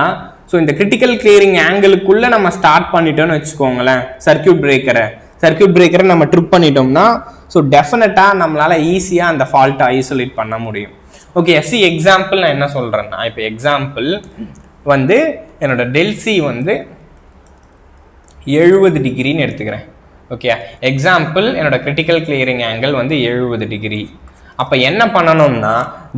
ஸோ இந்த கிரிட்டிக்கல் கிளியரிங் ஆங்கிளுக்குள்ளே நம்ம ஸ்டார்ட் பண்ணிட்டோம்னு வச்சுக்கோங்களேன், சர்க்கியூட் பிரேக்கரை நம்ம ட்ரிப் பண்ணிட்டோம்னா ஸோ டெஃபினட்டாக நம்மளால் ஈஸியாக அந்த ஃபால்ட்டை ஐசோலேட் பண்ண முடியும். ஓகே, சி எக்ஸாம்பிள் நான் என்ன சொல்கிறேன்னா, இப்போ எக்ஸாம்பிள் என்னோட டெல்சி 70 டிகிரின்னு எடுத்துக்கிறேன். ஓகே, எக்ஸாம்பிள் என்னோட கிரிட்டிக்கல் கிளியரிங் ஆங்கிள் 70 டிகிரி. அப்போ என்ன பண்ணணும்னா,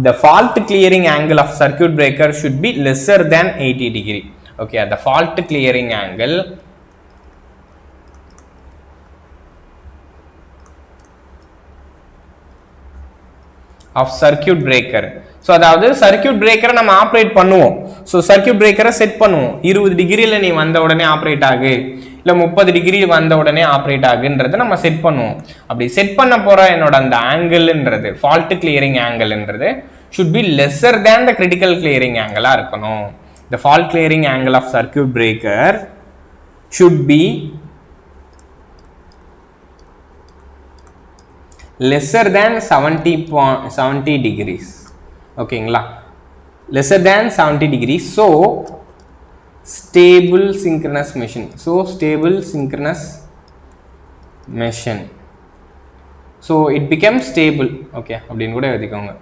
the fault clearing angle of circuit breaker should be lesser than 80 degree. Okay, the fault clearing angle of circuit breaker. So அதாவது சர்க்கியூட் பிரேக்கரை நம்ம ஆப்ரேட் பண்ணுவோம். ஸோ சர்க்கியூட் பிரேக்கரை செட் பண்ணுவோம். 20 டிகிரியில் நீ வந்த உடனே ஆப்ரேட் ஆகு, இல்லை 30 டிகிரி வந்த உடனே ஆப்ரேட் ஆகுன்றதை நம்ம செட் பண்ணுவோம். அப்படி செட் பண்ண போகிற என்னோட அந்த ஆங்கிள்ன்றது, ஃபால்ட் கிளியரிங் ஆங்கிள்ன்றது should be lesser than the critical clearing angle இருக்கணும். The fault clearing angle of circuit breaker should be lesser than 70 degrees. ஓகேங்களா, lesser than 70 degrees. So stable synchronous motion. So it becomes stable. Okay, அப்படின்னு கூட எழுதிக்கோங்க.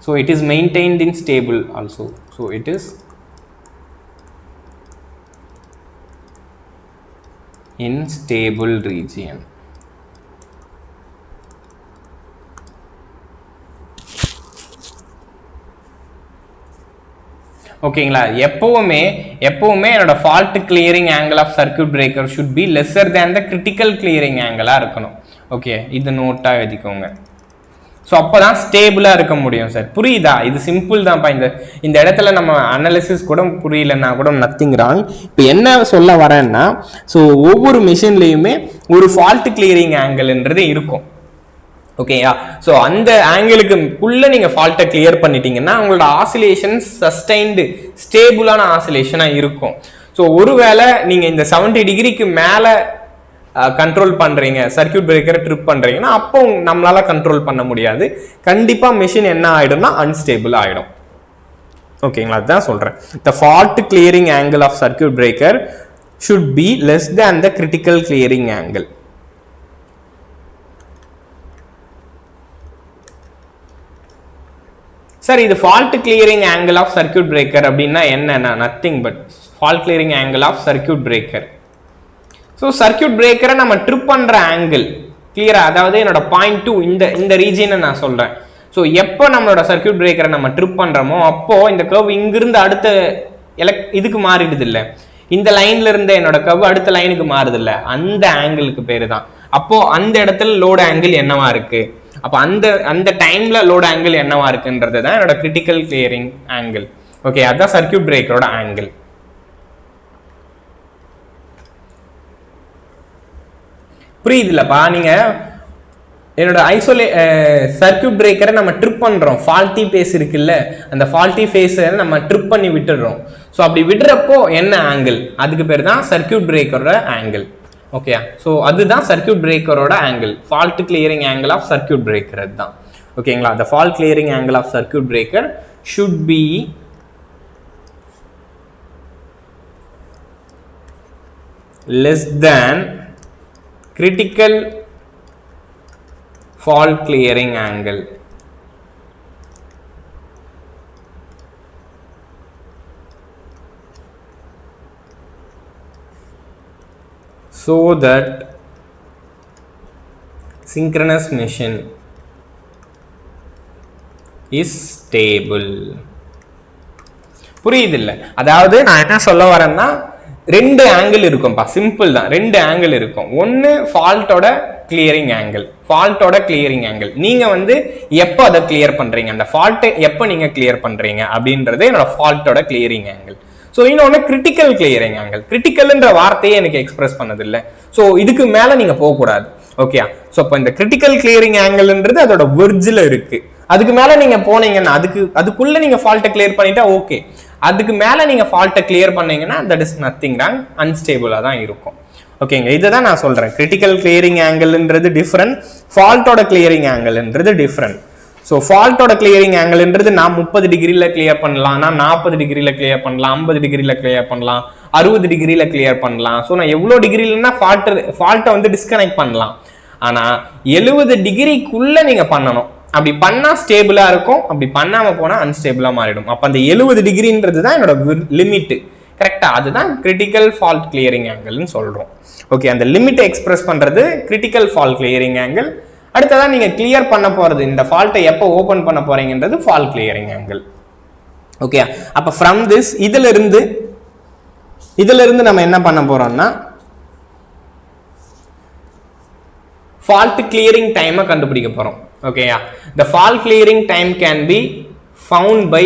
So it is maintained in stable also. So it is in stable region. ஓகேங்களா, எப்பவுமே என்னோட fault clearing angle of circuit breaker should be lesser than the critical clearing ஆங்கிளாக இருக்கணும். Okay, இது நோட்டாக எழுதிக்கோங்க. ஸோ அப்போ தான் ஸ்டேபிளாக இருக்க முடியும் சார். புரியுதா? இது சிம்பிள் தான்ப்பா. இந்த இடத்துல நம்ம அனாலிசிஸ் கூட புரியலன்னா கூட நத்திங் ராங். இப்போ என்ன சொல்ல வரேன்னா, ஸோ ஒவ்வொரு மிஷின்லேயுமே ஒரு ஃபால்ட் கிளியரிங் ஆங்கிள்ன்றது இருக்கும். ஓகேயா, ஸோ அந்த ஆங்கிளுக்குள்ள நீங்கள் ஃபால்ட்டை கிளியர் பண்ணிட்டீங்கன்னா உங்களோட ஆசிலேஷன் சஸ்டைன்டு ஸ்டேபிளான ஆசிலேஷனாக இருக்கும். ஸோ ஒருவேளை நீங்கள் இந்த 70 டிகிரிக்கு மேலே கண்ட்ரோல் பண்ணுறீங்க, சர்க்கியூட் பிரேக்கரை ட்ரிப் பண்ணுறீங்கன்னா அப்போ நம்மளால கண்ட்ரோல் பண்ண முடியாது. கண்டிப்பாக மிஷின் என்ன ஆகிடும்னா அன்ஸ்டேபிள் ஆகிடும். ஓகேங்களா, அதுதான் சொல்கிறேன். The fault clearing angle of circuit breaker should be less than the critical clearing angle. Sir, இது fault clearing angle of circuit breaker அப்படின்னா என்னன்னா nothing but fault clearing angle of circuit breaker. So circuit பிரேக்கரை நம்ம trip பண்ணுற angle கிளியரா, அதாவது என்னோட point 2 இந்த ரீஜனை நான் சொல்கிறேன். ஸோ எப்போ நம்மளோட சர்க்கியூட் பிரேக்கரை நம்ம ட்ரிப் பண்ணுறோமோ அப்போ இந்த கர்வ் இங்கிருந்து அடுத்த இதுக்கு மாறிடுது இல்லை, இந்த லைன்ல இருந்து என்னோட கர்வ் அடுத்த லைனுக்கு மாறுது இல்லை, அந்த ஆங்கிளுக்கு பேரு தான். அப்போ அந்த இடத்துல லோடு ஆங்கிள் என்னவா இருக்கு, அப்போ அந்த டைம்ல லோட் ஆங்கிள் என்னவா இருக்குன்றது தான் என்னோட கிரிட்டிக்கல் கிளியரிங் ஆங்கிள். ஓகே, அதுதான் சர்க்கியூட் பிரேக்கரோட ஆங்கிள். புரியுதுல்லப்பா? நீங்க என்னோட சர்க்கியூட் பிரேக்கரை நம்ம ட்ரிப் பண்றோம், ஃபால்ட்டி ஃபேஸ் இருக்குல்ல, அந்த ஃபால்ட்டி ஃபேஸை நம்ம ட்ரிப் பண்ணி விட்டுடுறோம். ஸோ அப்படி விடுறப்போ என்ன ஆங்கிள், அதுக்கு பேர் தான் சர்க்கியூட் பிரேக்கரோட ஆங்கிள். ஓகே, ஸோ அதுதான் சர்க்கியூட் பிரேக்கரோட angle, fault clearing angle of circuit breaker. அதுதான். ஓகேங்களா, the fault clearing angle of circuit breaker should be less than critical fault clearing angle. So that synchronous machine is stable. புரியுது இல்லை? அதாவது நான் என்ன சொல்ல வரேன்னா, ரெண்டு ஆங்கிள் இருக்கும்பா, சிம்பிள் தான். ரெண்டு ஆங்கிள் இருக்கும். ஒன்னு ஃபால்ட்டோட கிளியரிங் ஆங்கிள், ஃபால்ட்டோட கிளியரிங் ஆங்கிள். நீங்க வந்து எப்போ அதை கிளியர் பண்றீங்க, அந்த ஃபால்ட்டை எப்போ நீங்க கிளியர் பண்றீங்க அப்படின்றது என்னோட ஃபால்ட்டோட கிளியரிங் ஆங்கிள். ஸோ இன்னொன்று கிரிட்டிக்கல் கிளியரிங் ஆங்கிள். கிரிட்டிக்கல்ன்ற வார்த்தையே எனக்கு எக்ஸ்பிரஸ் பண்ணது இல்லை. ஸோ இதுக்கு மேலே நீங்க போகக்கூடாது. ஓகே, ஸோ இப்போ இந்த கிரிட்டிக்கல் கிளியரிங் ஆங்கிள்ன்றது அதோட வெர்ஜில் இருக்கு. அதுக்கு மேலே நீங்க போனீங்கன்னா அதுக்குள்ள நீங்க ஃபால்ட்டை கிளியர் பண்ணிட்டா ஓகே. அதுக்கு மேலே நீங்க ஃபால்ட்டை கிளியர் பண்ணீங்கன்னா தட் இஸ் நத்திங் ராங், அன்ஸ்டேபிளாக தான் இருக்கும். ஓகேங்க, இதை தான் நான் சொல்றேன். கிரிட்டிக்கல் கிளியரிங் ஆங்கிள்ன்றது டிஃப்ரெண்ட், ஃபால்ட்டோட கிளியரிங் ஆங்கிள்ன்றது டிஃப்ரெண்ட். ஸோ ஃபால்ட்டோட கிளியரிங் ஆங்கிள்ன்றது நான் 30 டிகிரியில் கிளியர் பண்ணலாம், நான் 40 டிகிரியில் கிளியர் பண்ணலாம், 50 டிகிரியில் கிளியர் பண்ணலாம், 60 டிகிரியில் கிளியர் பண்ணலாம். ஸோ நான் எவ்வளோ டிகிரிலன்னா ஃபால்ட்டை வந்து டிஸ்கனெக்ட் பண்ணலாம். ஆனால் 70 டிகிரிக்குள்ள நீங்க பண்ணணும். அப்படி பண்ணா ஸ்டேபிளா இருக்கும், அப்படி பண்ணாம போனா அன்ஸ்டேபிளா மாறிடும். அப்ப அந்த 70 டிகிரின்றது தான் என்னோட லிமிட். கரெக்டா? அதுதான் கிரிட்டிக்கல் ஃபால்ட் கிளியரிங் ஆங்கிள்னு சொல்றோம். ஓகே, அந்த லிமிட்டை எக்ஸ்பிரஸ் பண்றது கிரிட்டிக்கல் ஃபால்ட் கிளியரிங் ஆங்கிள். அடுத்ததான் நீங்க கிளியர் பண்ண போறது, இந்த ஃபால்ட்டை எப்போ ஓபன் பண்ண போறீங்கன்றது ஃபால்ட் கிளியரிங் ஆங்கிள். ஓகே, அப்ப ஃப்ரம் திஸ் இதுல இருந்து நம்ம என்ன பண்ண போறோம்னா fault clearing time கண்டுபிடிக்க போறோம். ஓகேயா? the fault clearing time can be found by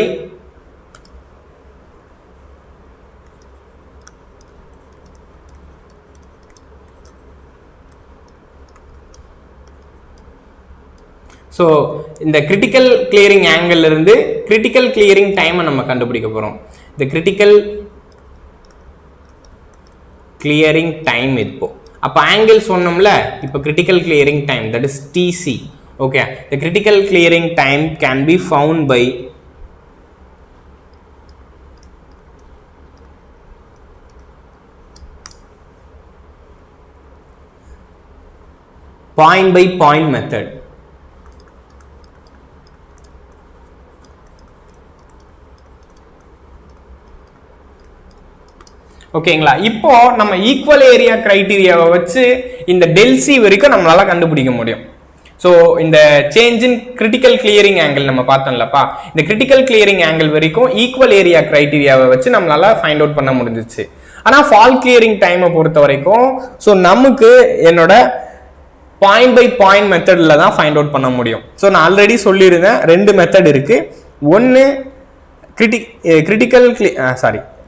so இந்த critical clearing angle இருந்து critical clearing time நம்ம கண்டுபிடிக்க போறோம். the critical clearing time இப்போ அப்ப angle சொன்னோம்ல, இப்போ critical clearing time, that is TC. okay, the critical clearing time can be found by point by point method. ஓகேங்களா? இப்போ நம்ம ஈக்குவல் ஏரியா கிரைட்டீரியாவை வச்சு இந்த டெல்சி வரைக்கும் நம்மளால கண்டுபிடிக்க முடியும். ஸோ இந்த change in critical clearing angle நம்ம பார்த்தோம்லப்பா, இந்த கிரிட்டிக்கல் கிளியரிங் ஆங்கிள் வரைக்கும் ஈக்குவல் ஏரியா கிரைட்டீரியாவை வச்சு நம்மளால ஃபைண்ட் அவுட் பண்ண முடிஞ்சிச்சு. ஆனால் ஃபால்ட் கிளியரிங் டைமை பொறுத்த வரைக்கும் ஸோ நமக்கு என்னோட பாயிண்ட் பை பாயிண்ட் மெத்தடில் தான் ஃபைண்ட் அவுட் பண்ண முடியும். ஸோ நான் ஆல்ரெடி சொல்லியிருந்தேன், ரெண்டு மெத்தட் இருக்கு. ஒன்று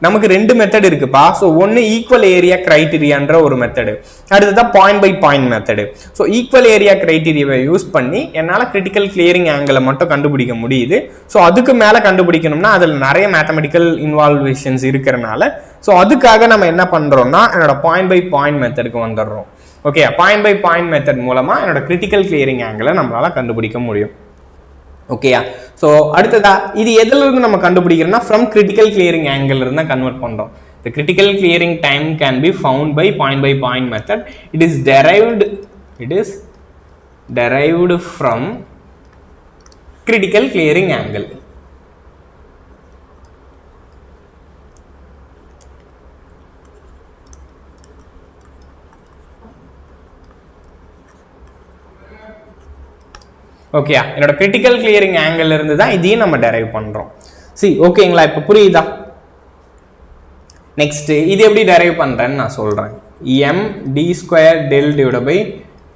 நமக்கு ரெண்டு மெத்தட் இருக்குப்பா. ஸோ ஒன்று ஈக்குவல் ஏரியா கிரைட்டீரியான்ற ஒரு மெத்தடு, அடுத்ததான் point by point method. So equal area கிரைட்டீரியாவை யூஸ் பண்ணி என்னால் கிரிட்டிக்கல் கிளியரிங் ஆங்கிளை மட்டும் கண்டுபிடிக்க முடியுது. ஸோ அதுக்கு மேலே கண்டுபிடிக்கணும்னா அதில் நிறைய மேத்தமெட்டிக்கல் இன்வால்வேஷன்ஸ் இருக்கிறனால ஸோ அதுக்காக நம்ம என்ன பண்ணுறோம்னா என்னோட பாயிண்ட் பை பாயிண்ட் மெத்தடுக்கு வந்துடுறோம். Okay, point by point method மூலமாக என்னோட கிரிட்டிக்கல் கிளியரிங் ஆங்கிளை நம்மளால கண்டுபிடிக்க முடியும். ஓகேயா? ஸோ அடுத்ததா இது எதுல இருந்து நம்ம கண்டுபிடிக்கிறோம்னா ஃப்ரம் கிரிட்டிக்கல் கிளியரிங் ஆங்கிள் இருந்து தான் கன்வெர்ட் பண்றோம். The critical clearing time can be found by point method. It is derived from critical clearing angle. ஓகேயா? என்னோட கிரிட்டிக்கல் கிளியரிங் ஆங்கிள் இருந்து தான் இதையும் நம்ம டெரைவ் பண்றோம். சரி, ஓகேங்களா? இப்போ புரியுதா? நெக்ஸ்ட் இது எப்படி டெரைவ் பண்றேன்னு நான் சொல்றேன். m d square del divided by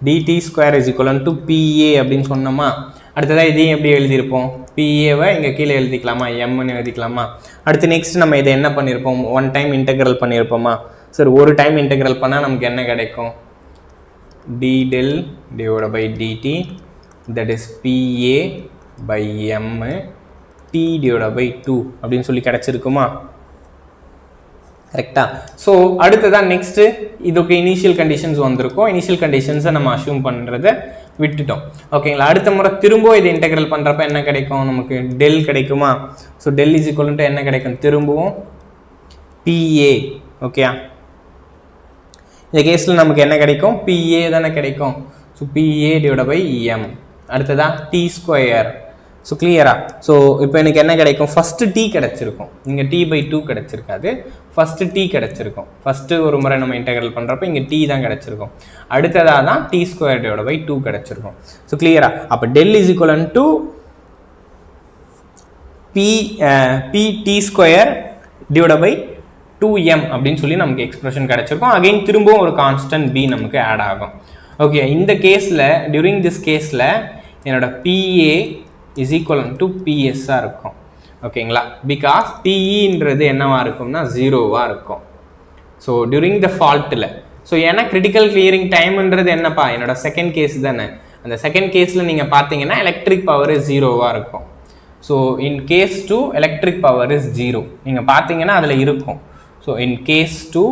dt square is equal to pa அப்படின்னு சொன்னோமா. அடுத்ததா இதையும் எப்படி எழுதியிருப்போம்? paவை இங்க கீழே எழுதிக்கலாமா, mன்னு எழுதிக்கலாமா. அடுத்து நெக்ஸ்ட் நம்ம இதை என்ன பண்ணியிருப்போம்? ஒன் டைம் இன்டெகிரல் பண்ணியிருப்போமா. சரி, ஒரு டைம் இன்டெகிரல் பண்ணா நமக்கு என்ன கிடைக்கும்? d del divided by dt, that is PA by M T divided by 2 அப்படின்னு சொல்லி கிடைச்சிருக்குமா? கரெக்டா? ஸோ அடுத்ததான் நெக்ஸ்ட் இதுக்கு இனிஷியல் கண்டிஷன்ஸ் வந்திருக்கும். இனிஷியல் கண்டிஷன்ஸை நம்ம அஷ்யூம் பண்ணுறதை விட்டுட்டோம். ஓகேங்களா? அடுத்த முறை திரும்பவும் இதை இன்டெகிரல் பண்ணுறப்ப என்ன கிடைக்கும்? நமக்கு டெல் கிடைக்குமா? So del is equal to என்ன கிடைக்கும்? திரும்பவும் PA. ஓகே, இந்த கேஸில் நமக்கு என்ன கிடைக்கும்? PA தானே கிடைக்கும். So PA divided by M. அடுத்ததா டி ஸ்கொயர். ஸோ கிளியரா? ஸோ இப்போ எனக்கு என்ன கிடைக்கும்? ஃபர்ஸ்ட் டி கிடைச்சிருக்கும், இங்கே டி பை 2 கிடைச்சிருக்காது, ஃபர்ஸ்ட் டி கிடைச்சிருக்கும். ஃபர்ஸ்ட் ஒரு முறை நம்ம இன்டெகிரல் பண்ணுறப்ப இங்கே டி தான் கிடைச்சிருக்கும். அடுத்ததாக தான் டி ஸ்கொயர் டிவைட் பை 2 கிடைச்சிருக்கும். ஸோ கிளியரா? அப்போ del is equal to P T square divide by 2m அப்படின்னு சொல்லி நமக்கு எக்ஸ்பிரஷன் கிடைச்சிருக்கும். அகைன் திரும்பவும் ஒரு கான்ஸ்டன்ட் b நமக்கு ஆட் ஆகும். ஓகே, இந்த கேஸில் டியூரிங் திஸ் கேஸில் என்னோட PA இஸ் ஈக்குவலன் டு PSஆக இருக்கும். ஓகேங்களா, பிகாஸ் PEன்றது என்னவா இருக்கும்னா 0வாக இருக்கும். ஸோ டியூரிங் த ஃபால்ட்டில், ஸோ ஏன்னா கிரிட்டிக்கல் கிளியரிங் டைம்ன்றது என்னப்பா என்னோட செகண்ட் கேஸ் தானே. அந்த செகண்ட் கேஸில் நீங்கள் பார்த்தீங்கன்னா எலக்ட்ரிக் பவர் 0வாக இருக்கும். So in case 2 electric power is 0 நீங்கள் பார்த்தீங்கன்னா அதில் இருக்கும். So in case 2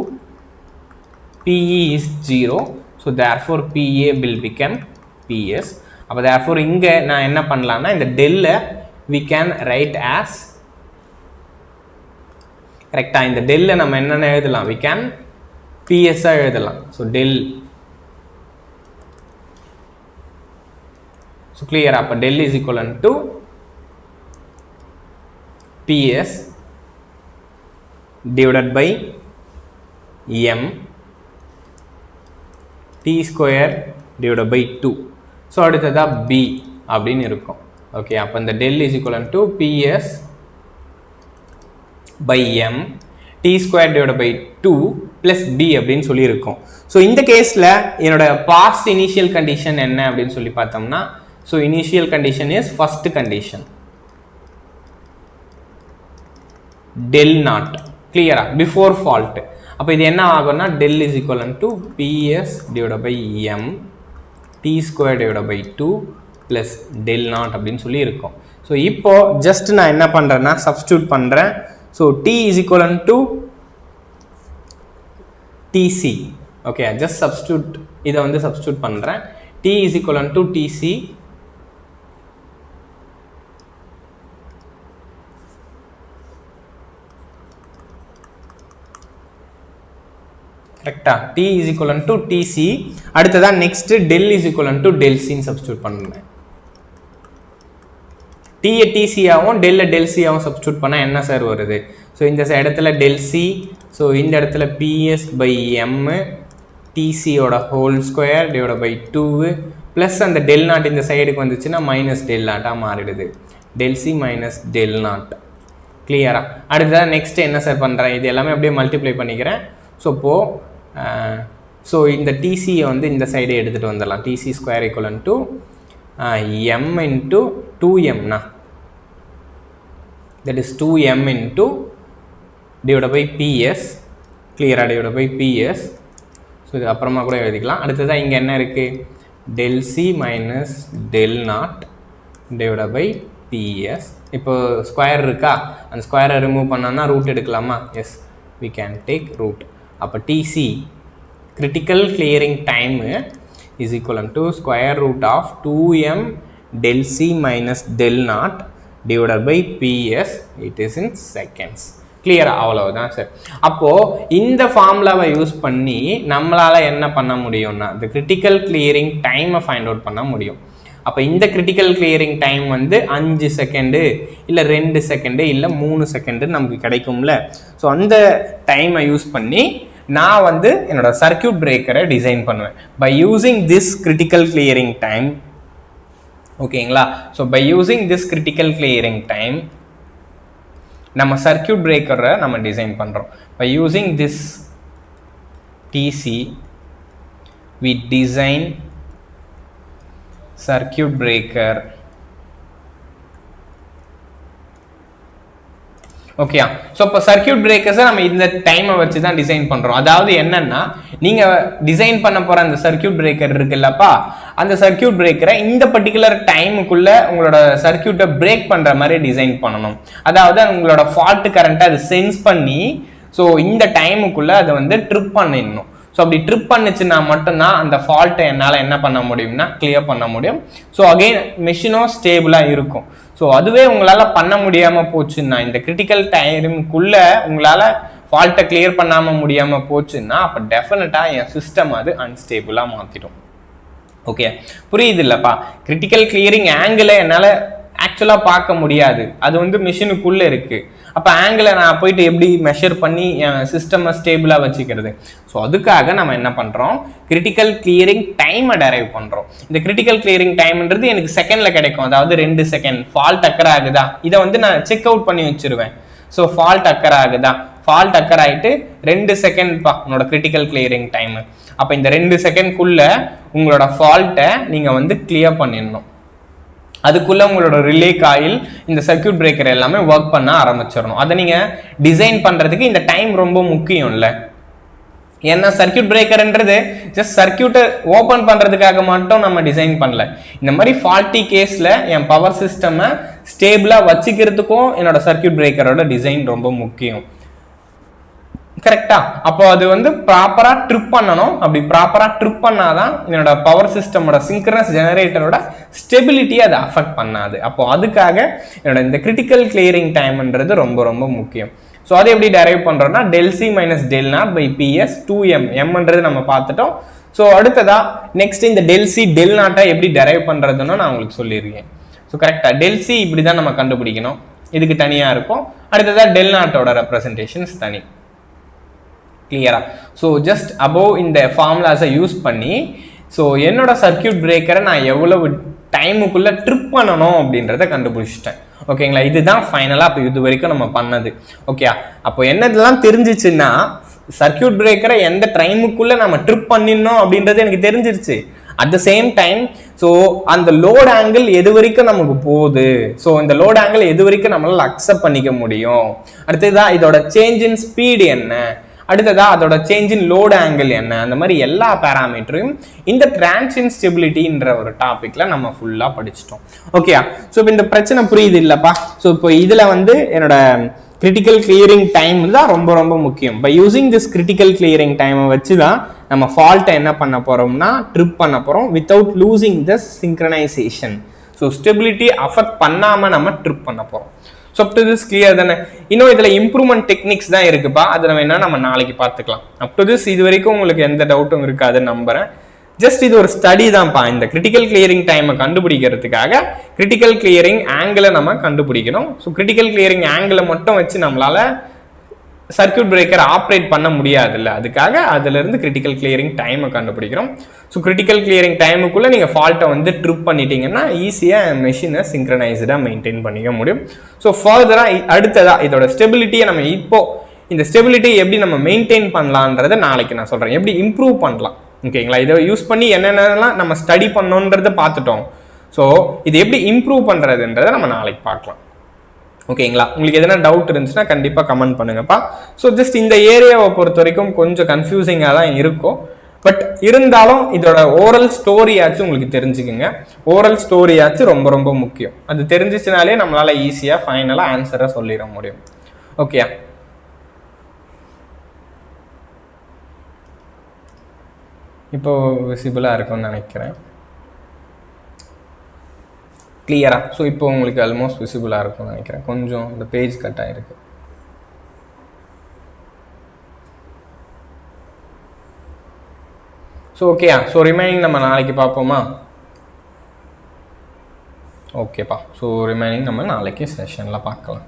PE is 0. So therefore PA will become PS. அப்போ therefore இங்கே நான் என்ன பண்ணலாம்னா இந்த டெல்லை we can write as கரெக்டாக இந்த டெல்லை நம்ம என்னென்ன எழுதலாம், we can PSஆக எழுதலாம். So del, so clear. அப்போ del is ஈக்குவலன் to PS divided by M T square divide by 2. So அடுத்ததாக B அப்படின்னு இருக்கும். ஓகே, அப்போ இந்த del is ஈக்குவலன் to PS by M T square divide by 2 plus B அப்படின்னு சொல்லியிருக்கோம். ஸோ இந்த கேஸில் என்னோட பாஸ்ட் இனிஷியல் கண்டிஷன் என்ன அப்படின்னு சொல்லி பார்த்தோம்னா, so initial condition is first condition del naught, கிளியரா, பிஃபோர் ஃபால்ட். அப்போ இது என்ன ஆகும்னா del is ஈக்குவலன் to PS divide by M T square divide by 2 plus del naught அப்படின்னு சொல்லி இருக்கும். ஸோ இப்போ ஜஸ்ட் நான் என்ன பண்ணுறேன்னா சப்ஸ்டியூட் பண்ணுறேன். So T is ஈக்குவலன் to TC. Okay, just substitute, இதை வந்து சப்ஸ்டியூட் பண்ணுறேன். T இஸ் ஈக்குவலன் டு TC கரெக்டா. T is ஈக்குவலன் to TC. அடுத்ததான் next del is ஈக்குவலன் to del சின்னு சப்ஸ்டியூட் பண்ணுறேன். T-யை TC-ஆகவும் டெல்லை டெல் C-ஆகவும் சப்ஸ்டியூட் பண்ணால் என்ன சார் வருது? ஸோ இந்த இடத்துல டெல் C, ஸோ இந்த இடத்துல PS பை M TCயோட whole square divide by 2 plus அந்த டெல் நாட் இந்த சைடுக்கு வந்துச்சுன்னா மைனஸ் டெல் நாட்டாக மாறிடுது. Del C minus del naught, கிளியரா. அடுத்ததான் நெக்ஸ்ட் என்ன சார் பண்ணுறேன், இது எல்லாமே அப்படியே மல்டிப்ளை பண்ணிக்கிறேன். ஸோ இப்போது ஸோ இந்த TCயை வந்து இந்த சைடு எடுத்துகிட்டு வந்துடலாம். TC square equivalent to M into 2Mனா that is 2M into divide by PS, கிளியரா, டிவைட் பை PS. ஸோ இது அப்புறமா கூட எழுதிக்கலாம். அடுத்ததான் இங்கே என்ன இருக்குது, del C minus del naught divide by PS. இப்போ ஸ்கொயர் இருக்கா, அந்த ஸ்கொயரை ரிமூவ் பண்ணோன்னா ரூட் எடுக்கலாமா? Yes, we can take root. அப்போ TC critical clearing time is equivalent to square root of 2M del C minus del naught divided by PS. It is in seconds. கிளியரா, அவ்வளவுதான் sir. அப்போது இந்த ஃபார்முலாவை use பண்ணி நம்மளால் என்ன பண்ண முடியும்னா இந்த கிரிட்டிக்கல் கிளியரிங் டைமை ஃபைண்ட் அவுட் பண்ண முடியும். அப்போ இந்த கிரிட்டிக்கல் கிளியரிங் டைம் வந்து 5 செகண்டு இல்லை 2 செகண்டு இல்லை 3 செகண்டு நமக்கு கிடைக்கும்ல. ஸோ அந்த டைமை யூஸ் பண்ணி நான் வந்து என்னோட சர்க்கியூட் பிரேக்கரை டிசைன் பண்ணுவேன் by using this critical clearing time. ஓகேங்களா, so by using this critical clearing time நம்ம சர்க்கியூட் பிரேக்கரை நம்ம டிசைன் பண்ணுறோம். By using this TC we design circuit breaker. ஓகேயா, ஸோ இப்போ சர்க்கியூட் பிரேக்கர்ஸை நம்ம இந்த டைமை வச்சு தான் டிசைன் பண்ணுறோம். அதாவது என்னன்னா நீங்கள் டிசைன் பண்ண போகிற அந்த சர்க்கியூட் பிரேக்கர் இருக்குல்லப்பா, அந்த சர்க்கியூட் பிரேக்கரை இந்த பர்டிகுலர் டைமுக்குள்ளே உங்களோட சர்க்கியூட்டை பிரேக் பண்ணுற மாதிரி டிசைன் பண்ணணும். அதாவது உங்களோட ஃபால்ட் கரண்ட்டை அது சென்ஸ் பண்ணி ஸோ இந்த டைமுக்குள்ளே அதை வந்து ட்ரிப் பண்ணிடணும். ஸோ அப்படி ட்ரிப் பண்ணுச்சுன்னா மட்டும்தான் அந்த ஃபால்ட்டை என்னால் என்ன பண்ண முடியும்னா கிளியர் பண்ண முடியும். ஸோ அகெயின் மெஷினும் ஸ்டேபிளாக இருக்கும். ஸோ அதுவே உங்களால் பண்ண முடியாமல் போச்சுன்னா, இந்த கிரிட்டிக்கல் டைமுக்குள்ளே உங்களால் ஃபால்ட்டை கிளியர் பண்ணாமல் முடியாமல் போச்சுன்னா அப்போ டெஃபினட்டாக என் சிஸ்டம் அது அன்ஸ்டேபிளாக மாற்றிடும். ஓகே, புரியுது இல்லைப்பா? கிரிட்டிக்கல் கிளியரிங் ஆங்கிளை என்னால் ஆக்சுவலாக பார்க்க முடியாது, அது வந்து மிஷினுக்குள்ளே இருக்குது. அப்போ ஆங்கிளை நான் போயிட்டு எப்படி மெஷர் பண்ணி என் சிஸ்டமை ஸ்டேபிளாக வச்சுக்கிறது? ஸோ அதுக்காக நம்ம என்ன பண்ணுறோம், கிரிட்டிக்கல் கிளியரிங் டைமை டெரைவ் பண்ணுறோம். இந்த கிரிட்டிக்கல் கிளியரிங் டைம்ன்றது எனக்கு செகண்டில் கிடைக்கும். அதாவது 2 செகண்ட் ஃபால்ட் அக்கர் ஆகுதா, இதை வந்து நான் செக் அவுட் பண்ணி வச்சுருவேன். ஸோ ஃபால்ட் அக்கர் ஆகுதா, ஃபால்ட் அக்கர் ஆகிட்டு 2 செகண்ட்ப்பா உங்களோட கிரிட்டிக்கல் கிளியரிங் டைமு. அப்போ இந்த 2 செகண்ட்குள்ளே உங்களோட ஃபால்ட்டை நீங்கள் வந்து கிளியர் பண்ணிடணும். அதுக்குள்ளே உங்களோட ரிலே காயில் இந்த சர்க்கியூட் பிரேக்கர் எல்லாமே ஒர்க் பண்ண ஆரம்பிச்சிடணும். அதை நீங்கள் டிசைன் பண்ணுறதுக்கு இந்த டைம் ரொம்ப முக்கியம் இல்லை. ஏன்னா சர்க்கியூட் பிரேக்கர்ன்றது ஜஸ்ட் சர்க்கியூட்டை ஓப்பன் பண்ணுறதுக்காக மட்டும் நம்ம டிசைன் பண்ணல. இந்த மாதிரி ஃபால்ட்டி கேஸில் என் பவர் சிஸ்டமை ஸ்டேபிளாக வச்சுக்கிறதுக்கும் என்னோட சர்க்கியூட் பிரேக்கரோட டிசைன் ரொம்ப முக்கியம். கரெக்டா? அப்போ அது வந்து ப்ராப்பராக ட்ரிப் பண்ணணும். அப்படி ப்ராப்பராக ட்ரிப் பண்ணாதான் என்னோட பவர் சிஸ்டமோட சிங்க்ரனஸ் ஜெனரேட்டரோட ஸ்டெபிலிட்டியை அதை அஃபெக்ட் பண்ணாது. அப்போ அதுக்காக என்னோட இந்த கிரிட்டிக்கல் கிளியரிங் டைம்ன்றது ரொம்ப ரொம்ப முக்கியம். ஸோ அதை எப்படி டெரைவ் பண்ணுறோம்னா del C minus del naught by PS 2m mன்றது நம்ம பார்த்துட்டோம். ஸோ அடுத்ததா நெக்ஸ்ட் இந்த del C del naught எப்படி டெரைவ் பண்ணுறதுன்னு நான் உங்களுக்கு சொல்லியிருக்கேன். ஸோ கரெக்டாக del C இப்படி தான் நம்ம கண்டுபிடிக்கணும். இதுக்கு தனியாக இருக்கும். அடுத்ததா del naught-ஓட ரெப்ரசன்டேஷன்ஸ் தனி. கிளியரா? ஸோ ஜஸ்ட் அபோவ் இந்த ஃபார்முலாஸை யூஸ் பண்ணி ஸோ என்னோட சர்க்கியூட் பிரேக்கரை நான் எவ்வளவு டைமுக்குள்ளே ட்ரிப் பண்ணணும் அப்படின்றத கண்டுபிடிச்சிட்டேன். ஓகேங்களா? இதுதான் ஃபைனலாக அப்போ இது வரைக்கும் நம்ம பண்ணது. ஓகே, அப்போ என்னதெல்லாம் தெரிஞ்சிச்சுன்னா சர்க்கியூட் பிரேக்கரை எந்த டைமுக்குள்ளே நம்ம ட்ரிப் பண்ணிடணும் அப்படின்றது எனக்கு தெரிஞ்சிருச்சு. At the same time so அந்த லோட் ஆங்கிள் எது வரைக்கும் நமக்கு போகுது, ஸோ இந்த லோட் ஆங்கிள் எது வரைக்கும் நம்மளால் அக்செப்ட் பண்ணிக்க முடியும், அடுத்ததான் இதோட சேஞ்ச் இன் ஸ்பீடு என்ன, அடுத்ததா அதோட சேஞ்ச் இன் லோட் ஆங்கிள் என்ன, அந்த மாதிரி எல்லா பேராமீட்டரையும் இந்த டிரான்சியன்ட் ஸ்டெபிலிட்டின்ற ஒரு டாபிக்ல நம்ம ஃபுல்லா படிச்சிட்டோம். ஓகே, ஸோ இப்போ இந்த பிரச்சனை புரியுது இல்லப்பா? ஸோ இப்போ இதுல வந்து என்னோட கிரிட்டிக்கல் கிளியரிங் டைம் தான் ரொம்ப ரொம்ப முக்கியம். By using this critical clearing டைமை வச்சு தான் நம்ம ஃபால்ட்டை என்ன பண்ண போறோம்னா ட்ரிப் பண்ண போறோம் without losing the synchronization. So stability affect பண்ணாம நம்ம ட்ரிப் பண்ண போறோம். So up to this clear தானே? இன்னும் இதில் இம்ப்ரூவ்மெண்ட் டெக்னிக்ஸ் தான் இருக்குப்பா. அதில் வேணா நம்ம நாளைக்கு பார்த்துக்கலாம். அப் டு திஸ் இது வரைக்கும் உங்களுக்கு எந்த டவுட்டும் இருக்காதுன்னு நம்புறேன். ஜஸ்ட் இது ஒரு ஸ்டடி தான்ப்பா. இந்த கிரிட்டிக்கல் கிளியரிங் டைமை கண்டுபிடிக்கிறதுக்காக கிரிட்டிக்கல் கிளியரிங் ஆங்கிளை நம்ம கண்டுபிடிக்கணும். ஸோ கிரிட்டிக்கல் கிளியரிங் ஆங்கிளை மட்டும் வச்சு நம்மளால சர்க்கியூட் பிரேக்கர் ஆப்ரேட் பண்ண முடியாது இல்லை, அதுக்காக அதிலிருந்து கிரிட்டிக்கல் கிளியரிங் டைமை கண்டுபிடிக்கிறோம். ஸோ கிரிட்டிக்கல் கிளியரிங் டைமுக்குள்ளே நீங்கள் ஃபால்ட்டை வந்து ட்ரிப் பண்ணிட்டீங்கன்னா ஈஸியாக மெஷினை சிங்க்ரனைஸ்டாக மெயின்டைன் பண்ணிக்க முடியும். ஸோ ஃபர்தராக அடுத்ததாக இதோட ஸ்டெபிலிட்டியை நம்ம இப்போ இந்த ஸ்டெபிலிட்டி எப்படி நம்ம மெயின்டைன் பண்ணலான்றதை நாளைக்கு நான் சொல்கிறேன். எப்படி இம்ப்ரூவ் பண்ணலாம். ஓகேங்களா? இதை யூஸ் பண்ணி என்னென்னலாம் நம்ம ஸ்டடி பண்ணோன்றதை பார்த்துட்டோம். ஸோ இது எப்படி இம்ப்ரூவ் பண்ணுறதுன்றதை நம்ம நாளைக்கு பார்க்கலாம். ஓகேங்களா? உங்களுக்கு எதனா டவுட் இருந்துச்சுன்னா கண்டிப்பாக கமெண்ட் பண்ணுங்கப்பா. ஸோ ஜஸ்ட் இந்த ஏரியாவை பொறுத்த வரைக்கும் கொஞ்சம் கன்ஃபியூசிங்காக தான் இருக்கும். பட் இருந்தாலும் இதோட ஓரல் ஸ்டோரியாச்சும் உங்களுக்கு தெரிஞ்சுக்குங்க. ஓரல் ஸ்டோரியாச்சும் ரொம்ப ரொம்ப முக்கியம். அது தெரிஞ்சிச்சுனாலே நம்மளால ஈஸியாக ஃபைனலாக ஆன்சரை சொல்லிட முடியும். ஓகே, இப்போ விசிபிளாக இருக்கும்னு நினைக்கிறேன். கிளியரா? ஸோ இப்போ உங்களுக்கு ஆல்மோஸ்ட் விசிபிளாக இருக்கும்னு நினைக்கிறேன். கொஞ்சம் இந்த பேஜ் கட் ஆகிருக்கு. ஸோ ஓகேயா? ஸோ ரிமைனிங் நம்ம நாளைக்கு பார்ப்போமா? ஓகேப்பா. ஸோ ரிமைனிங் நம்ம நாளைக்கு செஷனில் பார்க்கலாம்.